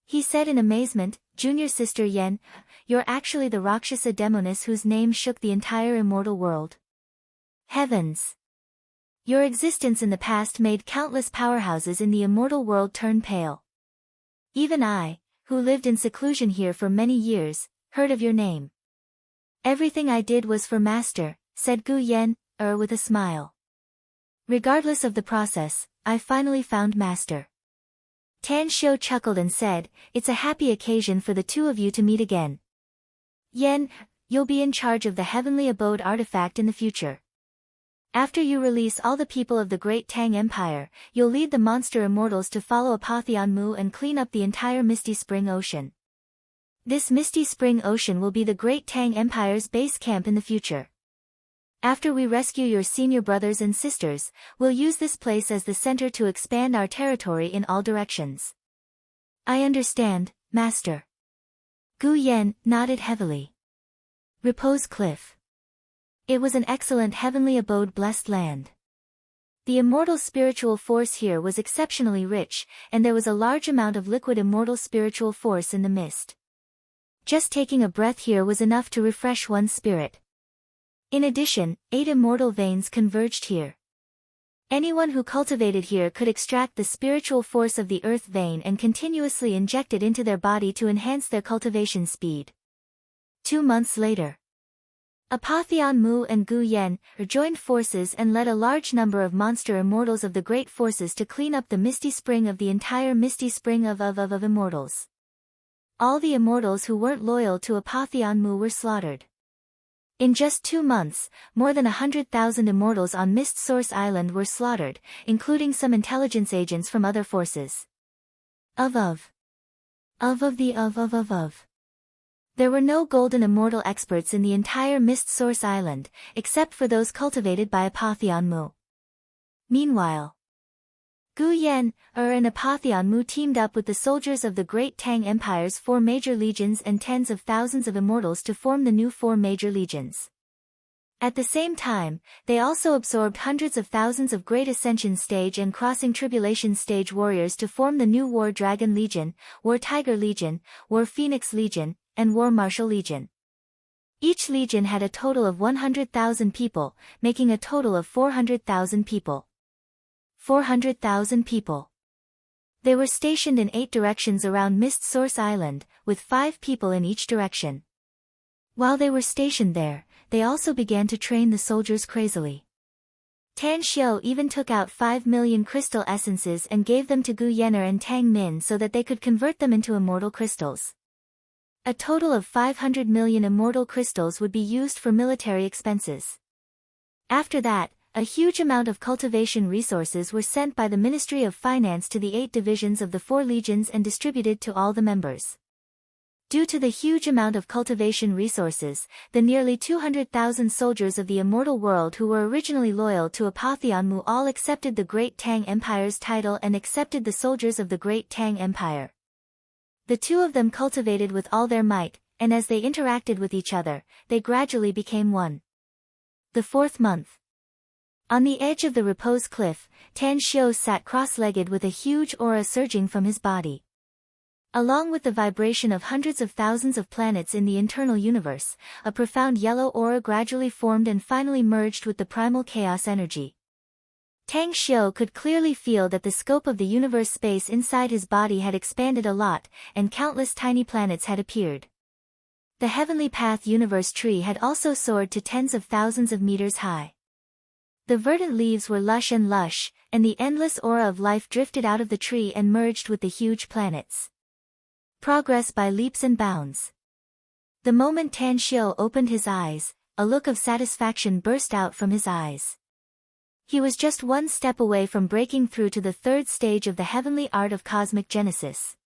He said in amazement, Junior sister Yen, you're actually the Rakshasa Demonis whose name shook the entire immortal world. Heavens! Your existence in the past made countless powerhouses in the immortal world turn pale. Even I, who lived in seclusion here for many years, heard of your name. Everything I did was for Master, said Gu Yan, with a smile. Regardless of the process, I finally found Master. Tan Xiu chuckled and said, it's a happy occasion for the two of you to meet again. Yan, you'll be in charge of the Heavenly Abode artifact in the future. After you release all the people of the Great Tang Empire, you'll lead the monster immortals to follow Apotheon Mu and clean up the entire Misty Spring Ocean. This Misty Spring Ocean will be the Great Tang Empire's base camp in the future. After we rescue your senior brothers and sisters, we'll use this place as the center to expand our territory in all directions. I understand, Master. Gu Yan nodded heavily. Repose Cliff. It was an excellent heavenly abode, blessed land. The immortal spiritual force here was exceptionally rich, and there was a large amount of liquid immortal spiritual force in the mist. Just taking a breath here was enough to refresh one's spirit. In addition, 8 immortal veins converged here. Anyone who cultivated here could extract the spiritual force of the earth vein and continuously inject it into their body to enhance their cultivation speed. 2 months later, Apotheon Mu and Gu Yan joined forces and led a large number of monster immortals of the great forces to clean up the Misty Spring of the entire Misty Spring of immortals. All the immortals who weren't loyal to Apotheon Mu were slaughtered. In just 2 months, more than 100,000 immortals on Mist Source Island were slaughtered, including some intelligence agents from other forces. There were no golden immortal experts in the entire Mist Source Island, except for those cultivated by Apotheon Mu. Meanwhile, Gu Yan, and Apotheon Mu teamed up with the soldiers of the Great Tang Empire's 4 major legions and tens of thousands of immortals to form the new 4 major legions. At the same time, they also absorbed hundreds of thousands of Great Ascension Stage and Crossing Tribulation Stage warriors to form the new War Dragon Legion, War Tiger Legion, War Phoenix Legion, and War Marshal Legion. Each legion had a total of 100,000 people, making a total of 400,000 people. 400,000 people. They were stationed in 8 directions around Mist Source Island, with 5 people in each direction. While they were stationed there, they also began to train the soldiers crazily. Tan Xiu even took out 5 million crystal essences and gave them to Gu Yener and Tang Min so that they could convert them into immortal crystals. A total of 500 million immortal crystals would be used for military expenses. After that, a huge amount of cultivation resources were sent by the Ministry of Finance to the 8 divisions of the 4 legions and distributed to all the members. Due to the huge amount of cultivation resources, the nearly 200,000 soldiers of the immortal world who were originally loyal to Apotheon Mu all accepted the Great Tang Empire's title and accepted the soldiers of the Great Tang Empire. The 2 of them cultivated with all their might, and as they interacted with each other, they gradually became one. The 4th month. On the edge of the Repose Cliff, Tan Xiu sat cross-legged with a huge aura surging from his body. Along with the vibration of hundreds of thousands of planets in the internal universe, a profound yellow aura gradually formed and finally merged with the primal chaos energy. Tang Xiu could clearly feel that the scope of the universe space inside his body had expanded a lot, and countless tiny planets had appeared. The Heavenly Path universe tree had also soared to tens of thousands of meters high. The verdant leaves were lush, and the endless aura of life drifted out of the tree and merged with the huge planets. Progress by leaps and bounds. The moment Tan Xiu opened his eyes, a look of satisfaction burst out from his eyes. He was just 1 step away from breaking through to the 3rd stage of the heavenly art of cosmic genesis.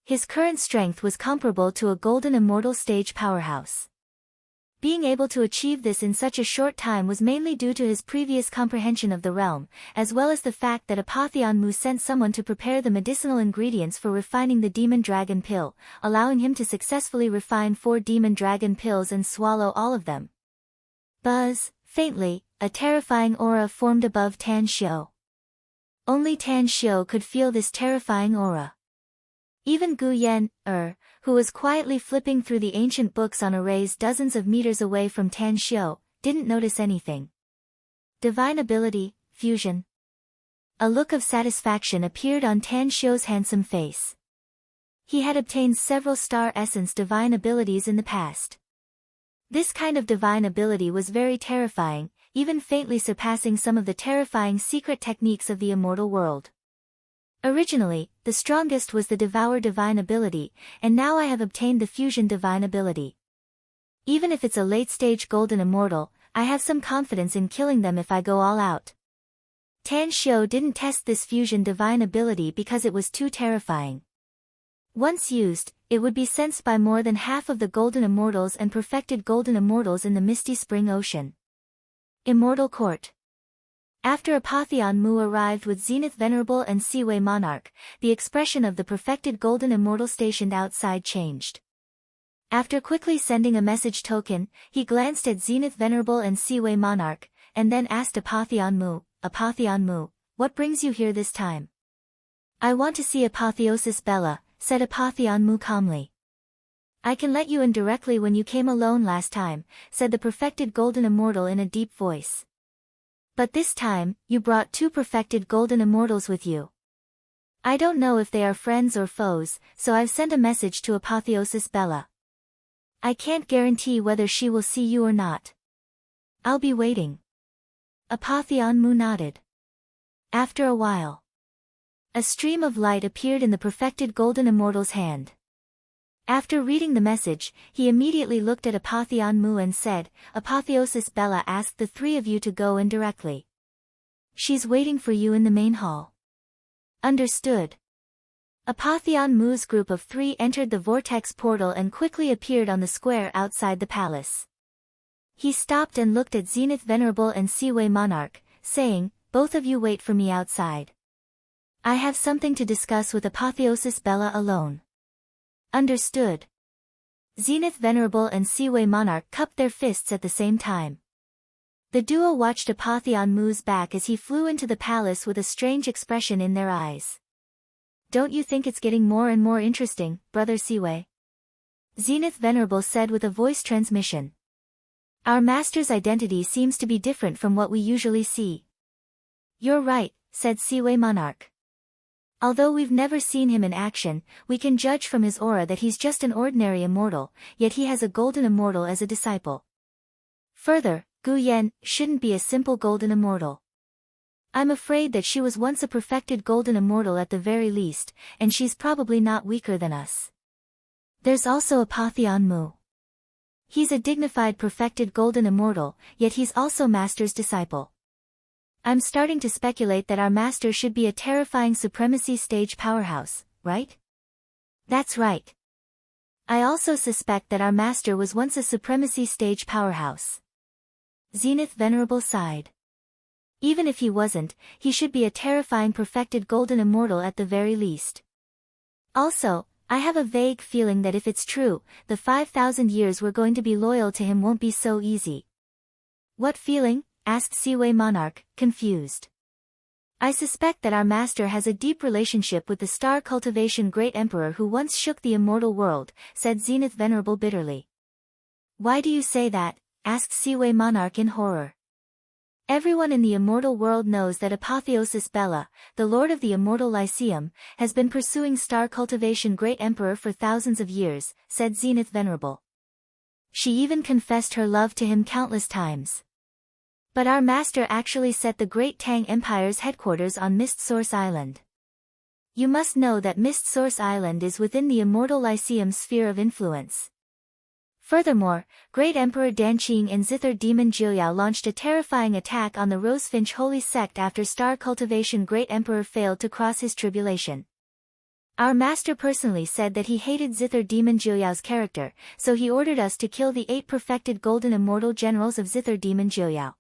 His current strength was comparable to a golden immortal stage powerhouse. Being able to achieve this in such a short time was mainly due to his previous comprehension of the realm, as well as the fact that Apotheon Mu sent someone to prepare the medicinal ingredients for refining the demon dragon pill, allowing him to successfully refine 4 demon dragon pills and swallow all of them. Buzz, faintly, a terrifying aura formed above Tan Xiu. Only Tan Xiu could feel this terrifying aura. Even Gu Yan, who was quietly flipping through the ancient books on arrays dozens of meters away from Tan Xiu, didn't notice anything. Divine ability, fusion. A look of satisfaction appeared on Tan Xiu's handsome face. He had obtained several star essence divine abilities in the past. This kind of divine ability was very terrifying, even faintly surpassing some of the terrifying secret techniques of the immortal world. Originally, the strongest was the Devour divine ability, and now I have obtained the Fusion divine ability. Even if it's a late-stage golden immortal, I have some confidence in killing them if I go all out. Tan Xiu didn't test this Fusion divine ability because it was too terrifying. Once used, it would be sensed by more than half of the golden immortals and perfected golden immortals in the misty spring ocean. Immortal Court. After Apotheon Mu arrived with Zenith Venerable and Seaway Monarch, the expression of the perfected golden immortal stationed outside changed. After quickly sending a message token, he glanced at Zenith Venerable and Seaway Monarch, and then asked Apotheon Mu, what brings you here this time? I want to see Apotheosis Bella, said Apotheon Mu calmly. I can let you in directly when you came alone last time, said the perfected golden immortal in a deep voice. But this time, you brought two perfected golden immortals with you. I don't know if they are friends or foes, so I've sent a message to Apotheosis Bella. I can't guarantee whether she will see you or not. I'll be waiting. Apotheon Mu nodded. After a while, a stream of light appeared in the perfected golden immortal's hand. After reading the message, he immediately looked at Apotheon Mu and said, Apotheosis Bella asked the three of you to go in directly. She's waiting for you in the main hall. Understood. Apotheon Mu's group of three entered the vortex portal and quickly appeared on the square outside the palace. He stopped and looked at Zenith Venerable and Seaway Monarch, saying, both of you wait for me outside. I have something to discuss with Apotheosis Bella alone. Understood. Zenith Venerable and Seaway Monarch cupped their fists at the same time. The duo watched Apotheon Mu's back as he flew into the palace with a strange expression in their eyes. Don't you think it's getting more and more interesting, Brother Seaway? Zenith Venerable said with a voice transmission. Our master's identity seems to be different from what we usually see. You're right, said Seaway Monarch. Although we've never seen him in action, we can judge from his aura that he's just an ordinary immortal, yet he has a golden immortal as a disciple. Further, Gu Yan shouldn't be a simple golden immortal. I'm afraid that she was once a perfected golden immortal at the very least, and she's probably not weaker than us. There's also Apotheon Mu. He's a dignified perfected golden immortal, yet he's also Master's disciple. I'm starting to speculate that our master should be a terrifying supremacy stage powerhouse, right? That's right. I also suspect that our master was once a supremacy stage powerhouse. Zenith Venerable sighed. Even if he wasn't, he should be a terrifying perfected golden immortal at the very least. Also, I have a vague feeling that if it's true, the 5,000 years we're going to be loyal to him won't be so easy. What feeling? Asked Seaway Monarch, confused. I suspect that our master has a deep relationship with the Star Cultivation Great Emperor who once shook the immortal world, said Zenith Venerable bitterly. Why do you say that? Asked Seaway Monarch in horror. Everyone in the immortal world knows that Apotheosis Bella, the Lord of the Immortal Lyceum, has been pursuing Star Cultivation Great Emperor for thousands of years, said Zenith Venerable. She even confessed her love to him countless times. But our master actually set the Great Tang Empire's headquarters on Mist Source Island. You must know that Mist Source Island is within the Immortal Lyceum's sphere of influence. Furthermore, Great Emperor Danqing and Zither Demon Jiuyao launched a terrifying attack on the Rosefinch Holy Sect after Star Cultivation Great Emperor failed to cross his tribulation. Our master personally said that he hated Zither Demon Jiuyao's character, so he ordered us to kill the 8 perfected golden immortal generals of Zither Demon Jiuyao.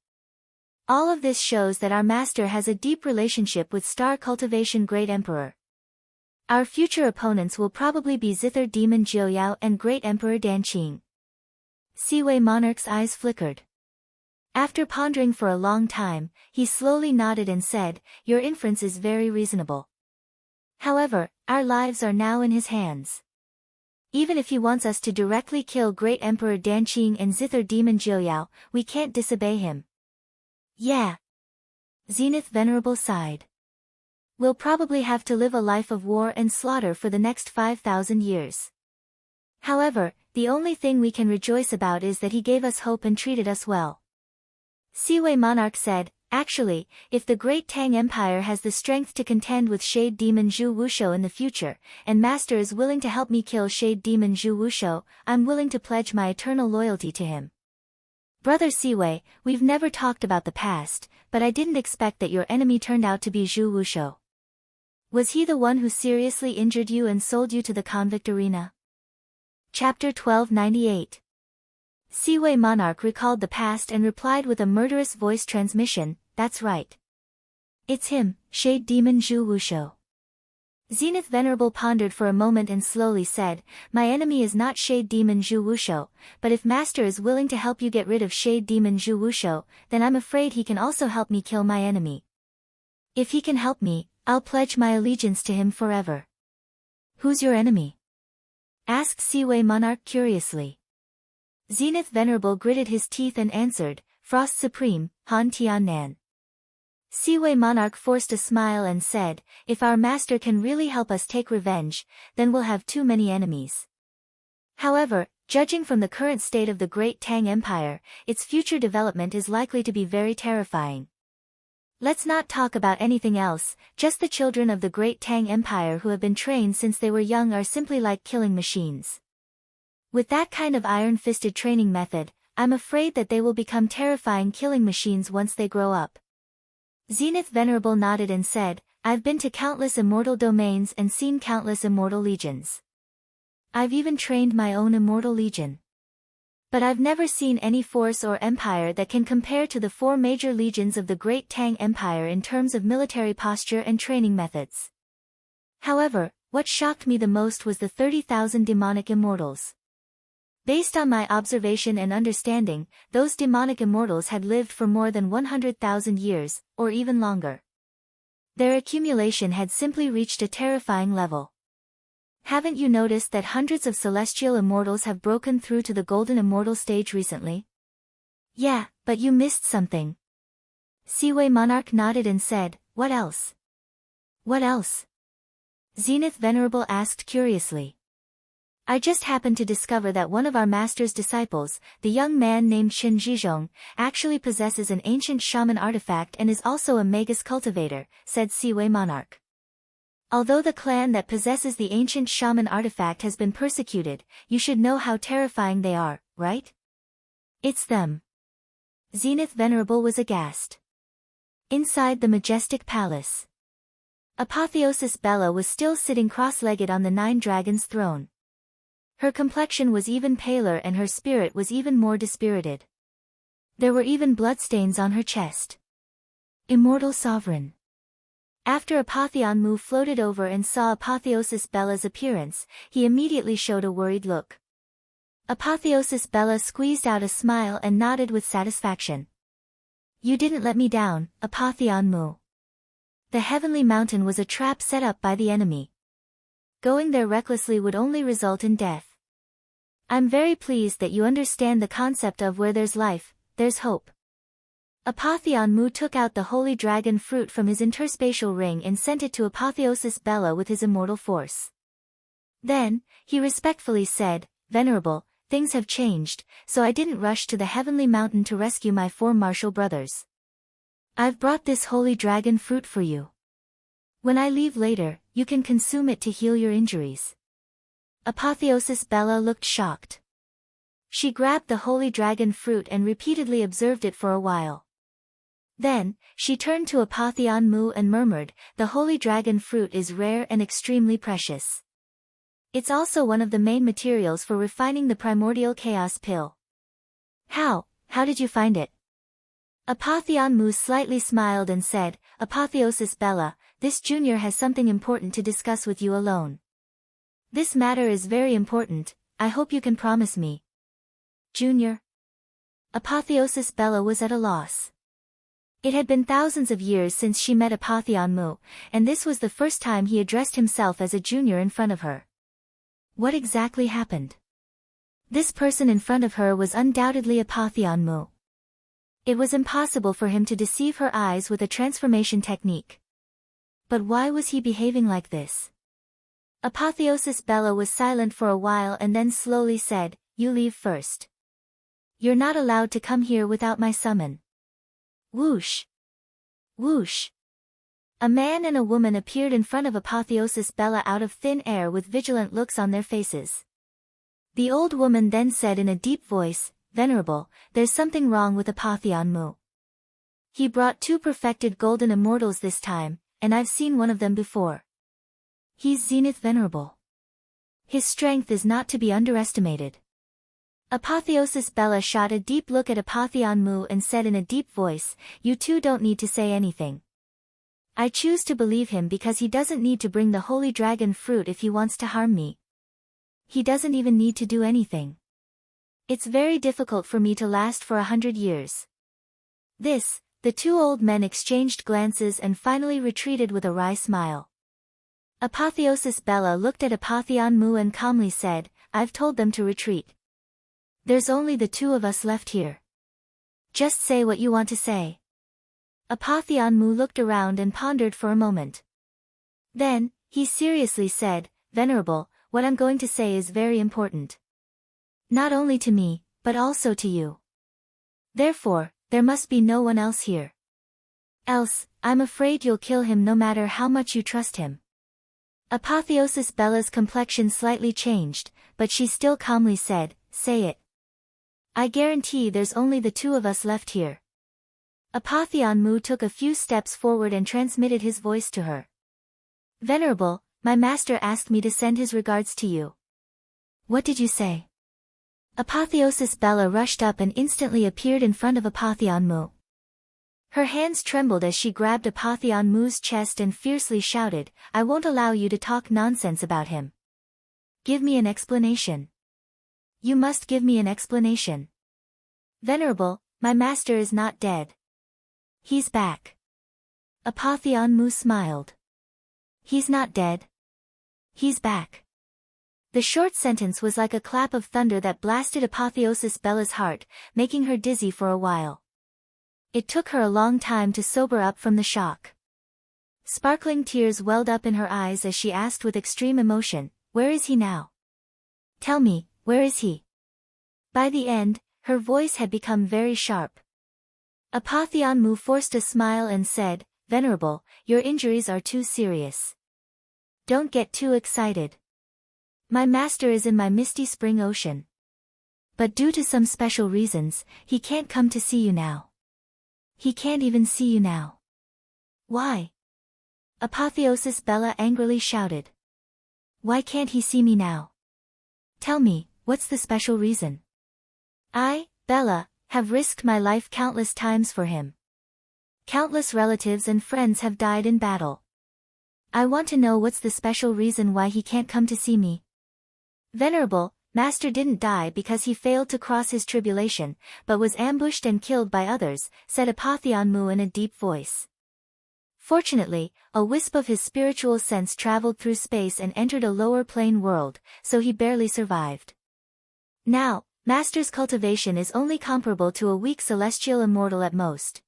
All of this shows that our master has a deep relationship with Star Cultivation Great Emperor. Our future opponents will probably be Zither Demon Jiuyao and Great Emperor Danqing. Seaway Monarch's eyes flickered. After pondering for a long time, he slowly nodded and said, Your inference is very reasonable. However, our lives are now in his hands. Even if he wants us to directly kill Great Emperor Danqing and Zither Demon Jiuyao, we can't disobey him. Yeah. Zenith Venerable sighed. We'll probably have to live a life of war and slaughter for the next 5,000 years. However, The only thing we can rejoice about is that he gave us hope and treated us well. Siwei Monarch said, actually, if the Great Tang Empire has the strength to contend with Shade Demon Zhu Wushou in the future, and Master is willing to help me kill Shade Demon Zhu Wushou, I'm willing to pledge my eternal loyalty to him. Brother Siwei, we've never talked about the past, but I didn't expect that your enemy turned out to be Zhu Wushou. Was he the one who seriously injured you and sold you to the convict arena? Chapter 1298. Siwei Monarch recalled the past and replied with a murderous voice transmission, that's right. It's him, Shade Demon Zhu Wushou. Zenith Venerable pondered for a moment and slowly said, my enemy is not Shade Demon Zhu Wushou, but if Master is willing to help you get rid of Shade Demon Zhu Wushou, then I'm afraid he can also help me kill my enemy. If he can help me, I'll pledge my allegiance to him forever. Who's your enemy? Asked Siwei Monarch curiously. Zenith Venerable gritted his teeth and answered, Frost Supreme, Han Tiannan. Siwei Monarch forced a smile and said, if our master can really help us take revenge, then we'll have too many enemies. However, judging from the current state of the Great Tang Empire, its future development is likely to be very terrifying. Let's not talk about anything else, just the children of the Great Tang Empire who have been trained since they were young are simply like killing machines. With that kind of iron-fisted training method, I'm afraid that they will become terrifying killing machines once they grow up. Zenith Venerable nodded and said, I've been to countless immortal domains and seen countless immortal legions. I've even trained my own immortal legion. But I've never seen any force or empire that can compare to the 4 major legions of the Great Tang Empire in terms of military posture and training methods. However, what shocked me the most was the 30,000 demonic immortals. Based on my observation and understanding, those demonic immortals had lived for more than 100,000 years, or even longer. Their accumulation had simply reached a terrifying level. Haven't you noticed that hundreds of celestial immortals have broken through to the golden immortal stage recently? Yeah, but you missed something. Siwei Monarch nodded and said, what else? What else? Zenith Venerable asked curiously. I just happened to discover that one of our master's disciples, the young man named Qin Zhizhong, actually possesses an ancient shaman artifact and is also a magus cultivator, said Siwei Monarch. Although the clan that possesses the ancient shaman artifact has been persecuted, you should know how terrifying they are, right? It's them. Zenith Venerable was aghast. Inside the majestic palace, Apotheosis Bella was still sitting cross-legged on the 9 dragons' throne. Her complexion was even paler and her spirit was even more dispirited. There were even bloodstains on her chest. Immortal Sovereign. After Apotheon Mu floated over and saw Apotheosis Bella's appearance, he immediately showed a worried look. Apotheosis Bella squeezed out a smile and nodded with satisfaction. You didn't let me down, Apotheon Mu. The heavenly mountain was a trap set up by the enemy. Going there recklessly would only result in death. I'm very pleased that you understand the concept of where there's life, there's hope. Apotheon Mu took out the holy dragon fruit from his interspatial ring and sent it to Apotheosis Bella with his immortal force. Then, he respectfully said, Venerable, things have changed, so I didn't rush to the heavenly mountain to rescue my 4 martial brothers. I've brought this holy dragon fruit for you. When I leave later, you can consume it to heal your injuries. Apotheosis Bella looked shocked. She grabbed the holy dragon fruit and repeatedly observed it for a while. Then, she turned to Apotheon Mu and murmured, the holy dragon fruit is rare and extremely precious. It's also one of the main materials for refining the primordial chaos pill. How did you find it? Apotheon Mu slightly smiled and said, Apotheosis Bella, this junior has something important to discuss with you alone. This matter is very important, I hope you can promise me. Junior? Apotheosis Bella was at a loss. It had been thousands of years since she met Apotheon Mu, and this was the first time he addressed himself as a junior in front of her. What exactly happened? This person in front of her was undoubtedly Apotheon Mu. It was impossible for him to deceive her eyes with a transformation technique. But why was he behaving like this? Apotheosis Bella was silent for a while and then slowly said, you leave first. You're not allowed to come here without my summon. Whoosh! Whoosh! A man and a woman appeared in front of Apotheosis Bella out of thin air with vigilant looks on their faces. The old woman then said in a deep voice, "Venerable, there's something wrong with Apotheon Mu. He brought 2 perfected golden immortals this time, and I've seen one of them before. He's Zenith Venerable. His strength is not to be underestimated." Apotheosis Bella shot a deep look at Apotheon Mu and said in a deep voice, "You two don't need to say anything. I choose to believe him because he doesn't need to bring the holy dragon fruit if he wants to harm me. He doesn't even need to do anything. It's very difficult for me to last for 100 years. The 2 old men exchanged glances and finally retreated with a wry smile. Apotheosis Bella looked at Apotheon Mu and calmly said, "I've told them to retreat. There's only the 2 of us left here. Just say what you want to say." Apotheon Mu looked around and pondered for a moment. Then, he seriously said, "Venerable, what I'm going to say is very important. Not only to me, but also to you. Therefore, there must be no one else here. Else, I'm afraid you'll kill him no matter how much you trust him." Apotheosis Bella's complexion slightly changed, but she still calmly said, "Say it. I guarantee there's only the 2 of us left here." Apotheon Mu took a few steps forward and transmitted his voice to her. "Venerable, my master asked me to send his regards to you." "What did you say?" Apotheosis Bella rushed up and instantly appeared in front of Apotheon Mu. Her hands trembled as she grabbed Apotheon Mu's chest and fiercely shouted, "I won't allow you to talk nonsense about him. Give me an explanation. You must give me an explanation. Venerable, my master is not dead. He's back." Apotheon Mu smiled. "He's not dead. He's back." The short sentence was like a clap of thunder that blasted Apotheosis Bella's heart, making her dizzy for a while. It took her a long time to sober up from the shock. Sparkling tears welled up in her eyes as she asked with extreme emotion, "Where is he now? Tell me, where is he?" By the end, her voice had become very sharp. Apotheon Mu forced a smile and said, "Venerable, your injuries are too serious. Don't get too excited. My master is in my misty spring ocean. But due to some special reasons, he can't come to see you now. He can't even see you now." "Why?" Apotheosis Bella angrily shouted. "Why can't he see me now? Tell me, what's the special reason? I, Bella, have risked my life countless times for him. Countless relatives and friends have died in battle. I want to know what's the special reason why he can't come to see me." "Venerable, master didn't die because he failed to cross his tribulation, but was ambushed and killed by others," said Apotheon Mu in a deep voice. "Fortunately, a wisp of his spiritual sense traveled through space and entered a lower plane world, so he barely survived. Now, master's cultivation is only comparable to a weak celestial immortal at most.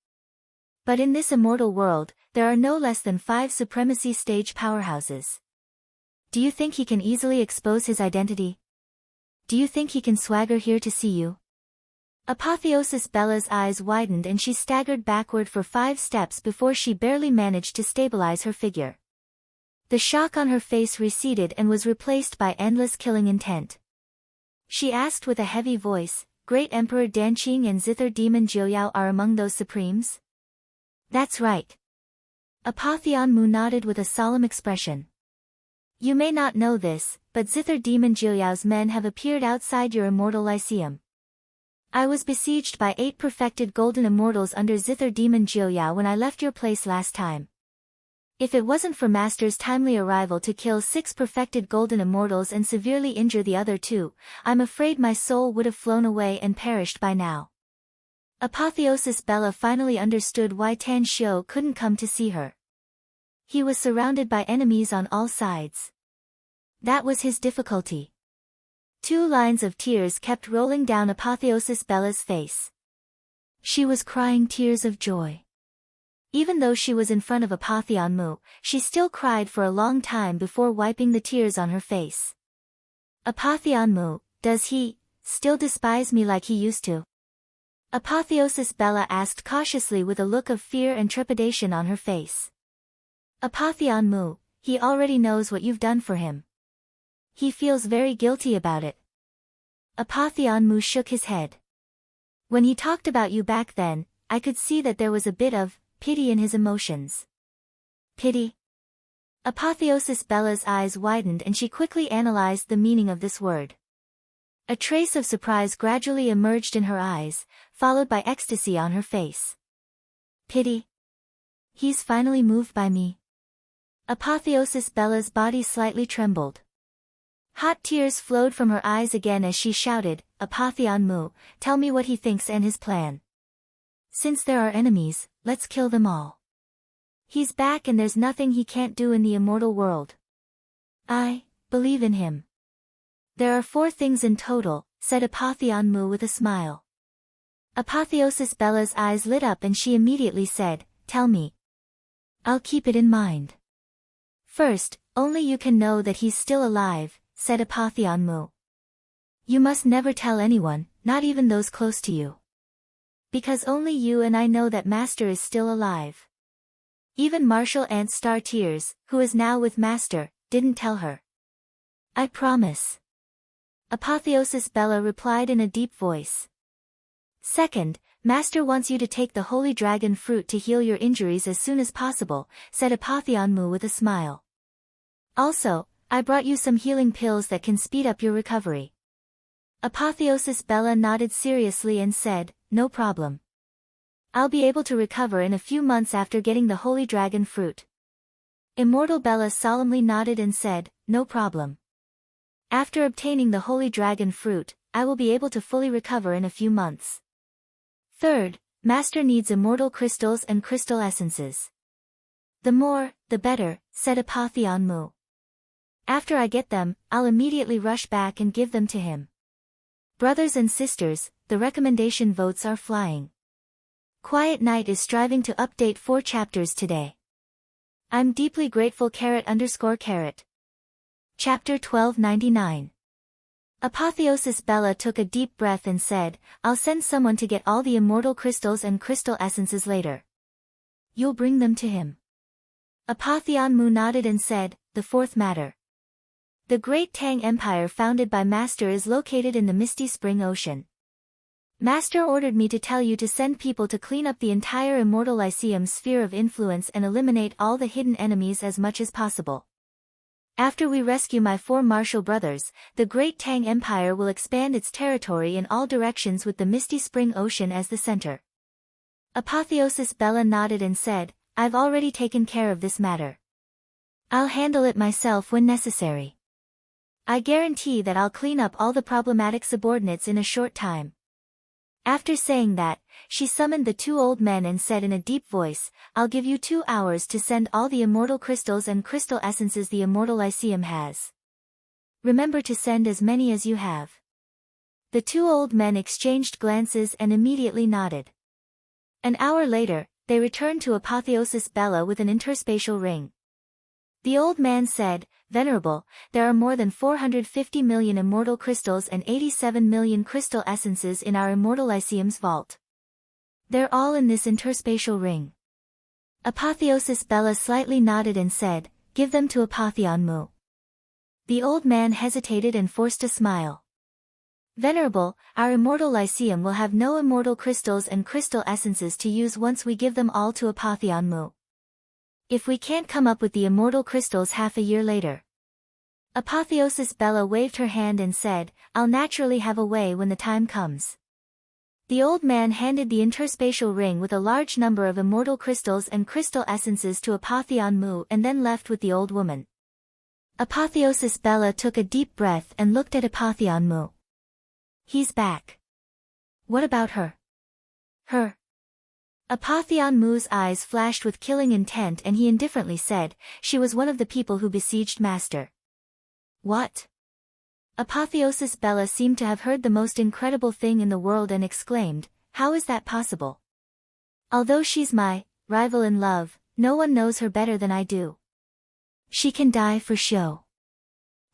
But in this immortal world, there are no less than 5 supremacy stage powerhouses. Do you think he can easily expose his identity? Do you think he can swagger here to see you?" Apotheosis Bella's eyes widened and she staggered backward for 5 steps before she barely managed to stabilize her figure. The shock on her face receded and was replaced by endless killing intent. She asked with a heavy voice, "Great Emperor Danqing and Zither Demon Jiuyao are among those supremes?" "That's right." Apotheon Mu nodded with a solemn expression. "You may not know this, but Zither Demon Jiuyao's men have appeared outside your immortal lyceum. I was besieged by 8 perfected golden immortals under Zither Demon Jiuyao when I left your place last time. If it wasn't for Master's timely arrival to kill 6 perfected golden immortals and severely injure the other 2, I'm afraid my soul would have flown away and perished by now." Apotheosis Bella finally understood why Tan Xiu couldn't come to see her. He was surrounded by enemies on all sides. That was his difficulty. 2 lines of tears kept rolling down Apotheosis Bella's face. She was crying tears of joy. Even though she was in front of Apotheon Mu, she still cried for a long time before wiping the tears on her face. "Apotheon Mu, does he still despise me like he used to? Apotheosis Bella asked cautiously with a look of fear and trepidation on her face. Apotheon Mu, he already knows what you've done for him. He feels very guilty about it. Apotheon Mu shook his head. When he talked about you back then, I could see that there was a bit of pity in his emotions. Pity? Apotheosis Bella's eyes widened and she quickly analyzed the meaning of this word. A trace of surprise gradually emerged in her eyes, followed by ecstasy on her face. Pity? He's finally moved by me. Apotheosis Bella's body slightly trembled. Hot tears flowed from her eyes again as she shouted, Apotheon Mu, tell me what he thinks and his plan. Since there are enemies, let's kill them all. He's back and there's nothing he can't do in the immortal world. I believe in him. There are 4 things in total, said Apotheon Mu with a smile. Apotheosis Bella's eyes lit up and she immediately said, tell me. I'll keep it in mind. First, only you can know that he's still alive, said Apotheon Mu. You must never tell anyone, not even those close to you. Because only you and I know that Master is still alive. Even Marshal Ant Star Tears, who is now with Master, didn't tell her. I promise. Apotheosis Bella replied in a deep voice. Second, Master wants you to take the holy dragon fruit to heal your injuries as soon as possible, said Apotheon Mu with a smile. Also, I brought you some healing pills that can speed up your recovery. Apotheosis Bella nodded seriously and said, no problem. I'll be able to recover in a few months after getting the holy dragon fruit. Immortal Bella solemnly nodded and said, no problem. After obtaining the holy dragon fruit, I will be able to fully recover in a few months. Third, Master needs immortal crystals and crystal essences. The more, the better, said Apotheon Mu. After I get them, I'll immediately rush back and give them to him. Brothers and sisters, the recommendation votes are flying. Quiet Night is striving to update 4 chapters today. I'm deeply grateful _. Chapter 1299. Apotheosis Bella took a deep breath and said, I'll send someone to get all the immortal crystals and crystal essences later. You'll bring them to him. Apotheon Mu nodded and said, the 4th matter. The Great Tang Empire founded by Master is located in the Misty Spring Ocean. Master ordered me to tell you to send people to clean up the entire Immortal Lyceum's sphere of influence and eliminate all the hidden enemies as much as possible. After we rescue my 4 martial brothers, the Great Tang Empire will expand its territory in all directions with the Misty Spring Ocean as the center. Apotheosis Bella nodded and said, I've already taken care of this matter. I'll handle it myself when necessary. I guarantee that I'll clean up all the problematic subordinates in a short time. After saying that, she summoned the 2 old men and said in a deep voice, I'll give you 2 hours to send all the immortal crystals and crystal essences the Immortal Lyceum has. Remember to send as many as you have. The 2 old men exchanged glances and immediately nodded. An hour later, they returned to Apotheosis Bella with an interspatial ring. The old man said, Venerable, there are more than 450 million immortal crystals and 87 million crystal essences in our Immortal Lyceum's vault. They're all in this interspatial ring. Apotheosis Bella slightly nodded and said, Give them to Apotheon Mu. The old man hesitated and forced a smile. Venerable, our Immortal Lyceum will have no immortal crystals and crystal essences to use once we give them all to Apotheon Mu. If we can't come up with the immortal crystals half a year later. Apotheosis Bella waved her hand and said, I'll naturally have a way when the time comes. The old man handed the interspatial ring with a large number of immortal crystals and crystal essences to Apotheon Mu and then left with the old woman. Apotheosis Bella took a deep breath and looked at Apotheon Mu. He's back. What about her? Her. Apotheon Mu's eyes flashed with killing intent and he indifferently said, she was one of the people who besieged Master. What? Apotheosis Bella seemed to have heard the most incredible thing in the world and exclaimed, how is that possible? Although she's my rival in love, no one knows her better than I do. She can die for show.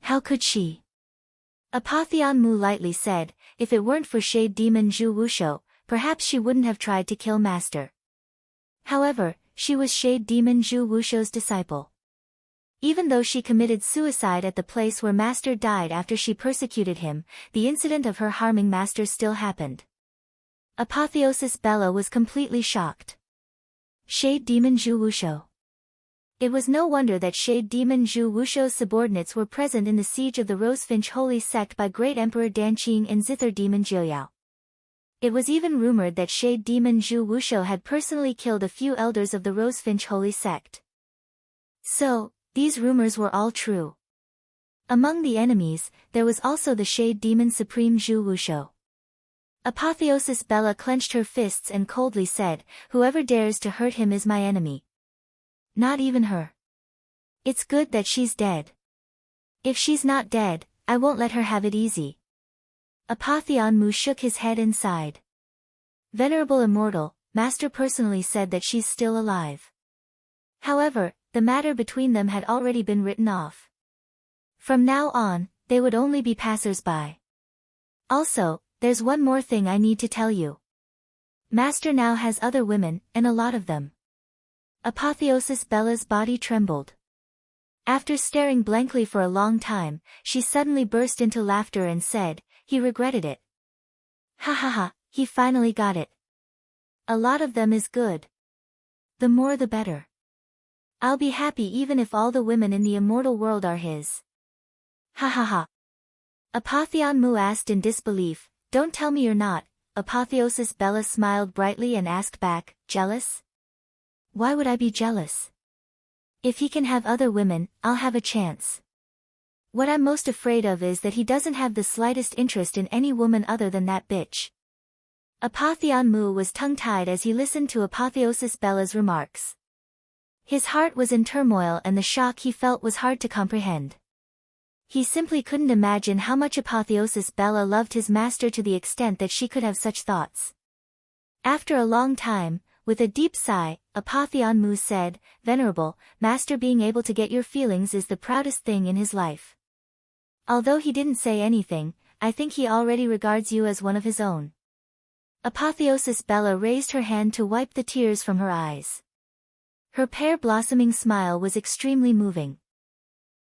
How could she? Apotheon Mu lightly said, if it weren't for Shade Demon Zhu Wushou, perhaps she wouldn't have tried to kill Master. However, she was Shade Demon Zhu Wushou's disciple. Even though she committed suicide at the place where Master died after she persecuted him, the incident of her harming Master still happened. Apotheosis Bella was completely shocked. Shade Demon Zhu Wushou. It was no wonder that Shade Demon Zhu Wushou's subordinates were present in the siege of the Rosefinch Holy Sect by Great Emperor Danqing and Zither Demon Jiuyao. It was even rumored that Shade Demon Zhu Wushou had personally killed a few elders of the Rosefinch Holy Sect. So, these rumors were all true. Among the enemies, there was also the Shade Demon Supreme Zhu Wushou. Apotheosis Bella clenched her fists and coldly said, "Whoever dares to hurt him is my enemy." Not even her. It's good that she's dead. If she's not dead, I won't let her have it easy. Apotheon Mu shook his head and sighed. Venerable Immortal, Master personally said that she's still alive. However, the matter between them had already been written off. From now on, they would only be passers-by. Also, there's one more thing I need to tell you. Master now has other women, and a lot of them. Apotheosis Bella's body trembled. After staring blankly for a long time, she suddenly burst into laughter and said, "He regretted it. Ha ha ha, he finally got it. A lot of them is good. The more the better. I'll be happy even if all the women in the immortal world are his." Ha ha ha. Apotheon Mu asked in disbelief, "Don't tell me you're not." Apotheosis Bella smiled brightly and asked back, "Jealous? Why would I be jealous? If he can have other women, I'll have a chance. What I'm most afraid of is that he doesn't have the slightest interest in any woman other than that bitch." Apotheon Mu was tongue-tied as he listened to Apotheosis Bella's remarks. His heart was in turmoil and the shock he felt was hard to comprehend. He simply couldn't imagine how much Apotheosis Bella loved his master to the extent that she could have such thoughts. After a long time, with a deep sigh, Apotheon Mu said, "Venerable, Master being able to get your feelings is the proudest thing in his life. Although he didn't say anything, I think he already regards you as one of his own." Apotheosis Bella raised her hand to wipe the tears from her eyes. Her pear-blossoming smile was extremely moving.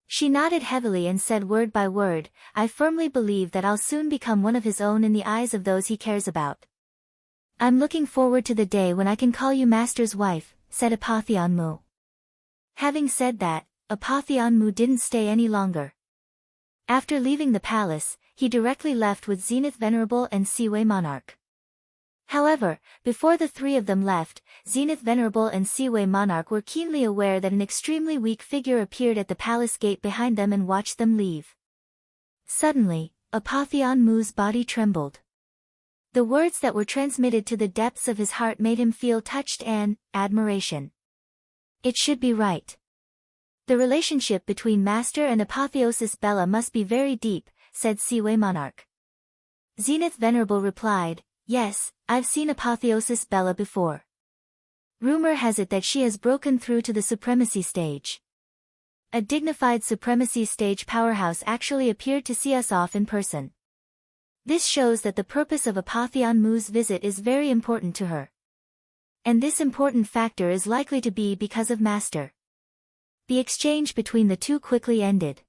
She nodded heavily and said word by word, "I firmly believe that I'll soon become one of his own in the eyes of those he cares about. I'm looking forward to the day when I can call you Master's wife," said Apotheon Mu. Having said that, Apotheon Mu didn't stay any longer. After leaving the palace, he directly left with Zenith Venerable and Seaway Monarch. However, before the three of them left, Zenith Venerable and Seaway Monarch were keenly aware that an extremely weak figure appeared at the palace gate behind them and watched them leave. Suddenly, Apotheon Mu's body trembled. The words that were transmitted to the depths of his heart made him feel touched and admiration. It should be right. The relationship between Master and Apotheosis Bella must be very deep, said Seaway Monarch. Zenith Venerable replied, "Yes, I've seen Apotheosis Bella before. Rumor has it that she has broken through to the supremacy stage. A dignified supremacy stage powerhouse actually appeared to see us off in person. This shows that the purpose of Apotheon Mu's visit is very important to her. And this important factor is likely to be because of Master." The exchange between the two quickly ended.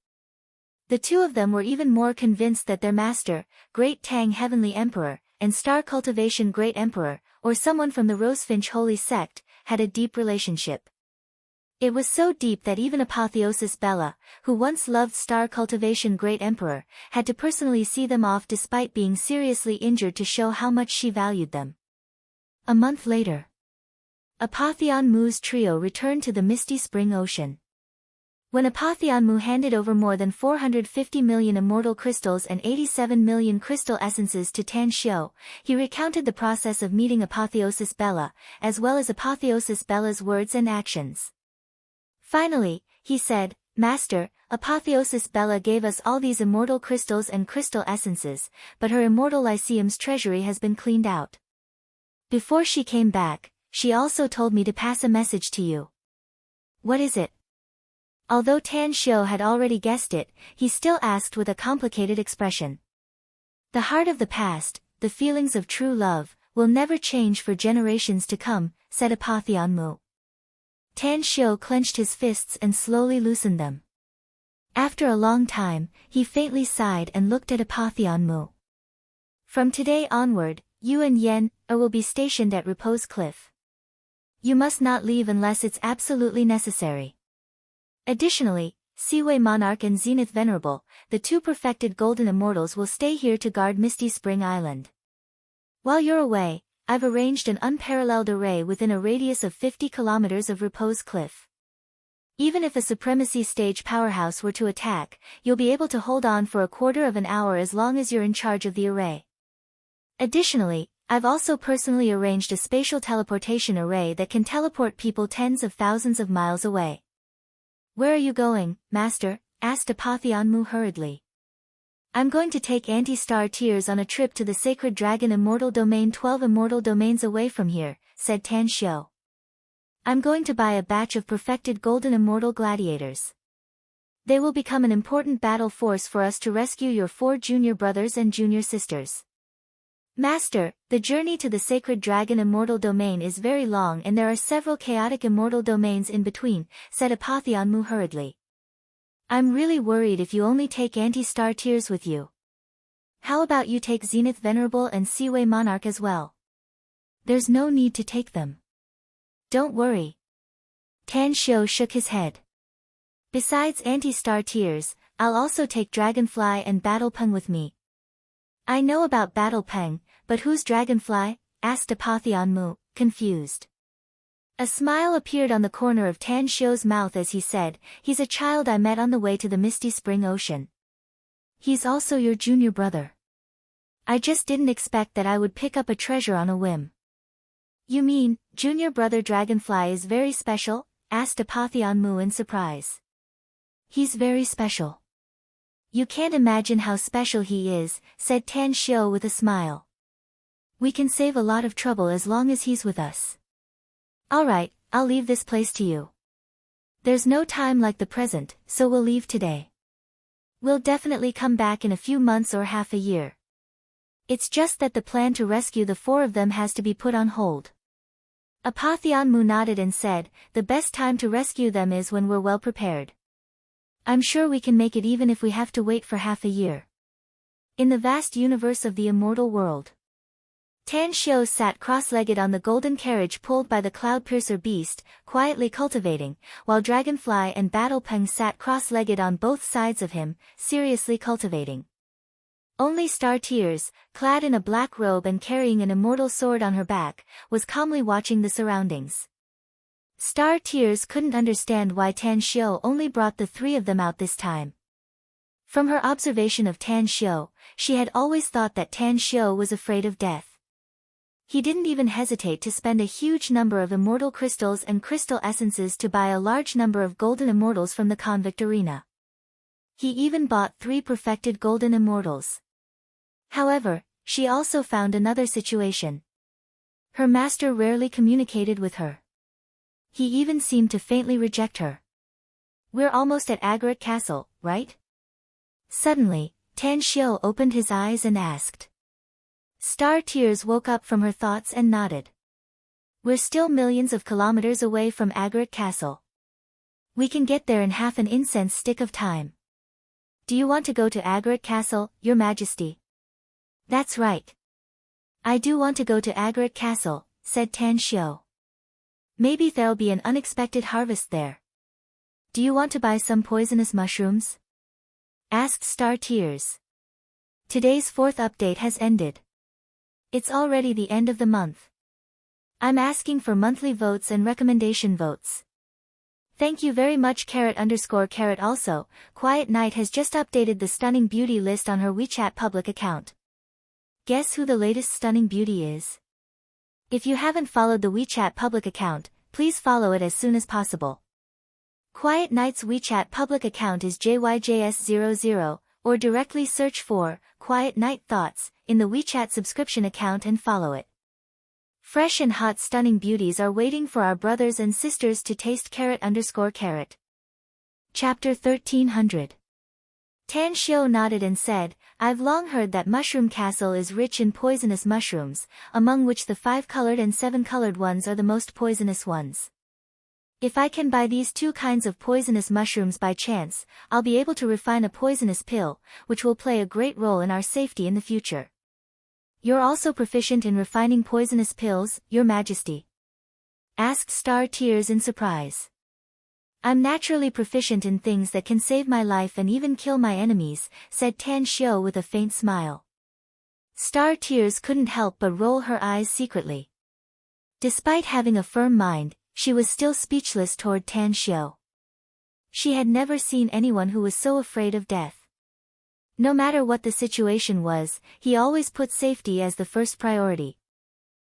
The two of them were even more convinced that their master, Great Tang Heavenly Emperor, and Star Cultivation Great Emperor, or someone from the Rosefinch Holy Sect, had a deep relationship. It was so deep that even Apotheosis Bella, who once loved Star Cultivation Great Emperor, had to personally see them off despite being seriously injured to show how much she valued them. A month later, Apotheon Mu's trio returned to the misty spring ocean. When Apotheon Mu handed over more than 450 million immortal crystals and 87 million crystal essences to Tan Xiu, he recounted the process of meeting Apotheosis Bella, as well as Apotheosis Bella's words and actions. Finally, he said, "Master, Apotheosis Bella gave us all these immortal crystals and crystal essences, but her immortal Lyceum's treasury has been cleaned out. Before she came back, she also told me to pass a message to you." "What is it?" Although Tan Xiu had already guessed it, he still asked with a complicated expression. The heart of the past, the feelings of true love, will never change for generations to come, said Apotheon. Tan Xiu clenched his fists and slowly loosened them. After a long time, he faintly sighed and looked at Apotheon. From today onward, you and Yen will be stationed at Repose Cliff. You must not leave unless it's absolutely necessary. Additionally, Seaway Monarch and Zenith Venerable, the two perfected golden immortals, will stay here to guard Misty Spring Island. While you're away, I've arranged an unparalleled array within a radius of 50 kilometers of Repose Cliff. Even if a supremacy stage powerhouse were to attack, you'll be able to hold on for a quarter of an hour as long as you're in charge of the array. Additionally, I've also personally arranged a spatial teleportation array that can teleport people tens of thousands of miles away. Where are you going, Master? Asked Apotheon hurriedly. I'm going to take Anti-Star Tears on a trip to the Sacred Dragon Immortal Domain. 12 immortal domains away from here, said Tan Xiu. I'm going to buy a batch of perfected golden immortal gladiators. They will become an important battle force for us to rescue your 4 junior brothers and junior sisters. Master, the journey to the Sacred Dragon Immortal Domain is very long and there are several chaotic immortal domains in between, said Apotheon hurriedly. I'm really worried if you only take Anti-Star Tears with you. How about you take Zenith Venerable and Seaway Monarch as well? There's no need to take them. Don't worry. Tan Xiu shook his head. Besides Anti-Star Tears, I'll also take Dragonfly and Battle Peng with me. I know about Battle Peng, but who's Dragonfly? Asked Apotheon, confused. A smile appeared on the corner of Tan Xiu's mouth as he said, he's a child I met on the way to the Misty Spring Ocean. He's also your junior brother. I just didn't expect that I would pick up a treasure on a whim. You mean, junior brother Dragonfly is very special? Asked Apotheon in surprise. He's very special. You can't imagine how special he is, said Tan Xiu with a smile. We can save a lot of trouble as long as he's with us. Alright, I'll leave this place to you. There's no time like the present, so we'll leave today. We'll definitely come back in a few months or half a year. It's just that the plan to rescue the 4 of them has to be put on hold. Apotheon nodded and said, the best time to rescue them is when we're well prepared. I'm sure we can make it even if we have to wait for half a year. In the vast universe of the immortal world. Tan Xiu sat cross-legged on the golden carriage pulled by the Cloudpiercer beast, quietly cultivating, while Dragonfly and Battle Peng sat cross-legged on both sides of him, seriously cultivating. Only Star Tears, clad in a black robe and carrying an immortal sword on her back, was calmly watching the surroundings. Star Tears couldn't understand why Tan Xiu only brought the 3 of them out this time. From her observation of Tan Xiu, she had always thought that Tan Xiu was afraid of death. He didn't even hesitate to spend a huge number of immortal crystals and crystal essences to buy a large number of golden immortals from the convict arena. He even bought 3 perfected golden immortals. However, she also found another situation. Her master rarely communicated with her. He even seemed to faintly reject her. We're almost at Agaric Castle, right? Suddenly, Tan Xiu opened his eyes and asked. Star Tears woke up from her thoughts and nodded. We're still millions of kilometers away from Agaric Castle. We can get there in half an incense stick of time. Do you want to go to Agaric Castle, Your Majesty? That's right. I do want to go to Agaric Castle, said Tan Xiu. Maybe there'll be an unexpected harvest there. Do you want to buy some poisonous mushrooms? Asked Star Tears. Today's 4th update has ended. It's already the end of the month. I'm asking for monthly votes and recommendation votes. Thank you very much __. Also, Quiet Night has just updated the Stunning Beauty list on her WeChat public account. Guess who the latest Stunning Beauty is? If you haven't followed the WeChat public account, please follow it as soon as possible. Quiet Night's WeChat public account is JYJS00, or directly search for Quiet Night Thoughts in the WeChat subscription account and follow it. Fresh and hot stunning beauties are waiting for our brothers and sisters to taste __. Chapter 1300. Tan Xiu nodded and said, I've long heard that Mushroom Castle is rich in poisonous mushrooms, among which the 5-colored and 7-colored ones are the most poisonous ones. If I can buy these 2 kinds of poisonous mushrooms by chance, I'll be able to refine a poisonous pill, which will play a great role in our safety in the future. You're also proficient in refining poisonous pills, Your Majesty? Asked Star Tears in surprise. I'm naturally proficient in things that can save my life and even kill my enemies, said Tan Xiu with a faint smile. Star Tears couldn't help but roll her eyes secretly. Despite having a firm mind, she was still speechless toward Tan Xiu. She had never seen anyone who was so afraid of death. No matter what the situation was, he always put safety as the first priority.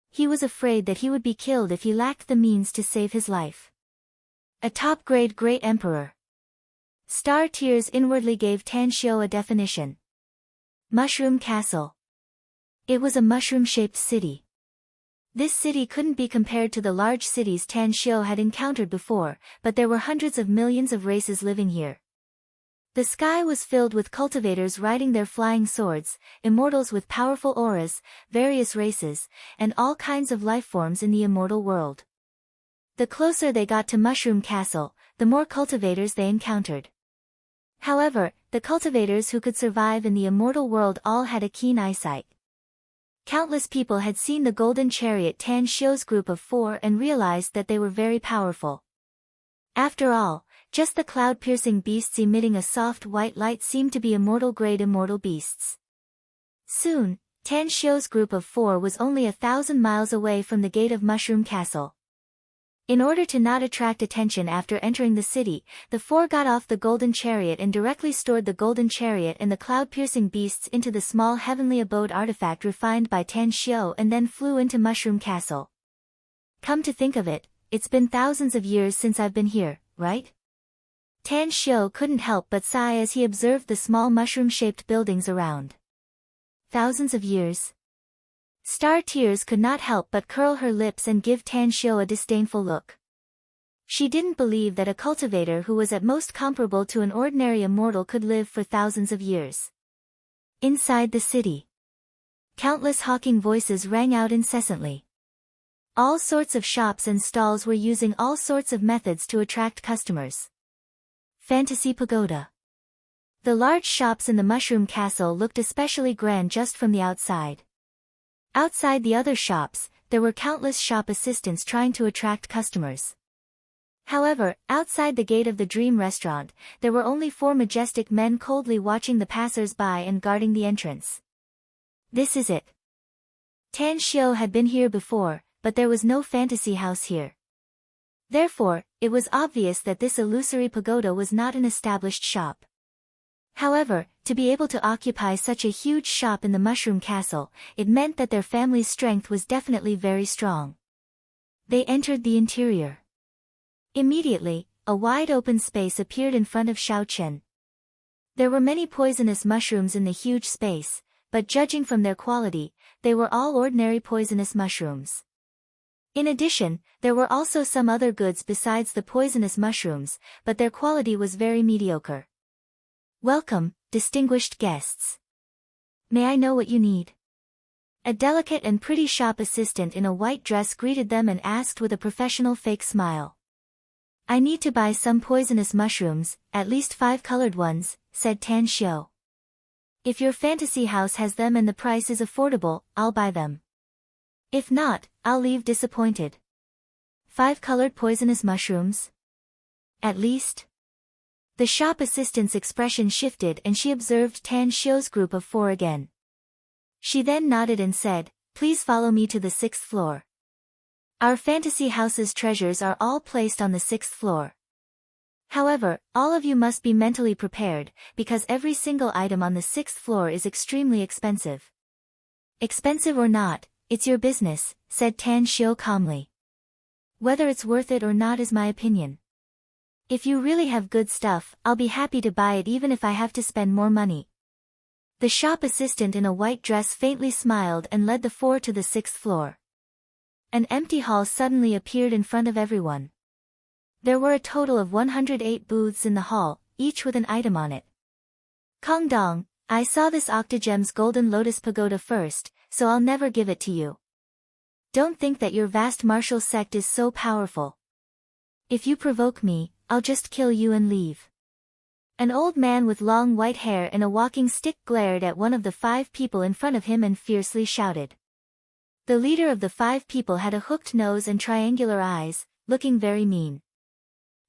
He was afraid that he would be killed if he lacked the means to save his life. A top-grade great emperor. Star Tears inwardly gave Tan Xiu a definition. Mushroom Castle. It was a mushroom-shaped city. This city couldn't be compared to the large cities Tan Xiu had encountered before, but there were hundreds of millions of races living here. The sky was filled with cultivators riding their flying swords, immortals with powerful auras, various races, and all kinds of life forms in the immortal world. The closer they got to Mushroom Castle, the more cultivators they encountered. However, the cultivators who could survive in the immortal world all had a keen eyesight. Countless people had seen the golden chariot Tan Xiu's group of 4 and realized that they were very powerful. After all, just the cloud-piercing beasts emitting a soft white light seemed to be immortal-grade immortal beasts. Soon, Tan Xiu's group of 4 was only 1,000 miles away from the gate of Mushroom Castle. In order to not attract attention after entering the city, the 4 got off the golden chariot and directly stored the golden chariot and the cloud-piercing beasts into the small heavenly abode artifact refined by Tan Xiu and then flew into Mushroom Castle. Come to think of it, it's been thousands of years since I've been here, right? Tan Xiu couldn't help but sigh as he observed the small mushroom-shaped buildings around. Thousands of years? Star Tears could not help but curl her lips and give Tan Xiu a disdainful look. She didn't believe that a cultivator who was at most comparable to an ordinary immortal could live for thousands of years. Inside the city, countless hawking voices rang out incessantly. All sorts of shops and stalls were using all sorts of methods to attract customers. Fantasy Pagoda. The large shops in the Mushroom Castle looked especially grand just from the outside. Outside the other shops, there were countless shop assistants trying to attract customers. However, outside the gate of the Dream Restaurant, there were only 4 majestic men coldly watching the passers-by and guarding the entrance. This is it. Tan Xiu had been here before, but there was no fantasy house here. Therefore, it was obvious that this illusory pagoda was not an established shop. However, to be able to occupy such a huge shop in the Mushroom Castle, it meant that their family's strength was definitely very strong. They entered the interior. Immediately, a wide open space appeared in front of Xiao Chen. There were many poisonous mushrooms in the huge space, but judging from their quality, they were all ordinary poisonous mushrooms. In addition, there were also some other goods besides the poisonous mushrooms, but their quality was very mediocre. Welcome, distinguished guests. May I know what you need? A delicate and pretty shop assistant in a white dress greeted them and asked with a professional fake smile. I need to buy some poisonous mushrooms, at least 5 colored ones, said Tan Xiu. If your fantasy house has them and the price is affordable, I'll buy them. If not, I'll leave disappointed. 5 colored poisonous mushrooms? At least? The shop assistant's expression shifted and she observed Tan Xiu's group of 4 again. She then nodded and said, please follow me to the 6th floor. Our fantasy house's treasures are all placed on the 6th floor. However, all of you must be mentally prepared, because every single item on the 6th floor is extremely expensive. Expensive or not, it's your business, said Tan Xiu calmly. Whether it's worth it or not is my opinion. If you really have good stuff, I'll be happy to buy it even if I have to spend more money. The shop assistant in a white dress faintly smiled and led the 4 to the 6th floor. An empty hall suddenly appeared in front of everyone. There were a total of 108 booths in the hall, each with an item on it. Kongdong, I saw this Octogem's golden lotus pagoda first, so I'll never give it to you. Don't think that your vast martial sect is so powerful. If you provoke me, I'll just kill you and leave. An old man with long white hair and a walking stick glared at one of the 5 people in front of him and fiercely shouted. The leader of the 5 people had a hooked nose and triangular eyes, looking very mean.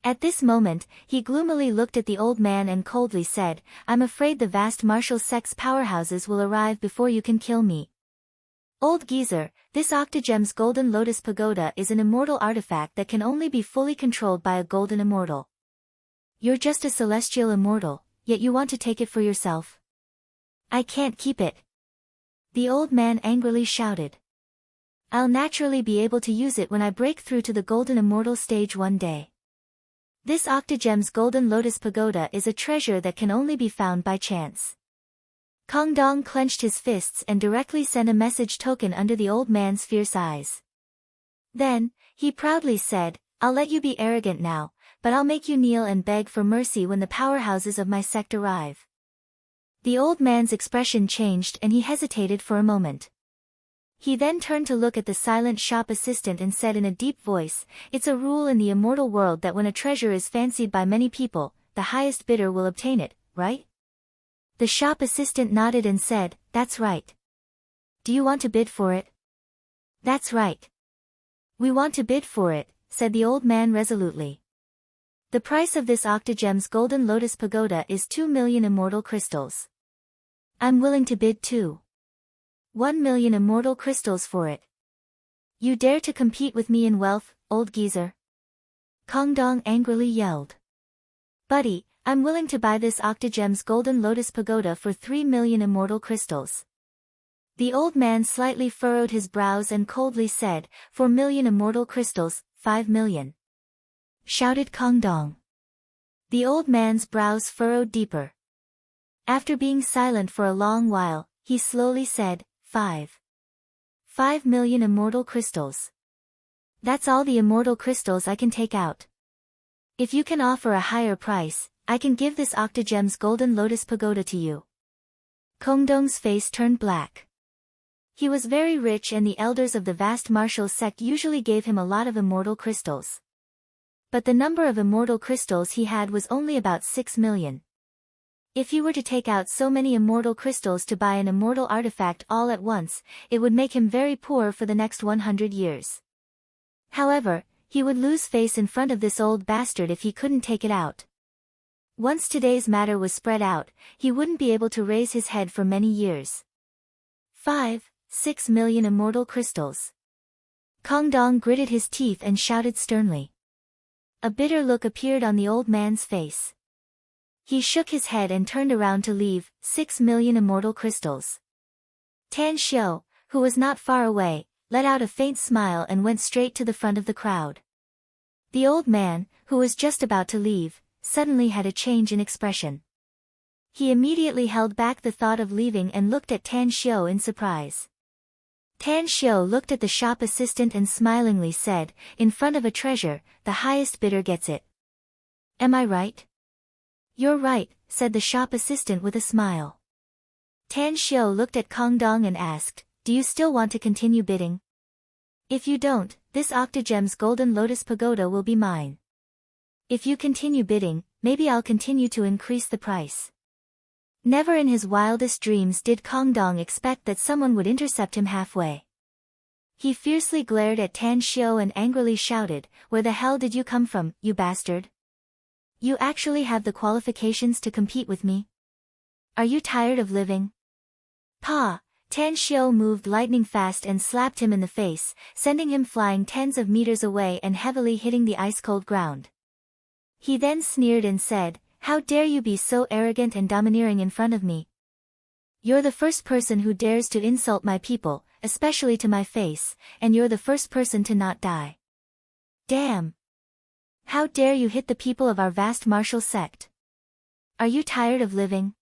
At this moment, he gloomily looked at the old man and coldly said, I'm afraid the vast martial sect's powerhouses will arrive before you can kill me. Old geezer, this Octogem's golden lotus pagoda is an immortal artifact that can only be fully controlled by a golden immortal. You're just a celestial immortal, yet you want to take it for yourself. I can't keep it. The old man angrily shouted. I'll naturally be able to use it when I break through to the golden immortal stage one day. This Octogem's golden lotus pagoda is a treasure that can only be found by chance. Kongdong clenched his fists and directly sent a message token under the old man's fierce eyes. Then, he proudly said, I'll let you be arrogant now, but I'll make you kneel and beg for mercy when the powerhouses of my sect arrive. The old man's expression changed and he hesitated for a moment. He then turned to look at the silent shop assistant and said in a deep voice, It's a rule in the immortal world that when a treasure is fancied by many people, the highest bidder will obtain it, right? The shop assistant nodded and said, That's right. Do you want to bid for it? That's right. We want to bid for it, said the old man resolutely. The price of this Octogem's golden lotus pagoda is 2 million immortal crystals. I'm willing to bid too. 1 million immortal crystals for it. You dare to compete with me in wealth, old geezer? Kongdong angrily yelled. Buddy, I'm willing to buy this Octogem's golden lotus pagoda for 3 million immortal crystals. The old man slightly furrowed his brows and coldly said, 4 million immortal crystals, 5 million. Shouted Kongdong. The old man's brows furrowed deeper. After being silent for a long while, he slowly said, 5 million immortal crystals. That's all the immortal crystals I can take out. If you can offer a higher price, I can give this Octogem's golden lotus pagoda to you. Kongdong's face turned black. He was very rich and the elders of the vast martial sect usually gave him a lot of immortal crystals. But the number of immortal crystals he had was only about 6 million. If he were to take out so many immortal crystals to buy an immortal artifact all at once, it would make him very poor for the next 100 years. However, he would lose face in front of this old bastard if he couldn't take it out. Once today's matter was spread out, he wouldn't be able to raise his head for many years. 6 million immortal crystals. Kongdong gritted his teeth and shouted sternly. A bitter look appeared on the old man's face. He shook his head and turned around to leave, 6 million immortal crystals. Tan Xiu, who was not far away, let out a faint smile and went straight to the front of the crowd. The old man, who was just about to leave, suddenly had a change in expression. He immediately held back the thought of leaving and looked at Tan Xiu in surprise. Tan Xiu looked at the shop assistant and smilingly said, In front of a treasure, the highest bidder gets it. Am I right? You're right, said the shop assistant with a smile. Tan Xiu looked at Kongdong and asked, Do you still want to continue bidding? If you don't, this Octogem's golden lotus pagoda will be mine. If you continue bidding, maybe I'll continue to increase the price. Never in his wildest dreams did Kongdong expect that someone would intercept him halfway. He fiercely glared at Tan Xiu and angrily shouted, Where the hell did you come from, you bastard? You actually have the qualifications to compete with me? Are you tired of living? Pa! Tan Xiu moved lightning fast and slapped him in the face, sending him flying tens of meters away and heavily hitting the ice-cold ground. He then sneered and said, How dare you be so arrogant and domineering in front of me? You're the first person who dares to insult my people, especially to my face, and you're the first person to not die. Damn! How dare you hit the people of our vast martial sect? Are you tired of living?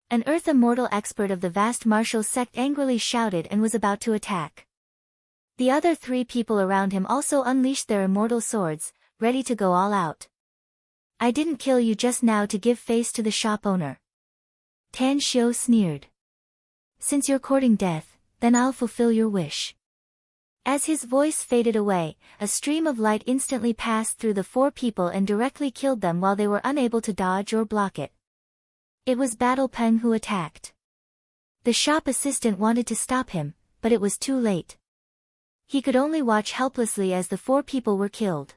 An Earth Immortal expert of the vast martial sect angrily shouted and was about to attack. The other 3 people around him also unleashed their immortal swords, ready to go all out. I didn't kill you just now to give face to the shop owner. Tan Xiu sneered. Since you're courting death, then I'll fulfill your wish. As his voice faded away, a stream of light instantly passed through the four people and directly killed them while they were unable to dodge or block it. It was Battle Peng who attacked. The shop assistant wanted to stop him, but it was too late. He could only watch helplessly as the four people were killed.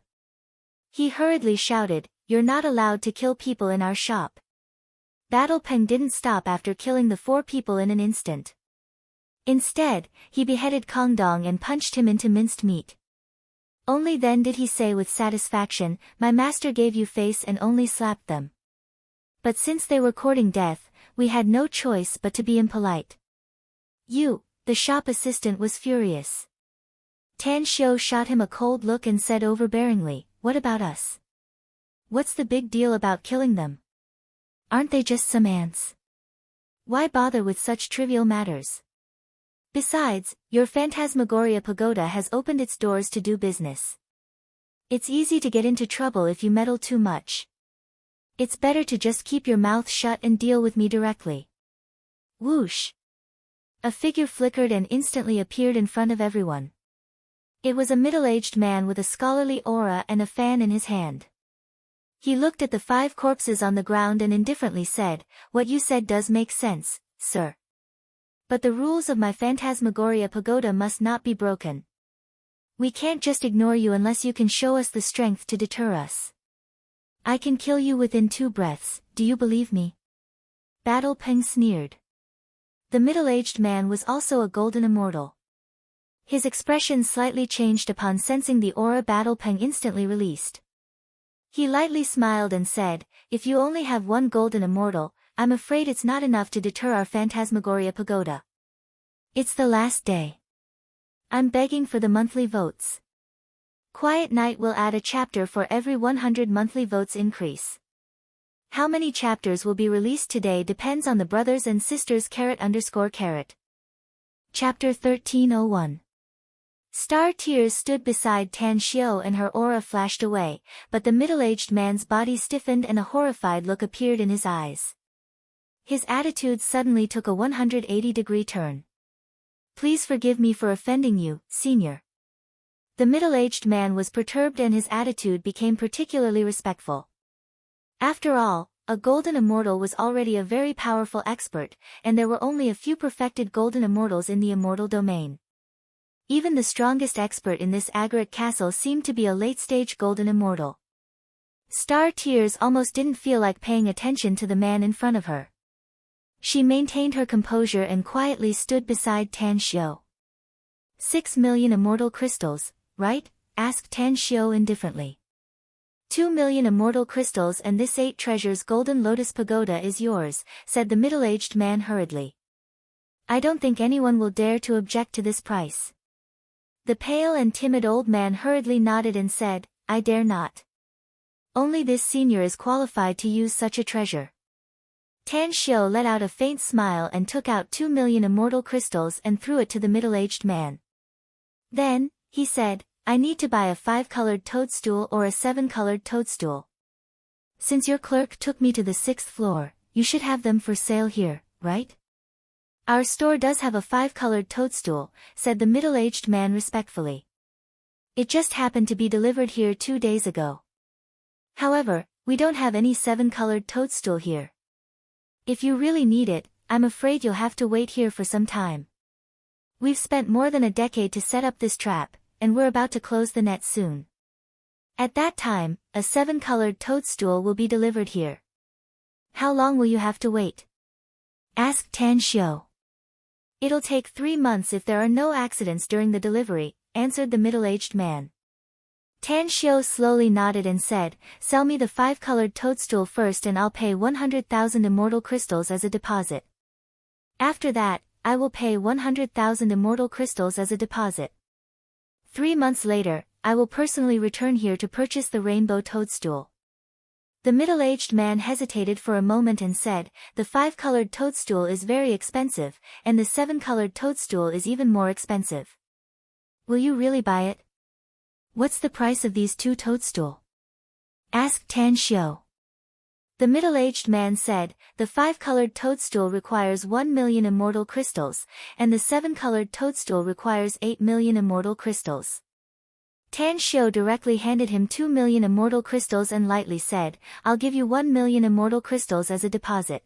He hurriedly shouted, "You're not allowed to kill people in our shop." Battle Peng didn't stop after killing the four people in an instant. Instead, he beheaded Kong Dong and punched him into minced meat. Only then did he say with satisfaction, "My master gave you face and only slapped them. But since they were courting death, we had no choice but to be impolite." The shop assistant was furious. Tan Xiu shot him a cold look and said overbearingly, "What about us? What's the big deal about killing them? Aren't they just some ants? Why bother with such trivial matters? Besides, your Phantasmagoria Pagoda has opened its doors to do business. It's easy to get into trouble if you meddle too much. It's better to just keep your mouth shut and deal with me directly." Whoosh! A figure flickered and instantly appeared in front of everyone. It was a middle-aged man with a scholarly aura and a fan in his hand. He looked at the 5 corpses on the ground and indifferently said, "What you said does make sense, sir. But the rules of my Phantasmagoria Pagoda must not be broken. We can't just ignore you unless you can show us the strength to deter us. I can kill you within 2 breaths, do you believe me?" Battle Peng sneered. The middle-aged man was also a golden immortal. His expression slightly changed upon sensing the aura Battle Peng instantly released. He lightly smiled and said, "If you only have 1 golden immortal, I'm afraid it's not enough to deter our Phantasmagoria Pagoda. It's the last day. I'm begging for the monthly votes. Quiet Night will add a chapter for every 100 monthly votes increase. How many chapters will be released today depends on the brothers and sisters _. Chapter 1301. Star Tears stood beside Tan Xiu and her aura flashed away, but the middle-aged man's body stiffened and a horrified look appeared in his eyes. His attitude suddenly took a 180-degree turn. "Please forgive me for offending you, senior." The middle-aged man was perturbed and his attitude became particularly respectful. After all, a golden immortal was already a very powerful expert, and there were only a few perfected golden immortals in the immortal domain. Even the strongest expert in this agate castle seemed to be a late-stage golden immortal. Star Tears almost didn't feel like paying attention to the man in front of her. She maintained her composure and quietly stood beside Tan Xiu. 6 million immortal crystals, right? Asked Tan Xiu indifferently. 2 million immortal crystals and this 8 treasures golden lotus pagoda is yours, said the middle-aged man hurriedly. I don't think anyone will dare to object to this price. The pale and timid old man hurriedly nodded and said, I dare not. Only this senior is qualified to use such a treasure. Tan Xiu let out a faint smile and took out 2 million immortal crystals and threw it to the middle-aged man. Then, he said, I need to buy a 5-colored toadstool or a 7-colored toadstool. Since your clerk took me to the 6th floor, you should have them for sale here, right? Our store does have a 5-colored toadstool, said the middle-aged man respectfully. It just happened to be delivered here 2 days ago. However, we don't have any 7-colored toadstool here. If you really need it, I'm afraid you'll have to wait here for some time. We've spent more than a decade to set up this trap, and we're about to close the net soon. At that time, a 7-colored toadstool will be delivered here. How long will you have to wait? Asked Tan Xiu. It'll take 3 months if there are no accidents during the delivery, answered the middle-aged man. Tan Xiu slowly nodded and said, sell me the 5-colored toadstool first and I'll pay 100,000 immortal crystals as a deposit. After that, I will pay 100,000 immortal crystals as a deposit. 3 months later, I will personally return here to purchase the rainbow toadstool. The middle-aged man hesitated for a moment and said, the 5-colored toadstool is very expensive, and the 7-colored toadstool is even more expensive. Will you really buy it? What's the price of these 2 toadstool? Asked Tan Xiu. The middle-aged man said, the 5-colored toadstool requires 1 million immortal crystals, and the 7-colored toadstool requires 8 million immortal crystals. Tan Xiu directly handed him 2 million immortal crystals and lightly said, I'll give you 1 million immortal crystals as a deposit.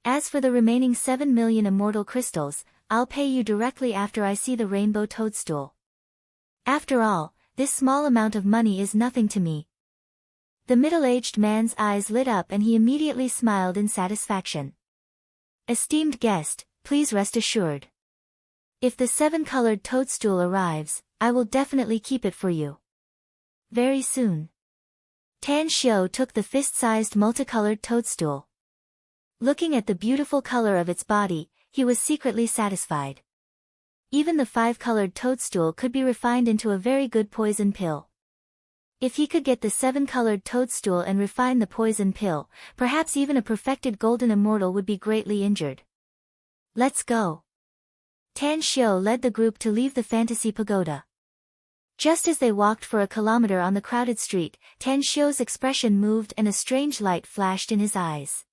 As for the remaining 7 million immortal crystals, I'll pay you directly after I see the rainbow toadstool. After all, this small amount of money is nothing to me. The middle-aged man's eyes lit up and he immediately smiled in satisfaction. Esteemed guest, please rest assured. If the 7-colored toadstool arrives, I will definitely keep it for you. Very soon. Tan Xiu took the fist-sized multicolored toadstool. Looking at the beautiful color of its body, he was secretly satisfied. Even the 5-colored toadstool could be refined into a very good poison pill. If he could get the 7-colored toadstool and refine the poison pill, perhaps even a perfected golden immortal would be greatly injured. Let's go. Tan Xiu led the group to leave the fantasy pagoda. Just as they walked for a kilometer on the crowded street, Tan Xiu's expression moved and a strange light flashed in his eyes.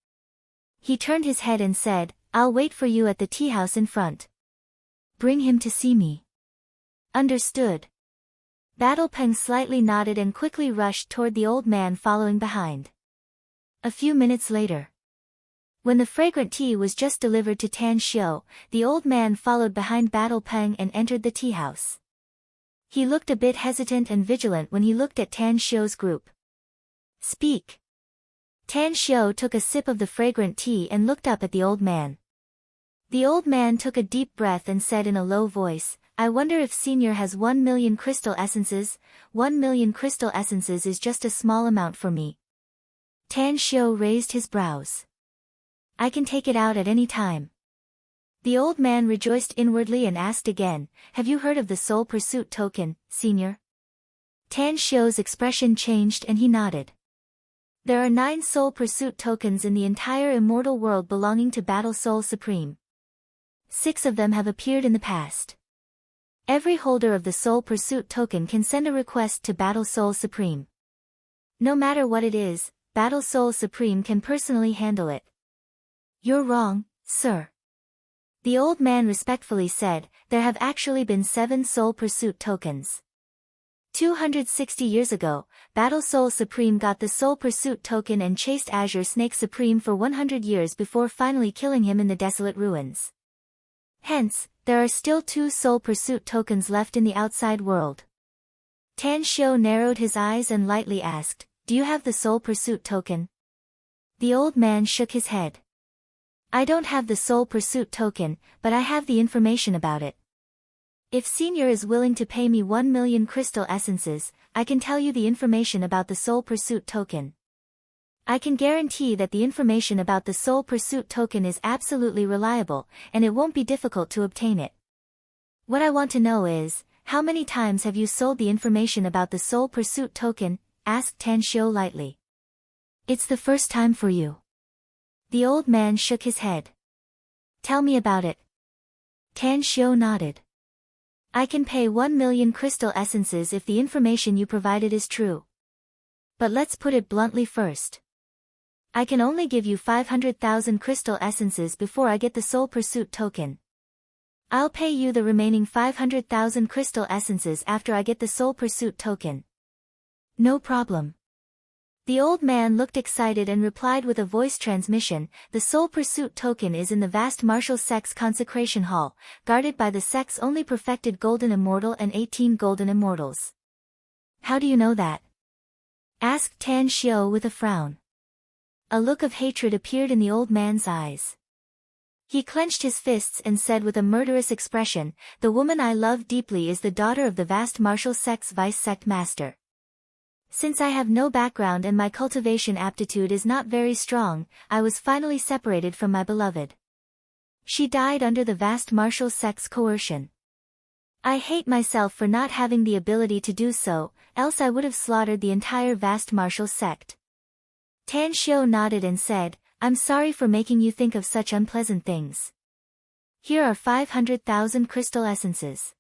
He turned his head and said, I'll wait for you at the tea house in front. Bring him to see me. Understood. Battle Peng slightly nodded and quickly rushed toward the old man following behind. A few minutes later. When the fragrant tea was just delivered to Tan Xiu, the old man followed behind Battle Peng and entered the tea house. He looked a bit hesitant and vigilant when he looked at Tan Xiu's group. Speak. Tan Xiu took a sip of the fragrant tea and looked up at the old man. The old man took a deep breath and said in a low voice, I wonder if Senior has 1 million crystal essences. 1 million crystal essences is just a small amount for me. Tan Xiu raised his brows. I can take it out at any time. The old man rejoiced inwardly and asked again, have you heard of the Soul Pursuit token, Senior? Tan Xiu's expression changed and he nodded. There are 9 Soul Pursuit tokens in the entire immortal world belonging to Battle Soul Supreme. 6 of them have appeared in the past. Every holder of the Soul Pursuit token can send a request to Battle Soul Supreme. No matter what it is, Battle Soul Supreme can personally handle it. You're wrong, sir. The old man respectfully said, there have actually been 7 Soul Pursuit tokens. 260 years ago, Battle Soul Supreme got the Soul Pursuit token and chased Azure Snake Supreme for 100 years before finally killing him in the desolate ruins. Hence, there are still 2 Soul Pursuit tokens left in the outside world. Tan Xiu narrowed his eyes and lightly asked, do you have the Soul Pursuit token? The old man shook his head. I don't have the Soul Pursuit token, but I have the information about it. If Senior is willing to pay me 1 million crystal essences, I can tell you the information about the Soul Pursuit token. I can guarantee that the information about the Soul Pursuit token is absolutely reliable, and it won't be difficult to obtain it. What I want to know is, how many times have you sold the information about the Soul Pursuit token? Asked Tan Xiu lightly. It's the first time for you. The old man shook his head. Tell me about it. Tan Xiu nodded. I can pay 1 million crystal essences if the information you provided is true. But let's put it bluntly first. I can only give you 500,000 crystal essences before I get the Soul Pursuit token. I'll pay you the remaining 500,000 crystal essences after I get the Soul Pursuit token. No problem. The old man looked excited and replied with a voice transmission, the Soul Pursuit token is in the vast martial sect's consecration hall, guarded by the sect's only perfected golden immortal and 18 golden immortals. How do you know that? Asked Tan Xiu with a frown. A look of hatred appeared in the old man's eyes. He clenched his fists and said with a murderous expression, the woman I love deeply is the daughter of the vast martial sect's vice sect master. Since I have no background and my cultivation aptitude is not very strong, I was finally separated from my beloved. She died under the vast martial sect's coercion. I hate myself for not having the ability to do so, else I would have slaughtered the entire vast martial sect. Tan Xiu nodded and said, I'm sorry for making you think of such unpleasant things. Here are 500,000 crystal essences.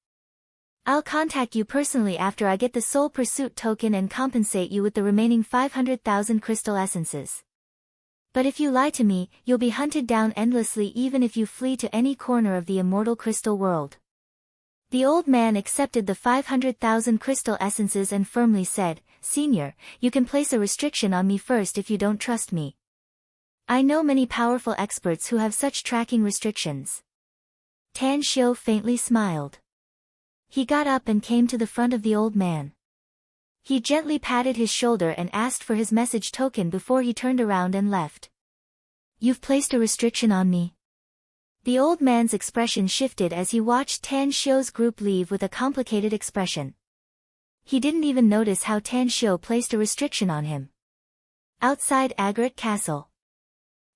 I'll contact you personally after I get the Soul Pursuit token and compensate you with the remaining 500,000 crystal essences. But if you lie to me, you'll be hunted down endlessly even if you flee to any corner of the immortal crystal world. The old man accepted the 500,000 crystal essences and firmly said, Senior, you can place a restriction on me first if you don't trust me. I know many powerful experts who have such tracking restrictions. Tan Xiu faintly smiled. He got up and came to the front of the old man. He gently patted his shoulder and asked for his message token before he turned around and left. You've placed a restriction on me. The old man's expression shifted as he watched Tan Xiu's group leave with a complicated expression. He didn't even notice how Tan Xiu placed a restriction on him. Outside Agarat Castle.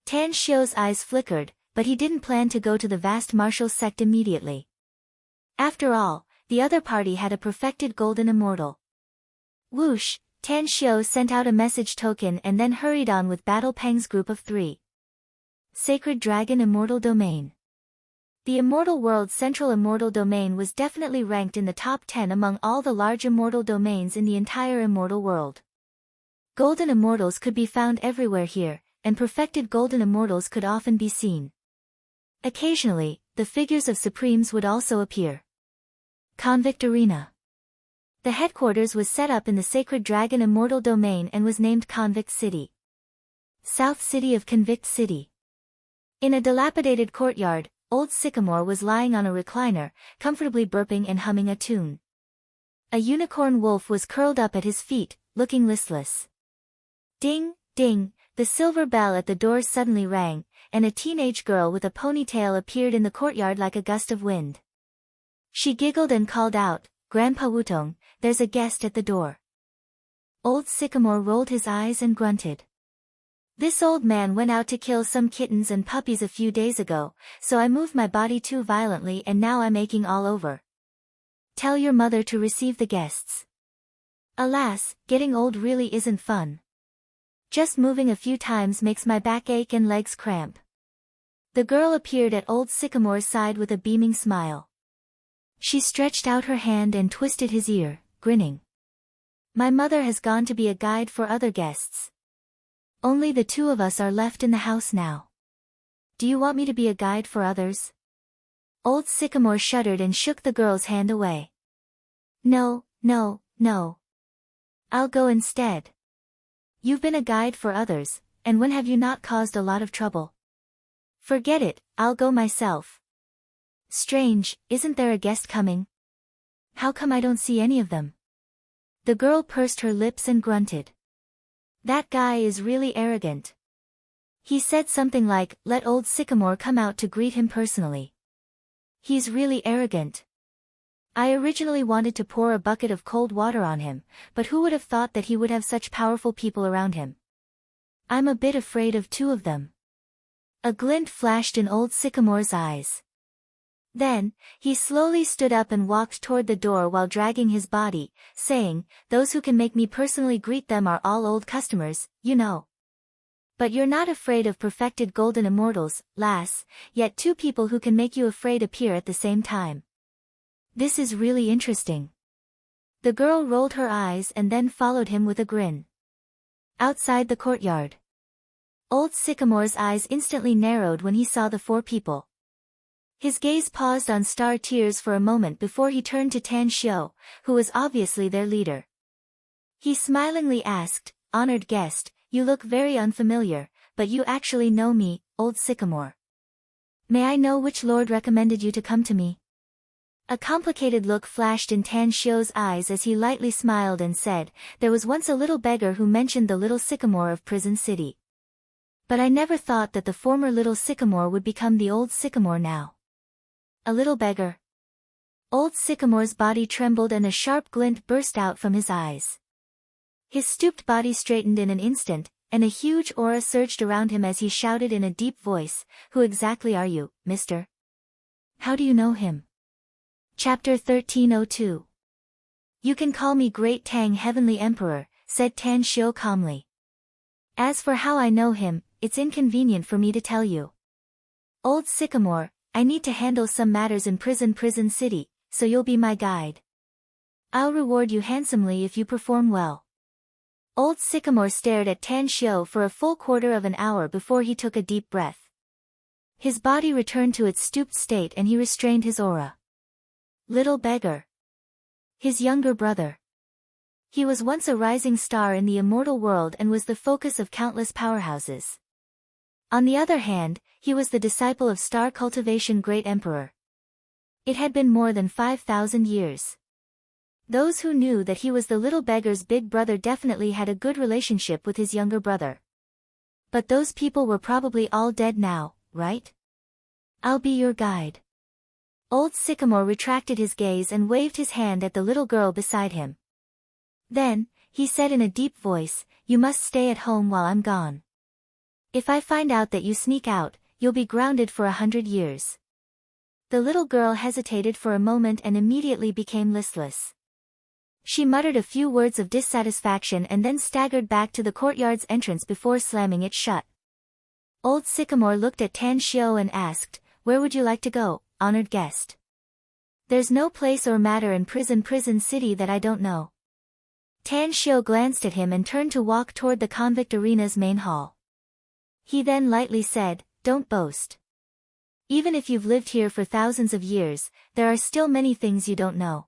Tan Xiu's eyes flickered, but he didn't plan to go to the vast martial sect immediately. After all, the other party had a perfected golden immortal. Whoosh, Tan Xiu sent out a message token and then hurried on with Battle Peng's group of 3. Sacred Dragon Immortal Domain. The Immortal World's central immortal domain was definitely ranked in the top 10 among all the large immortal domains in the entire immortal world. Golden immortals could be found everywhere here, and perfected golden immortals could often be seen. Occasionally, the figures of supremes would also appear. Convict Arena. The headquarters was set up in the Sacred Dragon Immortal Domain and was named Convict City. South City of Convict City. In a dilapidated courtyard, Old Sycamore was lying on a recliner, comfortably burping and humming a tune. A unicorn wolf was curled up at his feet, looking listless. Ding, ding, the silver bell at the door suddenly rang, and a teenage girl with a ponytail appeared in the courtyard like a gust of wind. She giggled and called out, Grandpa Wutong, there's a guest at the door. Old Sycamore rolled his eyes and grunted. This old man went out to kill some kittens and puppies a few days ago, so I moved my body too violently and now I'm aching all over. Tell your mother to receive the guests. Alas, getting old really isn't fun. Just moving a few times makes my back ache and legs cramp. The girl appeared at Old Sycamore's side with a beaming smile. She stretched out her hand and twisted his ear, grinning. My mother has gone to be a guide for other guests. Only the two of us are left in the house now. Do you want me to be a guide for others? Old Sycamore shuddered and shook the girl's hand away. No, no, no. I'll go instead. You've been a guide for others, and when have you not caused a lot of trouble? Forget it, I'll go myself. Strange, isn't there a guest coming? How come I don't see any of them? The girl pursed her lips and grunted. That guy is really arrogant. He said something like, let Old Sycamore come out to greet him personally. He's really arrogant. I originally wanted to pour a bucket of cold water on him, but who would have thought that he would have such powerful people around him? I'm a bit afraid of two of them. A glint flashed in Old Sycamore's eyes. Then, he slowly stood up and walked toward the door while dragging his body, saying, those who can make me personally greet them are all old customers, you know. But you're not afraid of perfected golden immortals, lass, yet two people who can make you afraid appear at the same time. This is really interesting. The girl rolled her eyes and then followed him with a grin. Outside the courtyard. Old Sycamore's eyes instantly narrowed when he saw the 4 people. His gaze paused on Star Tears for a moment before he turned to Tan Xiu, who was obviously their leader. He smilingly asked, honored guest, you look very unfamiliar, but you actually know me, Old Sycamore. May I know which lord recommended you to come to me? A complicated look flashed in Tan Xiu's eyes as he lightly smiled and said, there was once a little beggar who mentioned the little sycamore of Prison City. But I never thought that the former little sycamore would become the old sycamore now. A little beggar. Old Sycamore's body trembled and a sharp glint burst out from his eyes. His stooped body straightened in an instant, and a huge aura surged around him as he shouted in a deep voice, who exactly are you, mister? How do you know him? Chapter 1302. You can call me Great Tang Heavenly Emperor, said Tan Xiu calmly. As for how I know him, it's inconvenient for me to tell you. Old Sycamore, I need to handle some matters in Prison City, so you'll be my guide. I'll reward you handsomely if you perform well. Old Sycamore stared at Tan Xiu for a full quarter of an hour before he took a deep breath. His body returned to its stooped state and he restrained his aura. Little beggar. His younger brother. He was once a rising star in the immortal world and was the focus of countless powerhouses. On the other hand, he was the disciple of star cultivation great emperor. It had been more than 5,000 years. Those who knew that he was the little beggar's big brother definitely had a good relationship with his younger brother. But those people were probably all dead now, right? I'll be your guide. Old Sycamore retracted his gaze and waved his hand at the little girl beside him. Then, he said in a deep voice, "You must stay at home while I'm gone. If I find out that you sneak out, you'll be grounded for 100 years. The little girl hesitated for a moment and immediately became listless. She muttered a few words of dissatisfaction and then staggered back to the courtyard's entrance before slamming it shut. Old Sycamore looked at Tan Xiu and asked, "Where would you like to go, honored guest?" "There's no place or matter in prison city that I don't know." Tan Xiu glanced at him and turned to walk toward the convict arena's main hall. He then lightly said, "Don't boast. Even if you've lived here for thousands of years, there are still many things you don't know."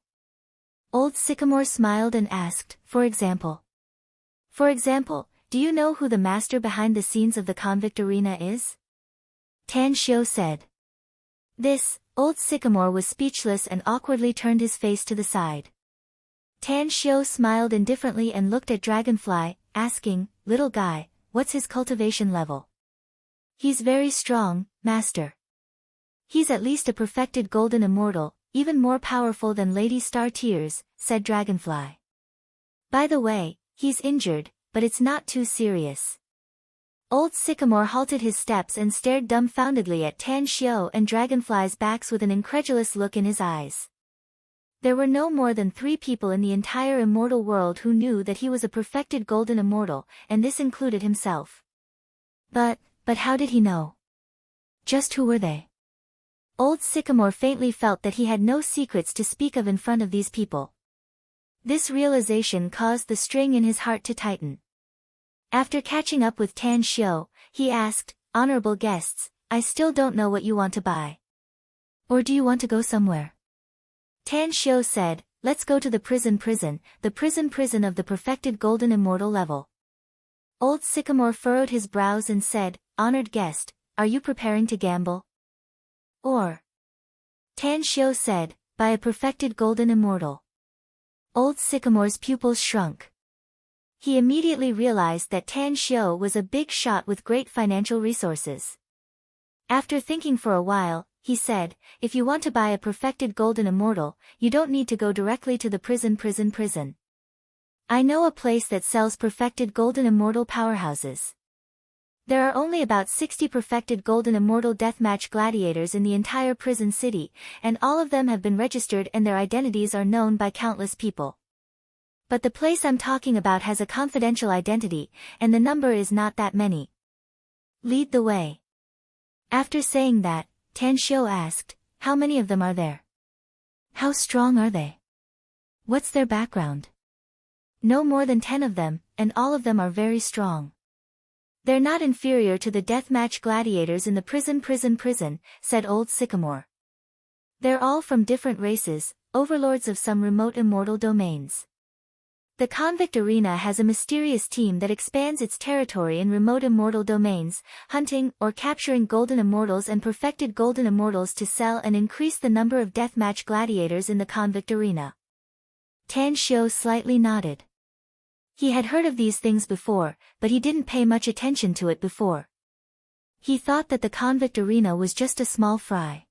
Old Sycamore smiled and asked, "For example?" "For example, do you know who the master behind the scenes of the convict arena is?" Tan Xiu said. Old Sycamore was speechless and awkwardly turned his face to the side. Tan Xiu smiled indifferently and looked at Dragonfly, asking, "Little guy, what's his cultivation level?" "He's very strong, master. He's at least a perfected golden immortal, even more powerful than Lady Star Tears," said Dragonfly. "By the way, he's injured, but it's not too serious." Old Sycamore halted his steps and stared dumbfoundedly at Tan Xiu and Dragonfly's backs with an incredulous look in his eyes. There were no more than 3 people in the entire immortal world who knew that he was a perfected golden immortal, and this included himself. But how did he know? Just who were they? Old Sycamore faintly felt that he had no secrets to speak of in front of these people. This realization caused the string in his heart to tighten. After catching up with Tan Xiu, he asked, "Honorable guests, I still don't know what you want to buy. Or do you want to go somewhere?" Tan Xiu said, "Let's go to the prison of the perfected golden immortal level." Old Sycamore furrowed his brows and said, "Honored guest, are you preparing to gamble? Or?" Tan Xiu said, "By a perfected golden immortal." Old Sycamore's pupils shrunk. He immediately realized that Tan Xiu was a big shot with great financial resources. After thinking for a while, he said, "If you want to buy a perfected golden immortal, you don't need to go directly to the prison. I know a place that sells perfected golden immortal powerhouses. There are only about 60 perfected golden immortal deathmatch gladiators in the entire prison city, and all of them have been registered and their identities are known by countless people. But the place I'm talking about has a confidential identity, and the number is not that many. Lead the way." After saying that, Tan Xiu asked, "How many of them are there? How strong are they? What's their background?" "No more than 10 of them, and all of them are very strong. They're not inferior to the deathmatch gladiators in the prison, said Old Sycamore. "They're all from different races, overlords of some remote immortal domains. The convict arena has a mysterious team that expands its territory in remote immortal domains, hunting or capturing golden immortals and perfected golden immortals to sell and increase the number of deathmatch gladiators in the convict arena." Tan Xiu slightly nodded. He had heard of these things before, but he didn't pay much attention to it before. He thought that the convict arena was just a small fry.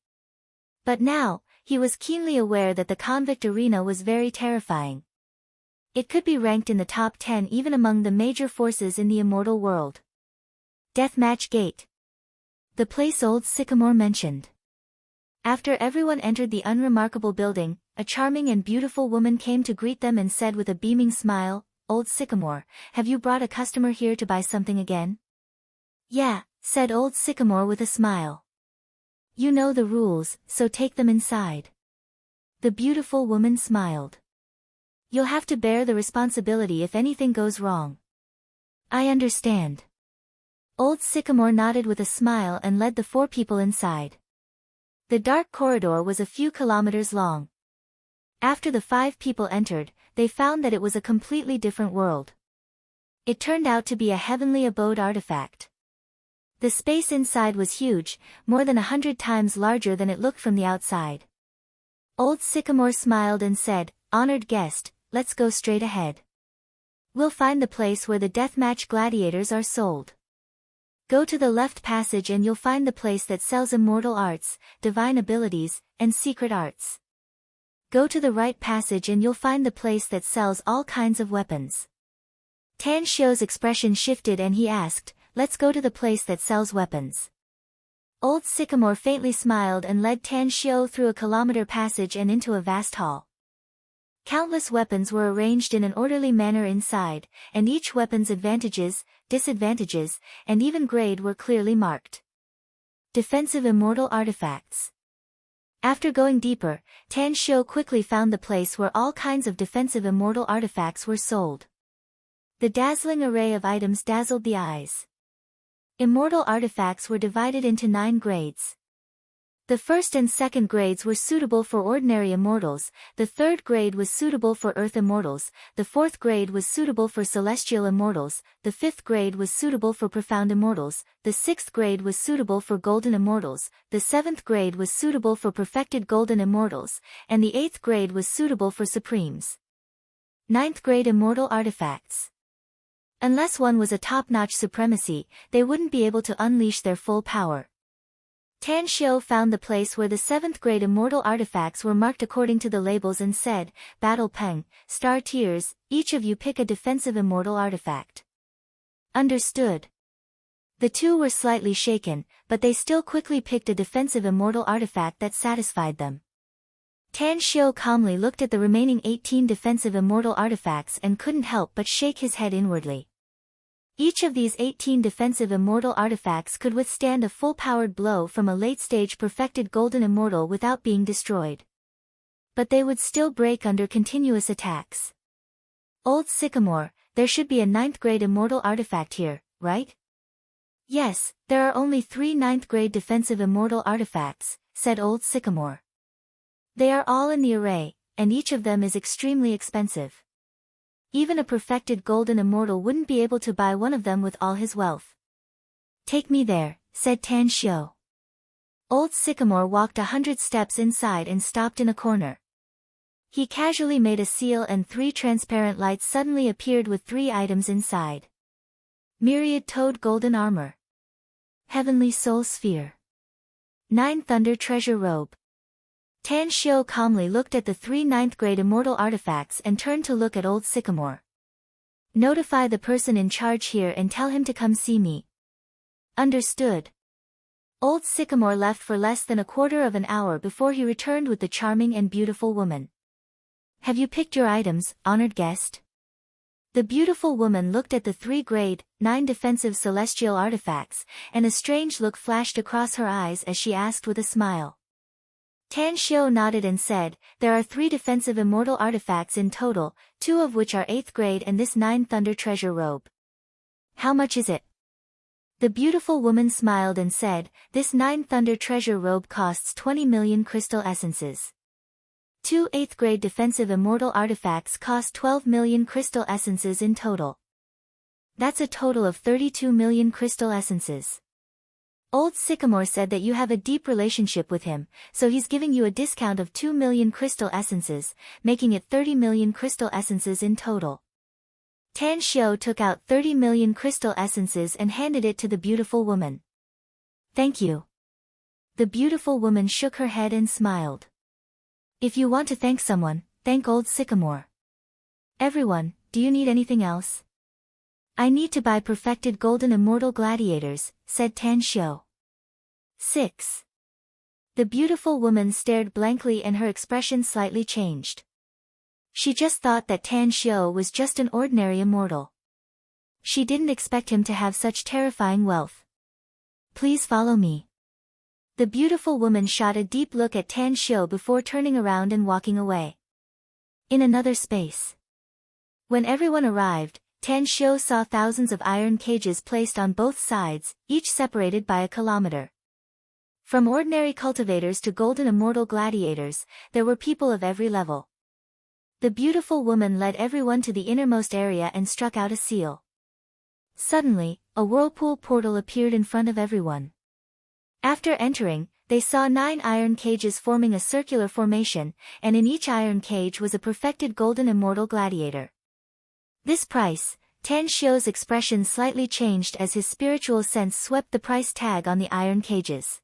But now, he was keenly aware that the convict arena was very terrifying. It could be ranked in the top 10 even among the major forces in the immortal world. Deathmatch Gate. The place Old Sycamore mentioned. After everyone entered the unremarkable building, a charming and beautiful woman came to greet them and said with a beaming smile, "Old Sycamore, have you brought a customer here to buy something again?" "Yeah," said Old Sycamore with a smile. "You know the rules, so take them inside." The beautiful woman smiled. "You'll have to bear the responsibility if anything goes wrong." I understand. Old Sycamore nodded with a smile and led the 4 people inside. The dark corridor was a few kilometers long. After the 5 people entered, they found that it was a completely different world. It turned out to be a heavenly abode artifact. The space inside was huge, more than 100 times larger than it looked from the outside. Old Sycamore smiled and said, "Honored guest, let's go straight ahead. We'll find the place where the deathmatch gladiators are sold. Go to the left passage and you'll find the place that sells immortal arts, divine abilities, and secret arts. Go to the right passage and you'll find the place that sells all kinds of weapons." Tan Xiu's expression shifted and he asked, "Let's go to the place that sells weapons." Old Sycamore faintly smiled and led Tan Xiu through a kilometer passage and into a vast hall. Countless weapons were arranged in an orderly manner inside, and each weapon's advantages, disadvantages, and even grade were clearly marked. Defensive immortal artifacts. After going deeper, Tan Xiu quickly found the place where all kinds of defensive immortal artifacts were sold. The dazzling array of items dazzled the eyes. Immortal artifacts were divided into 9 grades. The first and second grades were suitable for ordinary immortals, the third grade was suitable for earth immortals, the fourth grade was suitable for celestial immortals, the fifth grade was suitable for profound immortals, the sixth grade was suitable for golden immortals, the seventh grade was suitable for perfected golden immortals, and the eighth grade was suitable for supremes. Ninth grade immortal artifacts. Unless one was a top-notch supremacy, they wouldn't be able to unleash their full power. Tan Xiu found the place where the 7th grade immortal artifacts were marked according to the labels and said, "Battle Peng, Star Tears, each of you pick a defensive immortal artifact." Understood. The 2 were slightly shaken, but they still quickly picked a defensive immortal artifact that satisfied them. Tan Xiu calmly looked at the remaining 18 defensive immortal artifacts and couldn't help but shake his head inwardly. Each of these 18 defensive immortal artifacts could withstand a full-powered blow from a late-stage perfected golden immortal without being destroyed. But they would still break under continuous attacks. Old Sycamore, there should be a 9th-grade immortal artifact here, right? Yes, there are only 3 9th-grade defensive immortal artifacts, said Old Sycamore. They are all in the array, and each of them is extremely expensive. Even a perfected golden immortal wouldn't be able to buy one of them with all his wealth. Take me there, said Tan Xiu. Old Sycamore walked 100 steps inside and stopped in a corner. He casually made a seal and 3 transparent lights suddenly appeared with 3 items inside. Myriad-toed golden armor. Heavenly soul sphere. 9 thunder treasure robe. Tan Xiu calmly looked at the 3 9th-grade immortal artifacts and turned to look at Old Sycamore. Notify the person in charge here and tell him to come see me. Understood. Old Sycamore left for less than a quarter of an hour before he returned with the charming and beautiful woman. Have you picked your items, honored guest? The beautiful woman looked at the 3 grade, 9 defensive celestial artifacts, and a strange look flashed across her eyes as she asked with a smile. Tan Xiu nodded and said, "There are 3 defensive immortal artifacts in total, 2 of which are 8th grade and this 9 thunder treasure robe. How much is it?" The beautiful woman smiled and said, "This 9 thunder treasure robe costs 20 million crystal essences. 2 8th grade defensive immortal artifacts cost 12 million crystal essences in total. That's a total of 32 million crystal essences. Old Sycamore said that you have a deep relationship with him, so he's giving you a discount of 2 million crystal essences, making it 30 million crystal essences in total." Tan Xiu took out 30 million crystal essences and handed it to the beautiful woman. "Thank you." The beautiful woman shook her head and smiled. "If you want to thank someone, thank Old Sycamore. Everyone, do you need anything else?" "I need to buy perfected golden immortal gladiators," said Tan Xiu. 6. The beautiful woman stared blankly and her expression slightly changed. She just thought that Tan Xiu was just an ordinary immortal. She didn't expect him to have such terrifying wealth. "Please follow me." The beautiful woman shot a deep look at Tan Xiu before turning around and walking away. In another space. When everyone arrived, Tan Xiu saw thousands of iron cages placed on both sides, each separated by a kilometer. From ordinary cultivators to golden immortal gladiators, there were people of every level. The beautiful woman led everyone to the innermost area and struck out a seal. Suddenly, a whirlpool portal appeared in front of everyone. After entering, they saw 9 iron cages forming a circular formation, and in each iron cage was a perfected golden immortal gladiator. This price, Tan Xiu's expression slightly changed as his spiritual sense swept the price tag on the iron cages.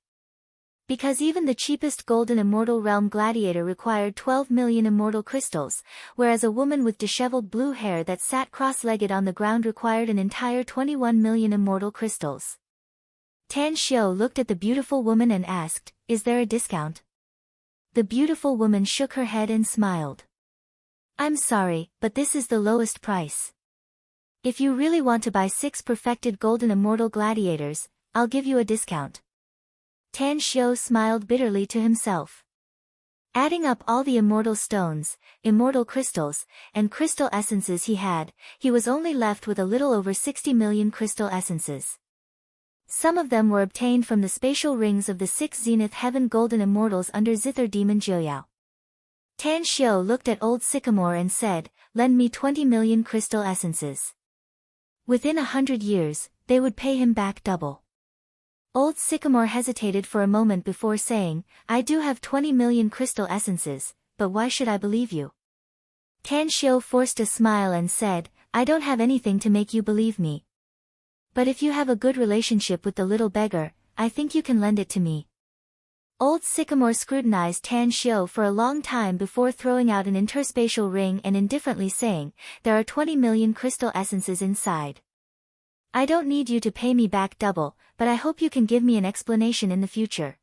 Because even the cheapest golden immortal realm gladiator required 12 million immortal crystals, whereas a woman with disheveled blue hair that sat cross-legged on the ground required an entire 21 million immortal crystals. Tan Xiu looked at the beautiful woman and asked, "Is there a discount?" The beautiful woman shook her head and smiled. "I'm sorry, but this is the lowest price. If you really want to buy 6 perfected golden immortal gladiators, I'll give you a discount." Tan Xiu smiled bitterly to himself. Adding up all the immortal stones, immortal crystals, and crystal essences he was only left with a little over 60 million crystal essences. Some of them were obtained from the spatial rings of the 6 Zenith Heaven Golden Immortals under Zither Demon Jiuyao. Tan Xiu looked at Old Sycamore and said, "Lend me 20 million crystal essences." Within 100 years, they would pay him back double. Old Sycamore hesitated for a moment before saying, "I do have 20 million crystal essences, but why should I believe you?" Tan Xiu forced a smile and said, "I don't have anything to make you believe me. But if you have a good relationship with the little beggar, I think you can lend it to me." Old Sycamore scrutinized Tan Xiu for a long time before throwing out an interspatial ring and indifferently saying, "There are 20 million crystal essences inside. I don't need you to pay me back double, but I hope you can give me an explanation in the future."